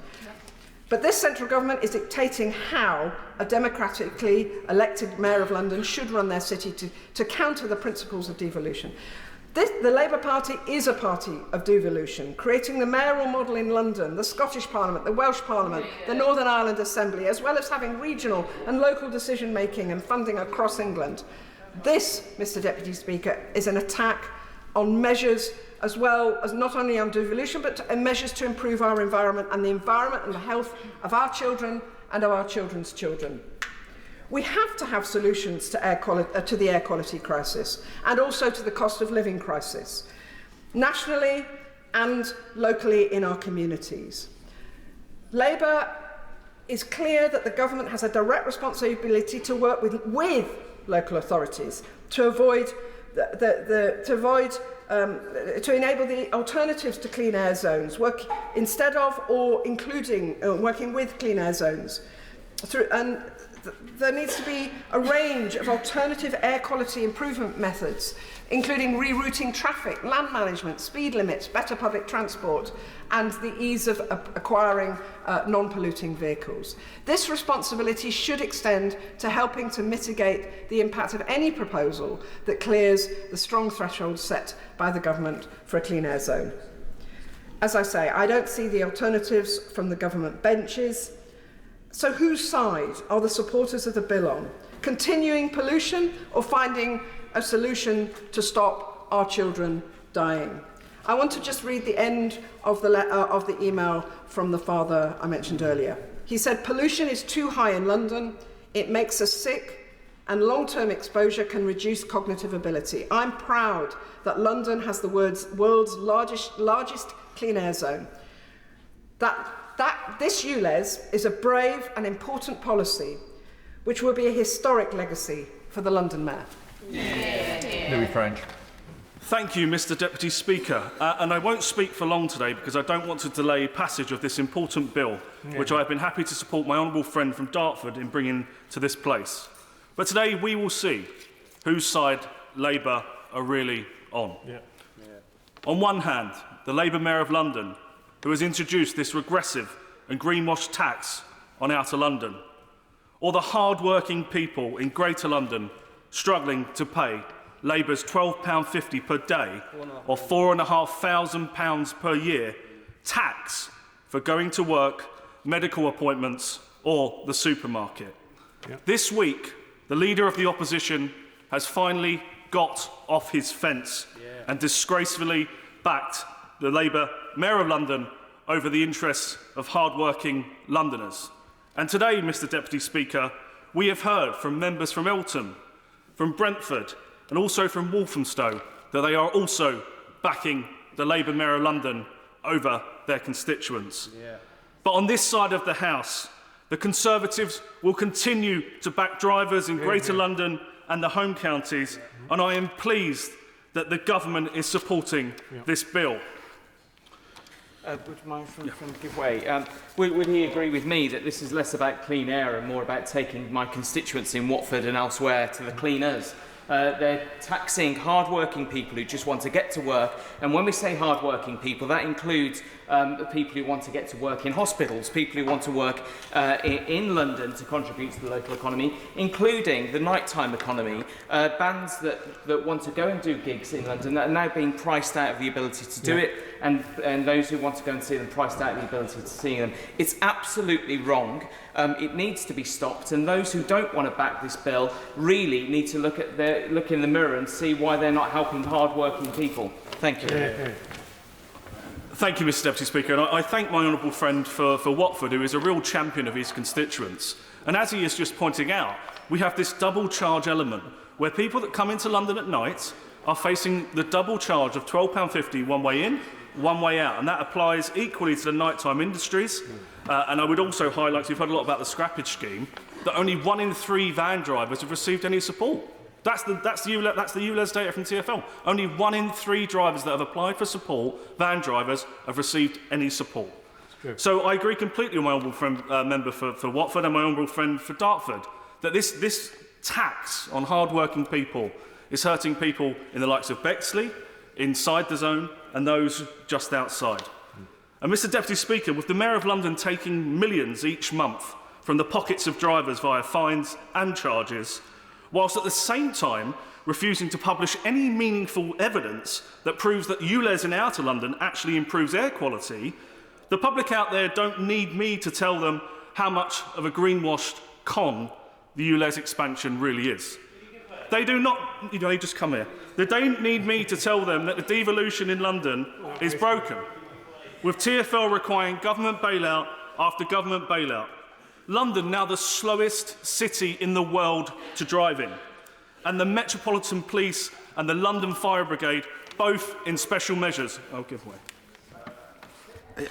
But this central government is dictating how a democratically elected Mayor of London should run their city to counter the principles of devolution. The Labour Party is a party of devolution, creating the mayoral model in London, the Scottish Parliament, the Welsh Parliament, the Northern Ireland Assembly, as well as having regional and local decision-making and funding across England. This, Mr Deputy Speaker, is an attack on measures as well as not only on devolution, but measures to improve our environment and the health of our children and of our children's children. We have to have solutions to the air quality crisis and also to the cost of living crisis, nationally and locally in our communities. Labour is clear that the government has a direct responsibility to work with local authorities to enable the alternatives to clean air zones, work instead of or including working with clean air zones. There needs to be a range of alternative air quality improvement methods, including rerouting traffic, land management, speed limits, better public transport, and the ease of acquiring non-polluting vehicles. This responsibility should extend to helping to mitigate the impact of any proposal that clears the strong threshold set by the government for a clean air zone. As I say, I don't see the alternatives from the government benches. So whose side are the supporters of the bill on? Continuing pollution or finding a solution to stop our children dying? I want to just read the end of the email from the father I mentioned earlier. He said, "Pollution is too high in London. It makes us sick, and long-term exposure can reduce cognitive ability. I'm proud that London has the world's largest clean air zone. This ULEZ is a brave and important policy which will be a historic legacy for the London Mayor." Louis French. Thank you, Mr Deputy Speaker. And I won't speak for long today because I don't want to delay passage of this important bill, which I have been happy to support my honourable friend from Dartford in bringing to this place. But today we will see whose side Labour are really on. On one hand, the Labour Mayor of London, who has introduced this regressive and greenwash tax on Outer London, or the hard-working people in Greater London struggling to pay Labour's £12.50 per day or £4,500 per year tax for going to work, medical appointments or the supermarket. This week, the Leader of the Opposition has finally got off his fence and disgracefully backed the Labour Mayor of London over the interests of hard-working Londoners. And today, Mr Deputy Speaker, we have heard from members from Eltham, from Brentford and also from Walthamstow that they are also backing the Labour Mayor of London over their constituents. But on this side of the House, the Conservatives will continue to back drivers in Greater London and the home counties, and I am pleased that the government is supporting this bill. Would my friend give way? Would he agree with me that this is less about clean air and more about taking my constituents in Watford and elsewhere to the cleaners? They're taxing hard-working people who just want to get to work. And when we say hard-working people, that includes people who want to get to work in hospitals, people who want to work in London to contribute to the local economy, including the nighttime economy. Bands that want to go and do gigs in London that are now being priced out of the ability to do it, and those who want to go and see them priced out of the ability to see them. It's absolutely wrong. It needs to be stopped, and those who don't want to back this bill really need to look in the mirror and see why they're not helping hard-working people. Thank you. Thank you, Mr Deputy Speaker, and I thank my honourable friend for Watford, who is a real champion of his constituents. And as he is just pointing out, we have this double charge element where people that come into London at night are facing the double charge of £12.50 one way in, one way out, and that applies equally to the nighttime industries. And I would also highlight, you've heard a lot about the scrappage scheme, that only 1 in 3 van drivers have received any support. That's the ULEZ data from TfL. Only 1 in 3 drivers that have applied for support, van drivers, have received any support. So I agree completely with my honourable friend, member for Watford and my honourable friend for Dartford, that this tax on hard-working people is hurting people in the likes of Bexley, inside the zone, and those just outside. And Mr Deputy Speaker, with the Mayor of London taking millions each month from the pockets of drivers via fines and charges, whilst at the same time refusing to publish any meaningful evidence that proves that ULEZ in Outer London actually improves air quality, the public out there don't need me to tell them how much of a greenwashed con the ULEZ expansion really is. They do not, they just come here. They don't need me to tell them that the devolution in London is broken, with TfL requiring government bailout after government bailout. London now the slowest city in the world to drive in, and the Metropolitan Police and the London Fire Brigade both in special measures. I'll give way.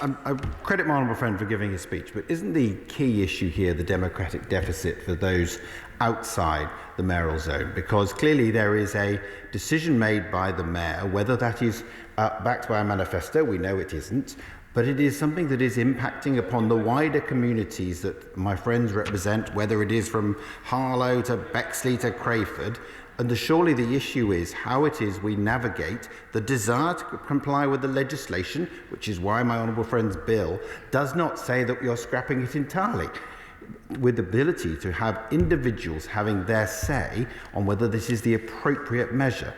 I credit my honourable friend for giving his speech, but isn't the key issue here the democratic deficit for those outside the mayoral zone? Because clearly there is a decision made by the mayor, whether that is backed by a manifesto, we know it isn't, but it is something that is impacting upon the wider communities that my friends represent, whether it is from Harlow to Bexley to Crayford. And surely the issue is how it is we navigate the desire to comply with the legislation, which is why my honourable friend's bill does not say that we are scrapping it entirely, with the ability to have individuals having their say on whether this is the appropriate measure.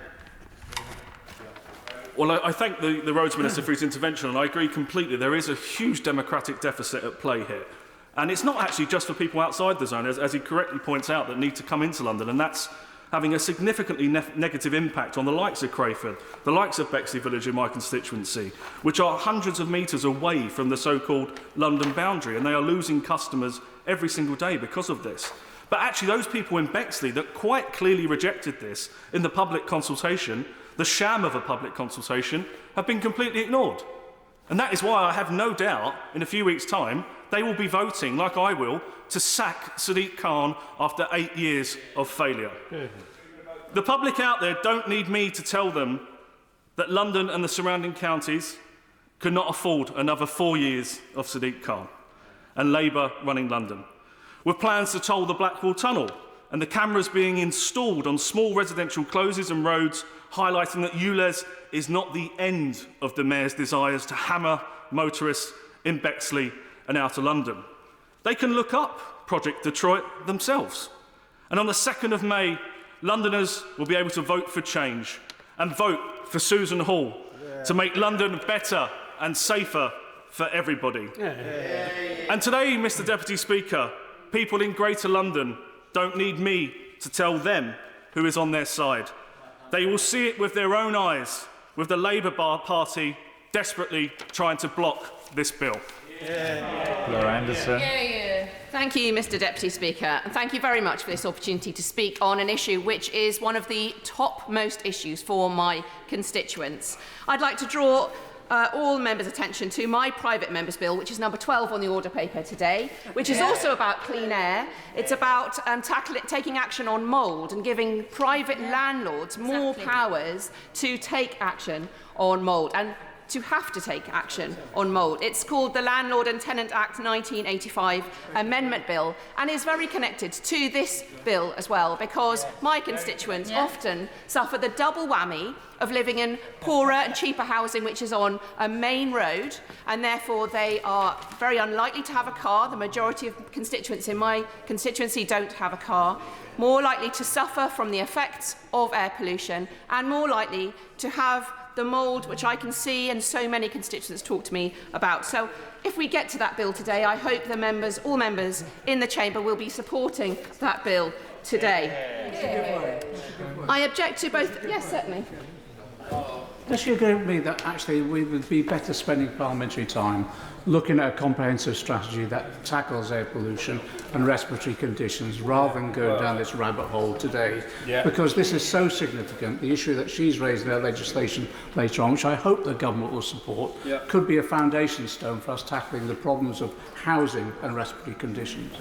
Well, I thank the Roads Minister for his intervention, and I agree completely. There is a huge democratic deficit at play here. And it's not actually just for people outside the zone, as he correctly points out, that need to come into London, and that's having a significantly negative impact on the likes of Crayford, the likes of Bexley Village in my constituency, which are hundreds of metres away from the so-called London boundary, and they are losing customers every single day because of this. But actually those people in Bexley that quite clearly rejected this in the public consultation, the sham of a public consultation, have been completely ignored. And that is why I have no doubt in a few weeks' time they will be voting, like I will, to sack Sadiq Khan after 8 years of failure. The public out there don't need me to tell them that London and the surrounding counties cannot afford another 4 years of Sadiq Khan and Labour running London. With plans to toll the Blackwall Tunnel and the cameras being installed on small residential closes and roads, highlighting that ULEZ is not the end of the Mayor's desires to hammer motorists in Bexley and Outer London. They can look up Project Detroit themselves. And on the 2nd of May, Londoners will be able to vote for change and vote for Susan Hall to make London better and safer for everybody. And today, Mr Deputy Speaker, people in Greater London don't need me to tell them who is on their side. They will see it with their own eyes, with the Labour Party desperately trying to block this bill. Laura Anderson. Thank you, Mr Deputy Speaker, and thank you very much for this opportunity to speak on an issue which is one of the topmost issues for my constituents. I'd like to draw all members' attention to my private member's bill, which is number 12 on the order paper today, which is also about clean air. It's about taking action on mould and giving private landlords more powers to take action on mould and to have to take action on mould. It's called the Landlord and Tenant Act 1985 Amendment Bill and is very connected to this bill as well, because my constituents often suffer the double whammy of living in poorer and cheaper housing which is on a main road, and therefore they are very unlikely to have a car. The majority of constituents in my constituency don't have a car, more likely to suffer from the effects of air pollution, and more likely to have the mould which I can see and so many constituents talk to me about. So if we get to that bill today, I hope the members, all members in the chamber will be supporting that bill today. I object to both. Yes, certainly. Does she agree with me that actually we would be better spending parliamentary time looking at a comprehensive strategy that tackles air pollution and respiratory conditions rather than going down this rabbit hole today? Because this is so significant. The issue that she's raised in her legislation later on, which I hope the government will support, could be a foundation stone for us tackling the problems of housing and respiratory conditions.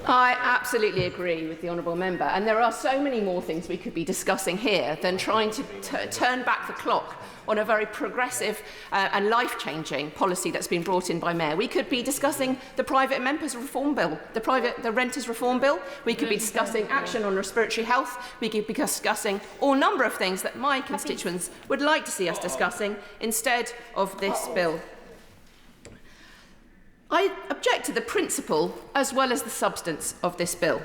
I absolutely agree with the honourable member, and there are so many more things we could be discussing here than trying to turn back the clock on a very progressive and life-changing policy that's been brought in by Mayor. We could be discussing the private members' reform bill, the renters' reform bill. We could be discussing action on respiratory health. We could be discussing all number of things that my constituents would like to see us discussing instead of this bill. I object to the principle as well as the substance of this bill.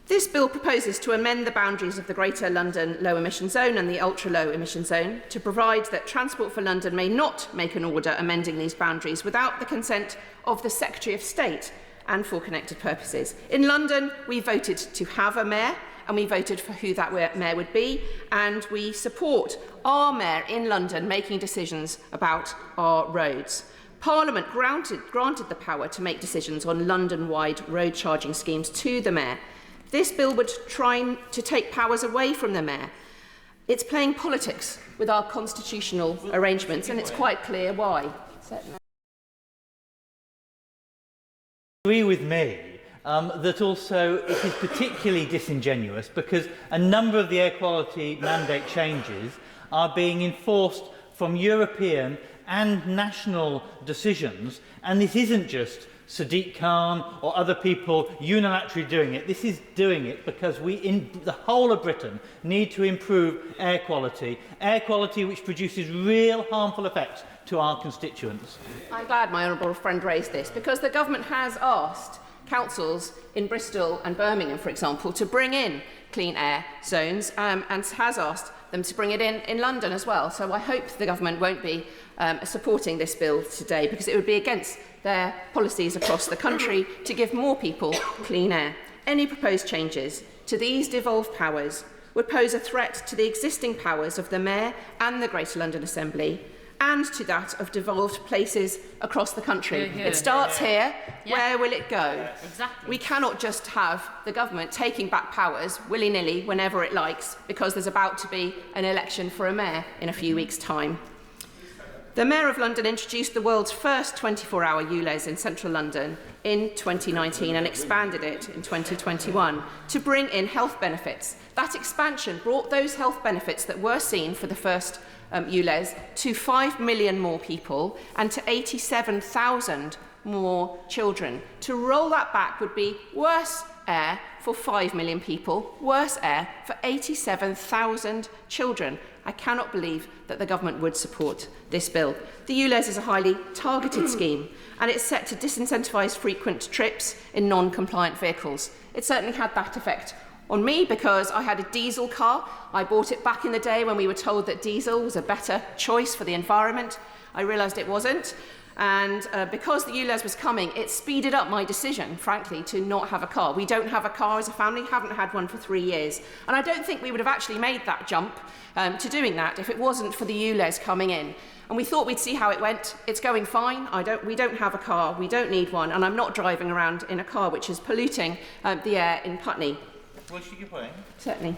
This bill proposes to amend the boundaries of the Greater London Low Emission Zone and the Ultra Low Emission Zone to provide that Transport for London may not make an order amending these boundaries without the consent of the Secretary of State and for connected purposes. In London, we voted to have a mayor, and we voted for who that mayor would be, and we support our mayor in London making decisions about our roads. Parliament granted the power to make decisions on London-wide road charging schemes to the mayor. This bill would try to take powers away from the mayor. It's playing politics with our constitutional arrangements, and it's quite clear why. Agree with me that also it is particularly disingenuous because a number of the air quality mandate changes are being enforced from European and national decisions, and this isn't just Sadiq Khan or other people unilaterally doing it. This is doing it because we, in the whole of Britain, need to improve air quality which produces real harmful effects to our constituents. I'm glad my honourable friend raised this, because the government has asked councils in Bristol and Birmingham, for example, to bring in clean air zones and has asked them to bring it in London as well. So I hope the government won't be supporting this bill today, because it would be against their policies across the country to give more people clean air. Any proposed changes to these devolved powers would pose a threat to the existing powers of the Mayor and the Greater London Assembly, and to that of devolved places across the country. It starts here. Where will it go? Exactly. We cannot just have the government taking back powers willy-nilly whenever it likes, because there's about to be an election for a mayor in a few weeks' time. The Mayor of London introduced the world's first 24-hour ULEZ in central London in 2019 and expanded it in 2021 to bring in health benefits. That expansion brought those health benefits that were seen for the first ULEZ to 5 million more people and to 87,000 more children. To roll that back would be worse air for 5 million people, worse air for 87,000 children. I cannot believe that the government would support this bill. The ULEZ is a highly targeted scheme, and it's set to disincentivise frequent trips in non-compliant vehicles. It certainly had that effect on me, because I had a diesel car. I bought it back in the day when we were told that diesel was a better choice for the environment. I realised it wasn't. And because the ULEZ was coming, it speeded up my decision, frankly, to not have a car. We don't have a car as a family, haven't had one for 3 years. And I don't think we would have actually made that jump to doing that if it wasn't for the ULEZ coming in. And we thought we'd see how it went. It's going fine. We don't have a car. We don't need one. And I'm not driving around in a car which is polluting the air in Putney. What's your point? Certainly.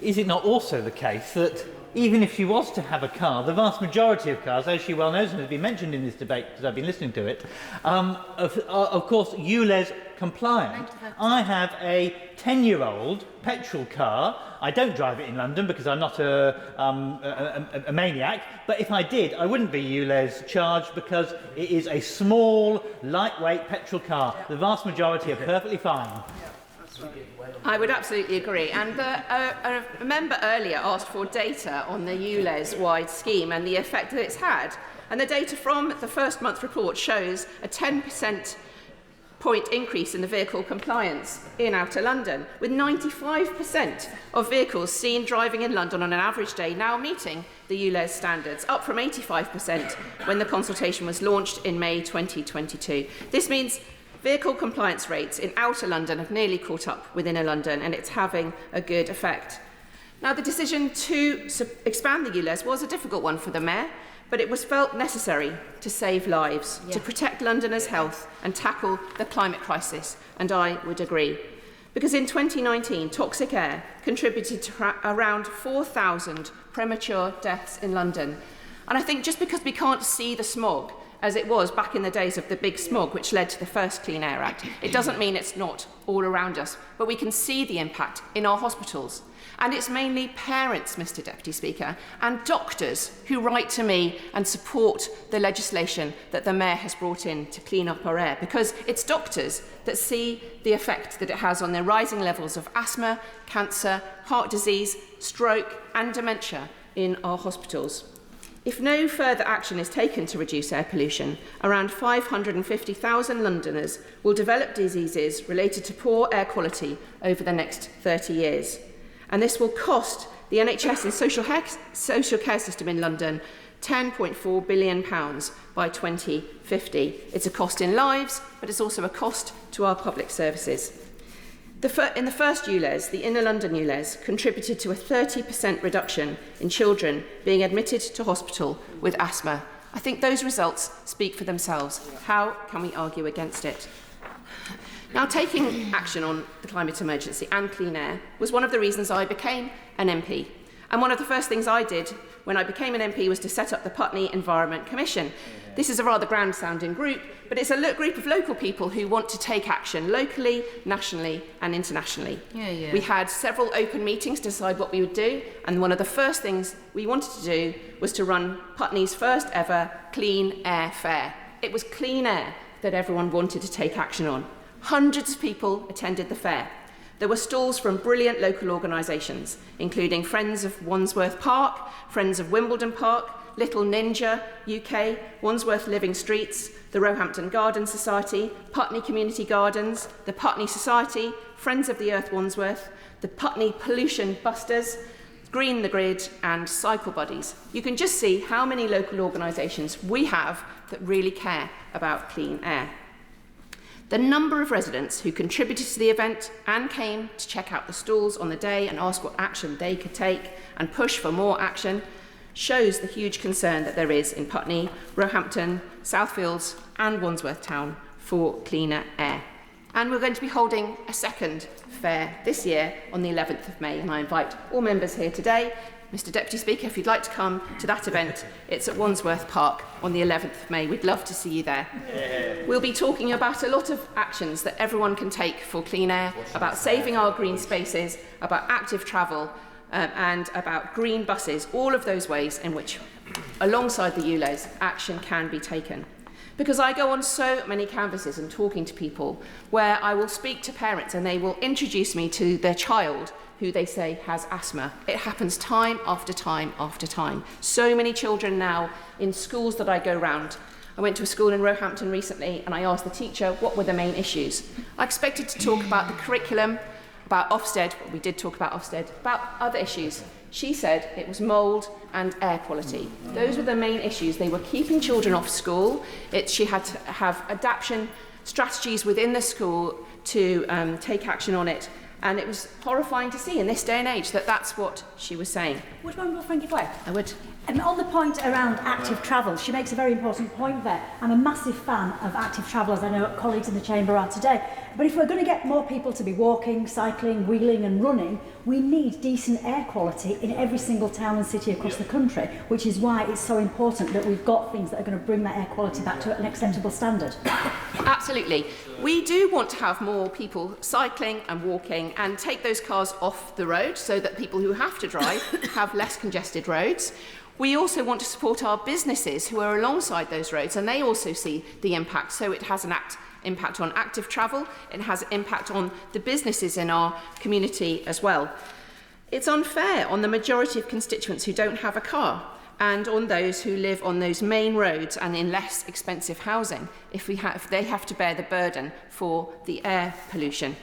Is it not also the case that even if she was to have a car, the vast majority of cars, as she well knows and has been mentioned in this debate because I've been listening to it, of course ULEZ compliant. I have a 10-year-old petrol car. I don't drive it in London because I'm not a maniac, but if I did, I wouldn't be ULEZ charged because it is a small, lightweight petrol car. The vast majority are perfectly fine. I would absolutely agree. And a member earlier asked for data on the ULEZ-wide scheme and the effect that it's had. And the data from the first month report shows a 10% point increase in the vehicle compliance in Outer London, with 95% of vehicles seen driving in London on an average day now meeting the ULEZ standards, up from 85% when the consultation was launched in May 2022. This means vehicle compliance rates in Outer London have nearly caught up with Inner London, and it's having a good effect. Now, the decision to expand the ULEZ was a difficult one for the Mayor, but it was felt necessary to save lives, to protect Londoners' health and tackle the climate crisis, and I would agree. Because in 2019, toxic air contributed to around 4,000 premature deaths in London. And I think just because we can't see the smog, as it was back in the days of the big smog which led to the first Clean Air Act, it doesn't mean it's not all around us, but we can see the impact in our hospitals. And it's mainly parents, Mr Deputy Speaker, and doctors who write to me and support the legislation that the Mayor has brought in to clean up our air, because it's doctors that see the effect that it has on their rising levels of asthma, cancer, heart disease, stroke and dementia in our hospitals. If no further action is taken to reduce air pollution, around 550,000 Londoners will develop diseases related to poor air quality over the next 30 years. And this will cost the NHS and social care system in London £10.4 billion by 2050. It's a cost in lives, but it's also a cost to our public services. In the first ULEZ, the Inner London ULEZ contributed to a 30% reduction in children being admitted to hospital with asthma. I think those results speak for themselves. How can we argue against it? Now, taking action on the climate emergency and clean air was one of the reasons I became an MP. And one of the first things I did when I became an MP was to set up the Putney Environment Commission. This is a rather grand-sounding group, but it's a group of local people who want to take action locally, nationally and internationally. We had several open meetings to decide what we would do, and one of the first things we wanted to do was to run Putney's first ever Clean Air Fair. It was clean air that everyone wanted to take action on. Hundreds of people attended the fair. There were stalls from brilliant local organisations, including Friends of Wandsworth Park, Friends of Wimbledon Park, Little Ninja UK, Wandsworth Living Streets, the Roehampton Garden Society, Putney Community Gardens, the Putney Society, Friends of the Earth Wandsworth, the Putney Pollution Busters, Green the Grid and Cycle Buddies. You can just see how many local organisations we have that really care about clean air. The number of residents who contributed to the event and came to check out the stalls on the day and ask what action they could take and push for more action shows the huge concern that there is in Putney, Roehampton, Southfields and Wandsworth Town for cleaner air. And we're going to be holding a second fair this year on the 11th of May, and I invite all members here today. Mr Deputy Speaker, if you'd like to come to that event, it's at Wandsworth Park on the 11th of May. We'd love to see you there. We'll be talking about a lot of actions that everyone can take for clean air, about saving our green spaces, about active travel, and about green buses, all of those ways in which, alongside the ULEZ, action can be taken. Because I go on so many canvases and talking to people where I will speak to parents and they will introduce me to their child who they say has asthma. It happens time after time after time. So many children now in schools that I go round. I went to a school in Roehampton recently and I asked the teacher what were the main issues. I expected to talk about the curriculum about Ofsted, well, we did talk about Ofsted, about other issues. She said it was mould and air quality. Those were the main issues. They were keeping children off school. She had to have adaptation strategies within the school to take action on it. And it was horrifying to see in this day and age that that's what she was saying. Would one more friend give way? I would. On the point around active travel, she makes a very important point there. I'm a massive fan of active travel, as I know colleagues in the chamber are today. But if we're going to get more people to be walking, cycling, wheeling and running, we need decent air quality in every single town and city across the country, which is why it's so important that we've got things that are going to bring that air quality back to an acceptable standard. Absolutely. We do want to have more people cycling and walking and take those cars off the road so that people who have to drive have less congested roads. We also want to support our businesses who are alongside those roads, and they also see the impact. So it has an impact on active travel, it has an impact on the businesses in our community as well. It's unfair on the majority of constituents who don't have a car and on those who live on those main roads and in less expensive housing if they have to bear the burden for the air pollution.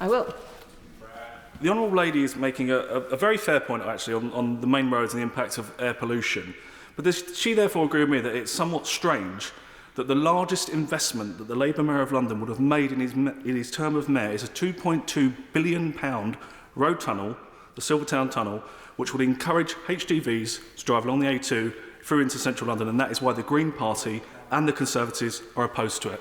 I will. The Honourable Lady is making a very fair point, actually, on the main roads and the impact of air pollution. But she therefore agreed with me that it's somewhat strange that the largest investment that the Labour Mayor of London would have made in his term of mayor is a £2.2 billion road tunnel, the Silvertown Tunnel, which would encourage HGVs to drive along the A2 through into central London, and that is why the Green Party and the Conservatives are opposed to it.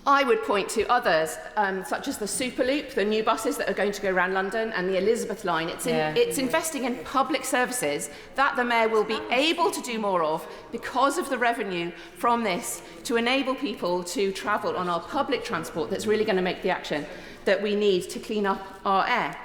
I would point to others, such as the Superloop, the new buses that are going to go around London, and the Elizabeth line. It's investing in public services that the Mayor will be able to do more of because of the revenue from this to enable people to travel on our public transport that's really going to make the action that we need to clean up our air.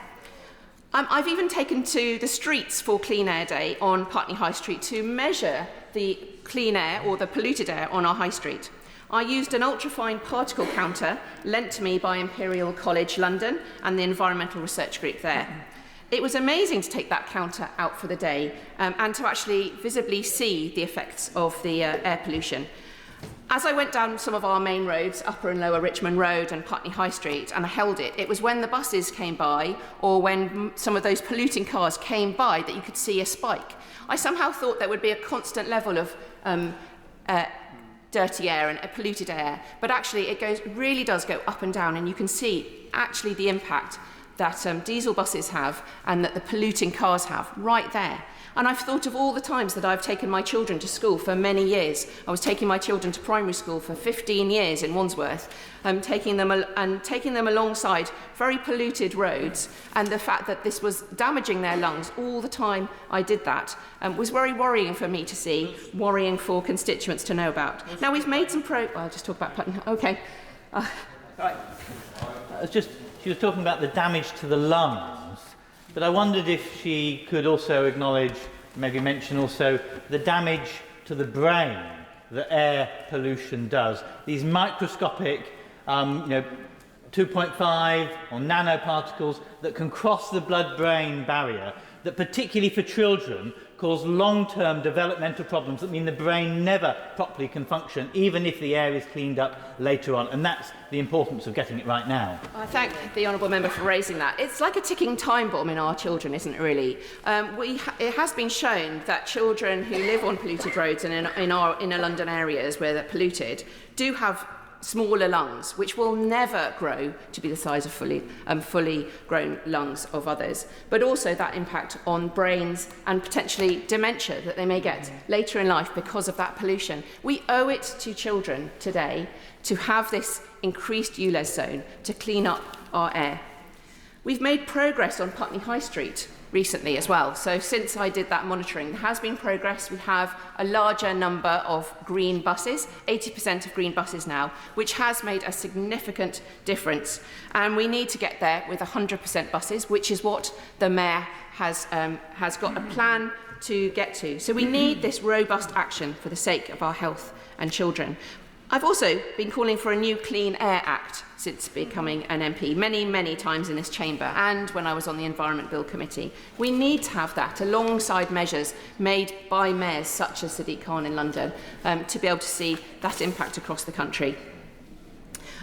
I've even taken to the streets for Clean Air Day on Putney High Street to measure the clean air or the polluted air on our high street. I used an ultrafine particle counter lent to me by Imperial College London and the Environmental Research Group there. It was amazing to take that counter out for the day and to actually visibly see the effects of the air pollution. As I went down some of our main roads, Upper and Lower Richmond Road and Putney High Street, and I held it, it was when the buses came by or when some of those polluting cars came by that you could see a spike. I somehow thought there would be a constant level of dirty air and polluted air, but actually it really does go up and down, and you can see actually the impact that diesel buses have and that the polluting cars have right there. And I've thought of all the times that I've taken my children to school for many years. I was taking my children to primary school for 15 years in Wandsworth, taking them alongside very polluted roads, and the fact that this was damaging their lungs all the time I did that was very worrying for me to see, worrying for constituents to know about. Now we've made some I'll just talk about Putney. Okay. Right. She was talking about the damage to the lungs, but I wondered if she could also acknowledge, maybe mention also, the damage to the brain that air pollution does. These microscopic, 2.5 or nanoparticles that can cross the blood-brain barrier, that particularly for children cause long-term developmental problems that mean the brain never properly can function, even if the air is cleaned up later on. And that's the importance of getting it right now. I thank the Honourable Member for raising that. It's like a ticking time bomb in our children, isn't it, really? It has been shown that children who live on polluted roads and in our inner London areas where they're polluted do have smaller lungs, which will never grow to be the size of fully grown lungs of others, but also that impact on brains and potentially dementia that they may get later in life because of that pollution. We owe it to children today to have this increased ULEZ zone to clean up our air. We've made progress on Putney High Street recently as well. So since I did that monitoring, there has been progress. We have a larger number of green buses, 80% of green buses now, which has made a significant difference. And we need to get there with 100% buses, which is what the Mayor has got a plan to get to. So we need this robust action for the sake of our health and children. I've also been calling for a new Clean Air Act since becoming an MP, many times in this chamber and when I was on the Environment Bill Committee. We need to have that alongside measures made by mayors such as Sadiq Khan in London to be able to see that impact across the country.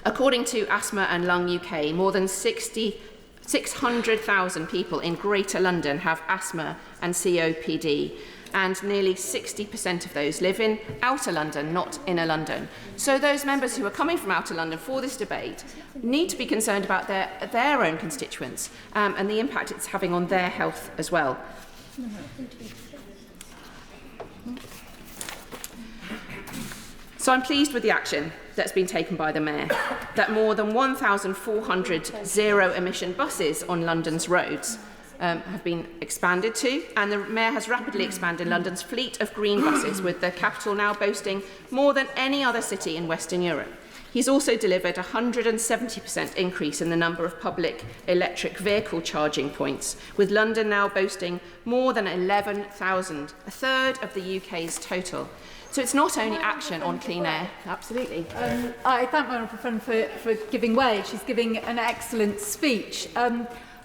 According to Asthma and Lung UK, more than 600,000 people in Greater London have asthma and COPD, and nearly 60% of those live in outer London, not inner London. So those members who are coming from outer London for this debate need to be concerned about their own constituents and the impact it's having on their health as well. So I'm pleased with the action that's been taken by the Mayor, that more than 1,400 zero-emission buses on London's roads have been expanded to, and the Mayor has rapidly expanded London's fleet of green buses, with the capital now boasting more than any other city in Western Europe. He's also delivered a 170% increase in the number of public electric vehicle charging points, with London now boasting more than 11,000, a third of the UK's total. So it's not only action on clean air. Absolutely. I thank my honourable friend for giving way. She's giving an excellent speech.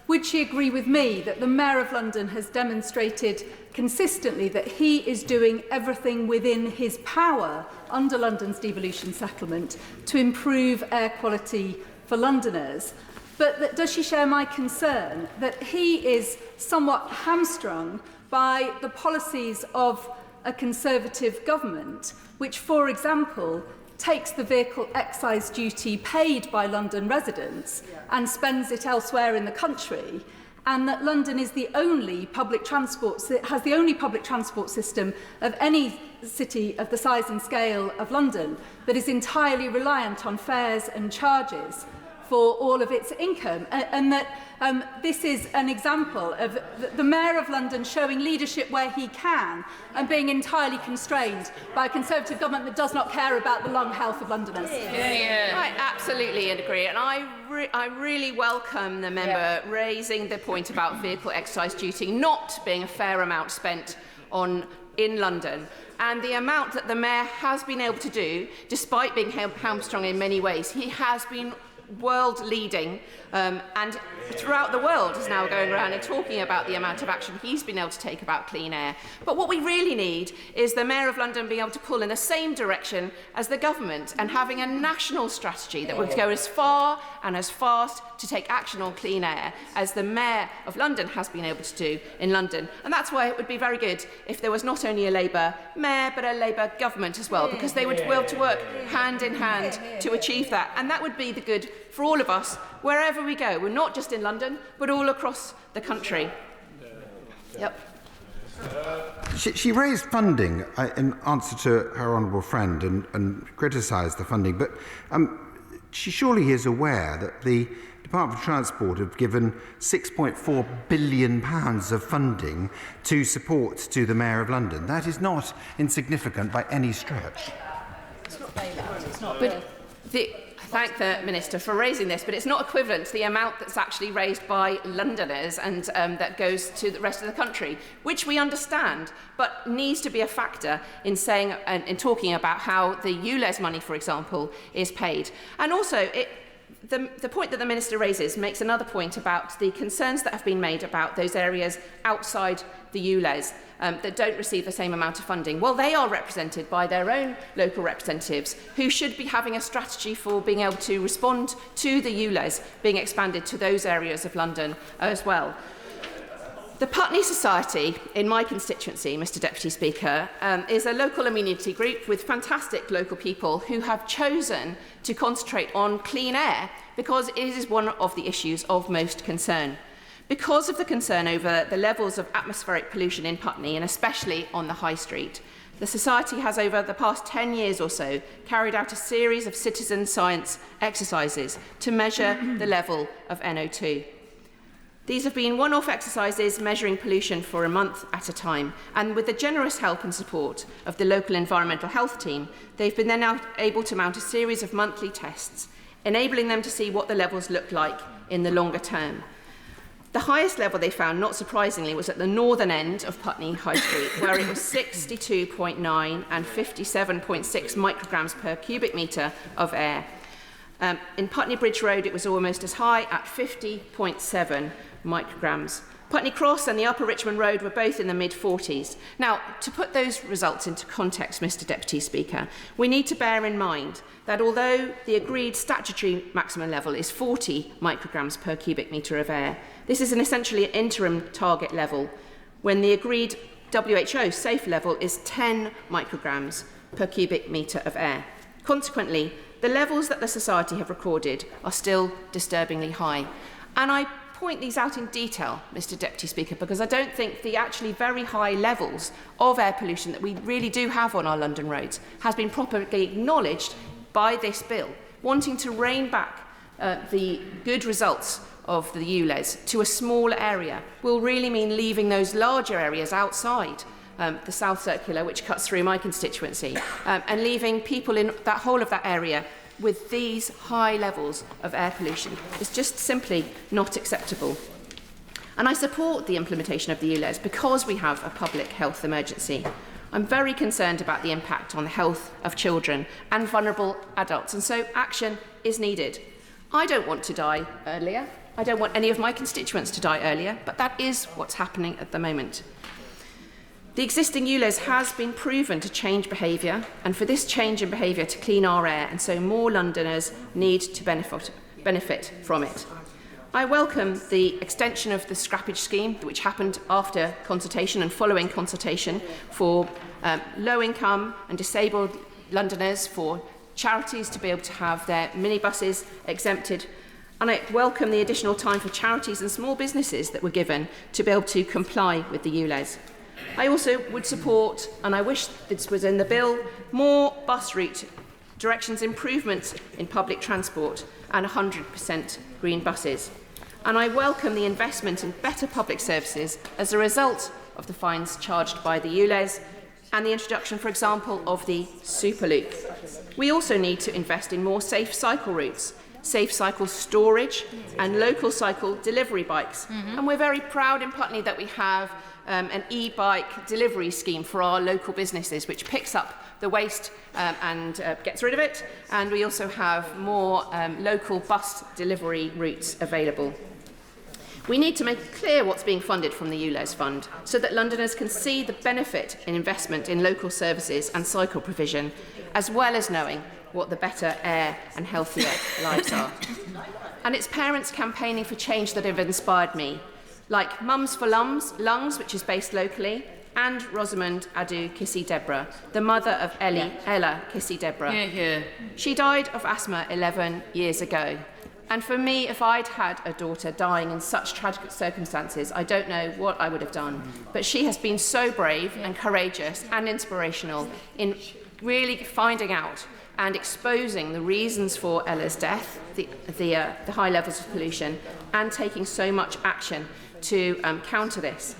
Would she agree with me that the Mayor of London has demonstrated consistently that he is doing everything within his power under London's devolution settlement to improve air quality for Londoners? But does she share my concern that he is somewhat hamstrung by the policies of a Conservative government, which, for example, takes the vehicle excise duty paid by London residents and spends it elsewhere in the country, and that London is the only public transport, has the only public transport system of any city of the size and scale of London that is entirely reliant on fares and charges for all of its income, and that this is an example of the Mayor of London showing leadership where he can and being entirely constrained by a Conservative government that does not care about the lung health of Londoners. I absolutely agree, and I really welcome the member raising the point about vehicle excise duty not being a fair amount spent in London, and the amount that the Mayor has been able to do, despite being hamstrung in many ways. He has been world leading, and throughout the world is now going around and talking about the amount of action he's been able to take about clean air. But what we really need is the Mayor of London being able to pull in the same direction as the government and having a national strategy that would go as far and as fast to take action on clean air as the Mayor of London has been able to do in London. And that's why it would be very good if there was not only a Labour Mayor but a Labour government as well, because they would be able to work hand in hand to achieve that. And that would be the good for all of us, wherever we go. We're not just in London, but all across the country. Yep. She raised funding in answer to her honourable friend and criticised the funding, but she surely is aware that the Department of Transport have given £6.4 billion of funding to support to the Mayor of London. That is not insignificant by any stretch. It's not bailout. It's not. But thank the Minister for raising this, but it's not equivalent to the amount that's actually raised by Londoners and that goes to the rest of the country, which we understand, but needs to be a factor in saying and in talking about how the ULEZ money, for example, is paid. And also, the point that the Minister raises makes another point about the concerns that have been made about those areas outside the ULEZ that don't receive the same amount of funding. Well, they are represented by their own local representatives who should be having a strategy for being able to respond to the ULEZ being expanded to those areas of London as well. The Putney Society in my constituency, Mr Deputy Speaker, is a local amenity group with fantastic local people who have chosen to concentrate on clean air because it is one of the issues of most concern. Because of the concern over the levels of atmospheric pollution in Putney, and especially on the High Street, the Society has, over the past 10 years or so, carried out a series of citizen science exercises to measure the level of NO2. These have been one-off exercises measuring pollution for a month at a time, and with the generous help and support of the local environmental health team, they've been then now able to mount a series of monthly tests, enabling them to see what the levels look like in the longer term. The highest level they found, not surprisingly, was at the northern end of Putney High Street, where it was 62.9 and 57.6 micrograms per cubic metre of air. In Putney Bridge Road, it was almost as high at 50.7 micrograms Putney Cross and the Upper Richmond Road were both in the mid-40s. Now, to put those results into context, Mr Deputy Speaker, we need to bear in mind that although the agreed statutory maximum level is 40 micrograms per cubic metre of air, this is essentially an interim target level when the agreed WHO safe level is 10 micrograms per cubic metre of air. Consequently, the levels that the Society have recorded are still disturbingly high. And I point these out in detail, Mr Deputy Speaker, because I don't think the actually very high levels of air pollution that we really do have on our London roads has been properly acknowledged by this bill. Wanting to rein back the good results of the ULEZ to a smaller area will really mean leaving those larger areas outside the South Circular, which cuts through my constituency, and leaving people in that whole of that area with these high levels of air pollution is just simply not acceptable. And I support the implementation of the ULEZ because we have a public health emergency. I'm very concerned about the impact on the health of children and vulnerable adults, and so action is needed. I don't want to die earlier. I don't want any of my constituents to die earlier, but that is what's happening at the moment. The existing ULEZ has been proven to change behaviour, and for this change in behaviour to clean our air, and so more Londoners need to benefit from it. I welcome the extension of the scrappage scheme, which happened after consultation and following consultation, for low-income and disabled Londoners, for charities to be able to have their minibuses exempted. And I welcome the additional time for charities and small businesses that were given to be able to comply with the ULEZ. I also would support, and I wish this was in the bill, more bus route directions improvements in public transport and 100% green buses. And I welcome the investment in better public services as a result of the fines charged by the ULEZ and the introduction, for example, of the Superloop. We also need to invest in more safe cycle routes, safe cycle storage and local cycle delivery bikes. And we're very proud in Putney that we have an e-bike delivery scheme for our local businesses, which picks up the waste and gets rid of it. And we also have more local bus delivery routes available. We need to make clear what's being funded from the ULEZ fund so that Londoners can see the benefit in investment in local services and cycle provision, as well as knowing what the better air and healthier lives are. And it's parents campaigning for change that have inspired me, like Mums for Lungs, which is based locally, and Rosamond Adu Kissy-Deborah, the mother of Ella Kissy-Deborah. Hear, hear. She died of asthma 11 years ago. And for me, if I'd had a daughter dying in such tragic circumstances, I don't know what I would have done. But she has been so brave and courageous and inspirational in really finding out and exposing the reasons for Ella's death, the high levels of pollution, and taking so much action to counter this.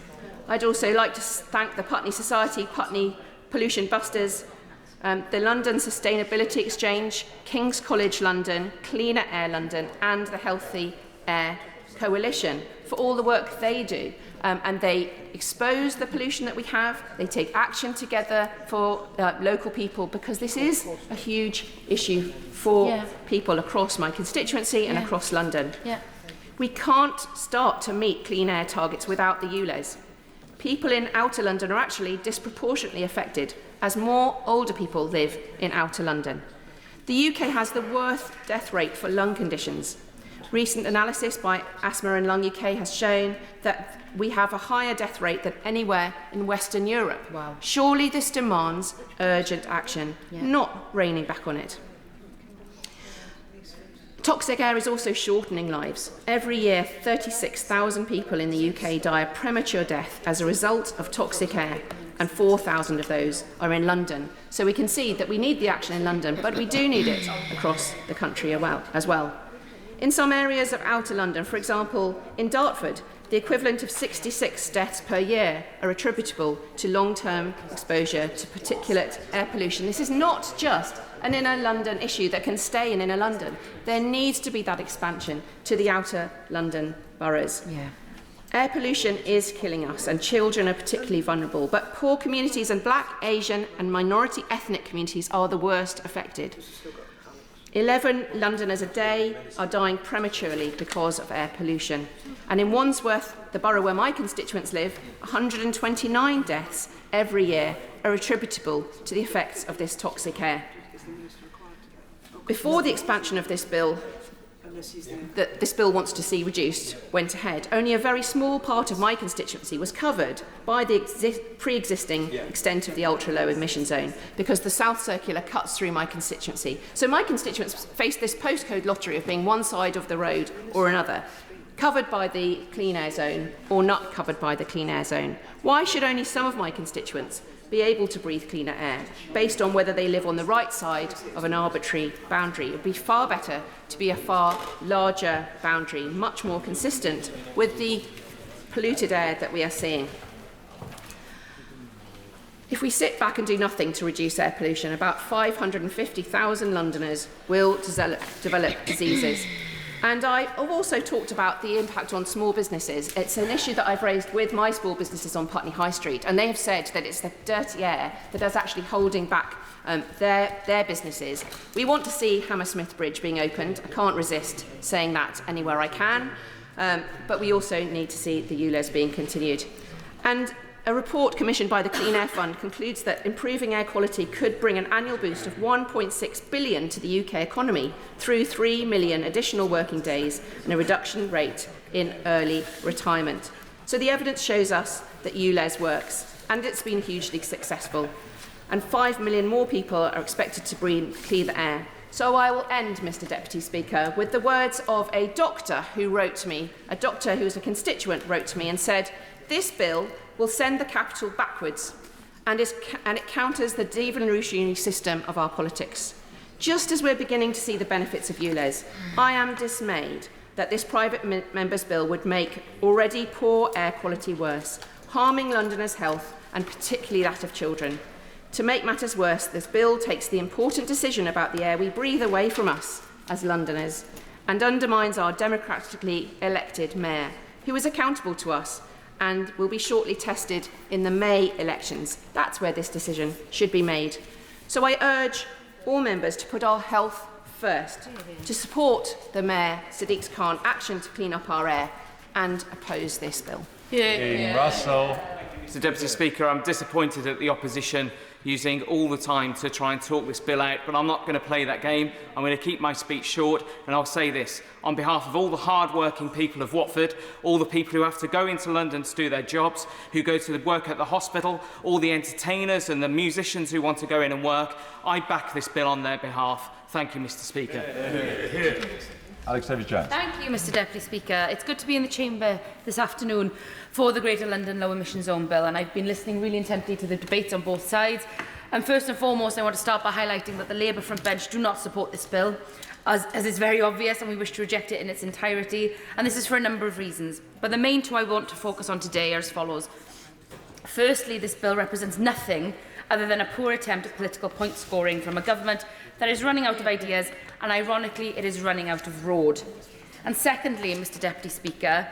I'd also like to thank the Putney Society, Putney Pollution Busters, the London Sustainability Exchange, King's College London, Cleaner Air London, and the Healthy Air Coalition for all the work they do. And they expose the pollution that we have, they take action together for local people, because this is a huge issue for people across my constituency and across London. We can't start to meet clean air targets without the ULEZ. People in outer London are actually disproportionately affected, as more older people live in outer London. The UK has the worst death rate for lung conditions. Recent analysis by Asthma and Lung UK has shown that we have a higher death rate than anywhere in Western Europe. Wow. Surely this demands urgent action, not reining back on it. Toxic air is also shortening lives. Every year, 36,000 people in the UK die a premature death as a result of toxic air, and 4,000 of those are in London. So we can see that we need the action in London, but we do need it across the country as well. In some areas of outer London, for example, in Dartford, the equivalent of 66 deaths per year are attributable to long-term exposure to particulate air pollution. This is not just an inner London issue that can stay in inner London. There needs to be that expansion to the outer London boroughs. Air pollution is killing us, and children are particularly vulnerable, but poor communities and Black, Asian and minority ethnic communities are the worst affected. 11 Londoners a day are dying prematurely because of air pollution. And in Wandsworth, the borough where my constituents live, 129 deaths every year are attributable to the effects of this toxic air. Before the expansion of this bill, that this bill wants to see reduced, went ahead, only a very small part of my constituency was covered by the pre-existing extent of the ultra-low emission zone, because the South Circular cuts through my constituency. So my constituents face this postcode lottery of being one side of the road or another, covered by the clean air zone or not covered by the clean air zone. Why should only some of my constituents be able to breathe cleaner air based on whether they live on the right side of an arbitrary boundary? It would be far better to be a far larger boundary, much more consistent with the polluted air that we are seeing. If we sit back and do nothing to reduce air pollution, about 550,000 Londoners will develop diseases. And I've also talked about the impact on small businesses. It's an issue that I've raised with my small businesses on Putney High Street, and they have said that it's the dirty air that is actually holding back their businesses. We want to see Hammersmith Bridge being opened. I can't resist saying that anywhere I can. But we also need to see the ULEZ being continued. And a report commissioned by the Clean Air Fund concludes that improving air quality could bring an annual boost of 1.6 billion to the UK economy through 3 million additional working days and a reduction rate in early retirement. So the evidence shows us that ULEZ works, and it's been hugely successful. And 5 million more people are expected to breathe cleaner air. So I will end, Mr. Deputy Speaker, with the words of a doctor who wrote to me, a doctor who was a constituent wrote to me and said, "This bill will send the capital backwards, and it counters the devolutionary system of our politics." Just as we're beginning to see the benefits of ULEZ, I am dismayed that this private member's bill would make already poor air quality worse, harming Londoners' health and particularly that of children. To make matters worse, this bill takes the important decision about the air we breathe away from us as Londoners and undermines our democratically elected mayor, who is accountable to us and will be shortly tested in the May elections. That's where this decision should be made. So I urge all members to put our health first, to support the Mayor Sadiq Khan action to clean up our air and oppose this bill. Russell. Mr. Deputy Speaker, I'm disappointed at the opposition using all the time to try and talk this bill out, but I'm not going to play that game. I'm going to keep my speech short, and I'll say this. On behalf of all the hard-working people of Watford, all the people who have to go into London to do their jobs, who go to work at the hospital, all the entertainers and the musicians who want to go in and work, I back this bill on their behalf. Thank you, Mr. Speaker. Alex Davies-Jones. Thank you, Mr. Deputy Speaker. It's good to be in the chamber this afternoon for the Greater London Low Emission Zone Bill, and I've been listening really intently to the debates on both sides. And first and foremost, I want to start by highlighting that the Labour front bench do not support this bill, as is very obvious, and we wish to reject it in its entirety. And this is for a number of reasons. But the main two I want to focus on today are as follows. Firstly, this bill represents nothing other than a poor attempt at political point scoring from a government that is running out of ideas, and ironically, it is running out of road. And secondly, Mr. Deputy Speaker,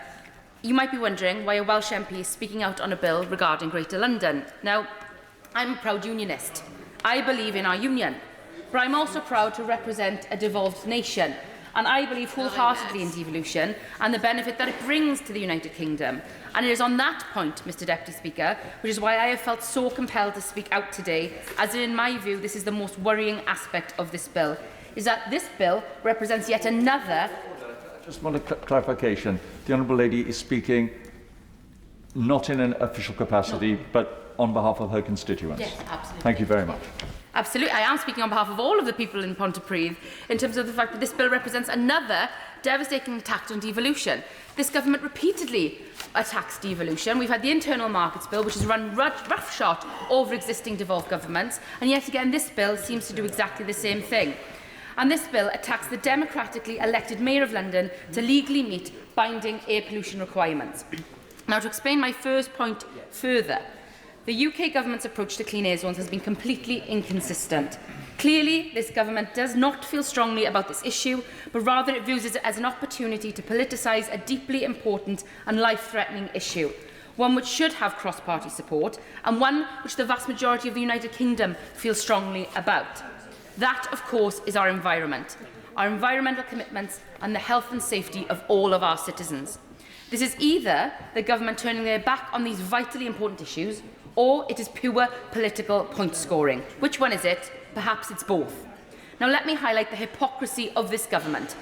you might be wondering why a Welsh MP is speaking out on a bill regarding Greater London. Now, I'm a proud unionist. I believe in our union, but I'm also proud to represent a devolved nation, and I believe wholeheartedly in devolution and the benefit that it brings to the United Kingdom. And it is on that point, Mr. Deputy Speaker, which is why I have felt so compelled to speak out today, as in my view, this is the most worrying aspect of this bill, is that this bill represents yet another... Just want a clarification. The Honourable Lady is speaking not in an official capacity, but on behalf of her constituents. Yes, absolutely. Thank you very much. Absolutely. I am speaking on behalf of all of the people in Pontypridd in terms of the fact that this bill represents another devastating attack on devolution. This government repeatedly attacks devolution. We've had the Internal Markets Bill, which has run roughshod over existing devolved governments, and yet again this bill seems to do exactly the same thing. And this bill attacks the democratically elected Mayor of London to legally meet binding air pollution requirements. Now, to explain my first point further, the UK government's approach to clean air zones has been completely inconsistent. Clearly, this government does not feel strongly about this issue, but rather it views it as an opportunity to politicise a deeply important and life-threatening issue, one which should have cross-party support, and one which the vast majority of the United Kingdom feel strongly about. That, of course, is our environment, our environmental commitments and the health and safety of all of our citizens. This is either the government turning their back on these vitally important issues, or it is pure political point scoring. Which one is it? Perhaps it's both. Now let me highlight the hypocrisy of this government.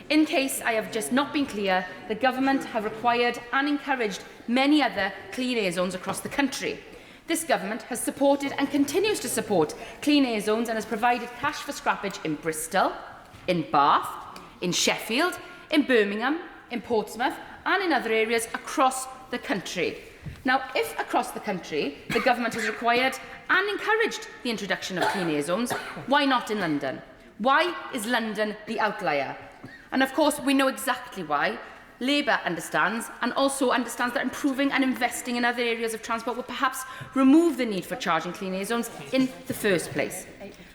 In case I have just not been clear, the government have required and encouraged many other clean air zones across the country. This government has supported and continues to support clean air zones and has provided cash for scrappage in Bristol, in Bath, in Sheffield, in Birmingham, in Portsmouth and in other areas across the country. Now, if across the country the government has required and encouraged the introduction of clean air zones, why not in London? Why is London the outlier? And of course, we know exactly why. Labour understands, and also understands that improving and investing in other areas of transport will perhaps remove the need for charging clean air zones in the first place.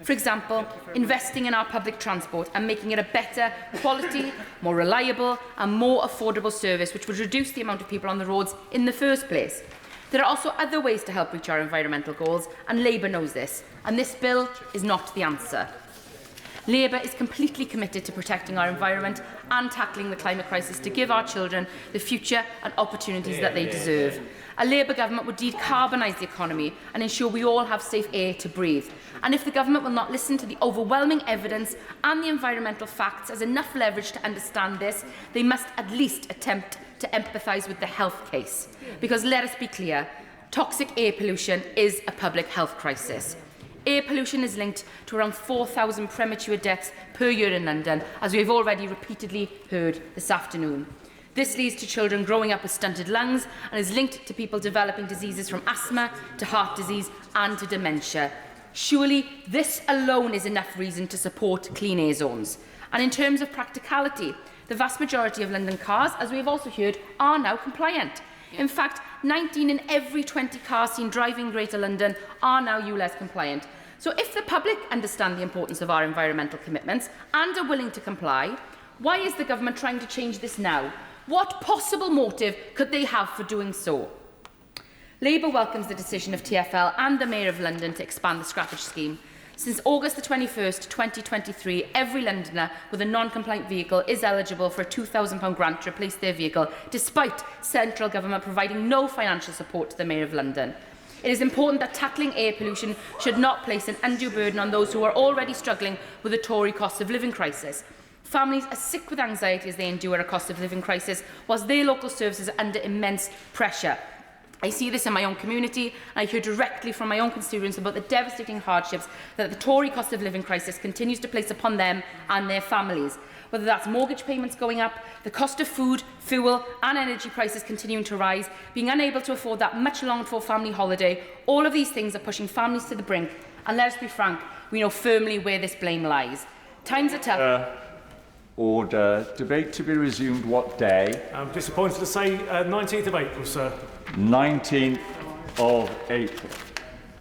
For example, investing in our public transport and making it a better quality, more reliable and more affordable service, which would reduce the amount of people on the roads in the first place. There are also other ways to help reach our environmental goals, and Labour knows this, and this bill is not the answer. Labour is completely committed to protecting our environment and tackling the climate crisis to give our children the future and opportunities that they deserve. A Labour government would decarbonise the economy and ensure we all have safe air to breathe. And if the government will not listen to the overwhelming evidence and the environmental facts as enough leverage to understand this, they must at least attempt to empathise with the health case. Because let us be clear, toxic air pollution is a public health crisis. Air pollution is linked to around 4,000 premature deaths per year in London, as we have already repeatedly heard this afternoon. This leads to children growing up with stunted lungs and is linked to people developing diseases from asthma to heart disease and to dementia. Surely this alone is enough reason to support clean air zones. And in terms of practicality, the vast majority of London cars, as we have also heard, are now compliant. In fact, 19 in every 20 cars seen driving Greater London are now ULEZ compliant. So if the public understand the importance of our environmental commitments and are willing to comply, why is the government trying to change this now? What possible motive could they have for doing so? Labour welcomes the decision of TfL and the Mayor of London to expand the scrappage scheme. Since August the 21st, 2023, every Londoner with a non-compliant vehicle is eligible for a £2,000 grant to replace their vehicle, despite central government providing no financial support to the Mayor of London. It is important that tackling air pollution should not place an undue burden on those who are already struggling with the Tory cost of living crisis. Families are sick with anxiety as they endure a cost of living crisis, whilst their local services are under immense pressure. I see this in my own community, and I hear directly from my own constituents about the devastating hardships that the Tory cost of living crisis continues to place upon them and their families. Whether that's mortgage payments going up, the cost of food, fuel and energy prices continuing to rise, being unable to afford that much longed for family holiday, all of these things are pushing families to the brink. And let us be frank, we know firmly where this blame lies. Times are tough. Order. Debate to be resumed what day? I'm disappointed to say 19th of April, sir. 19th of April.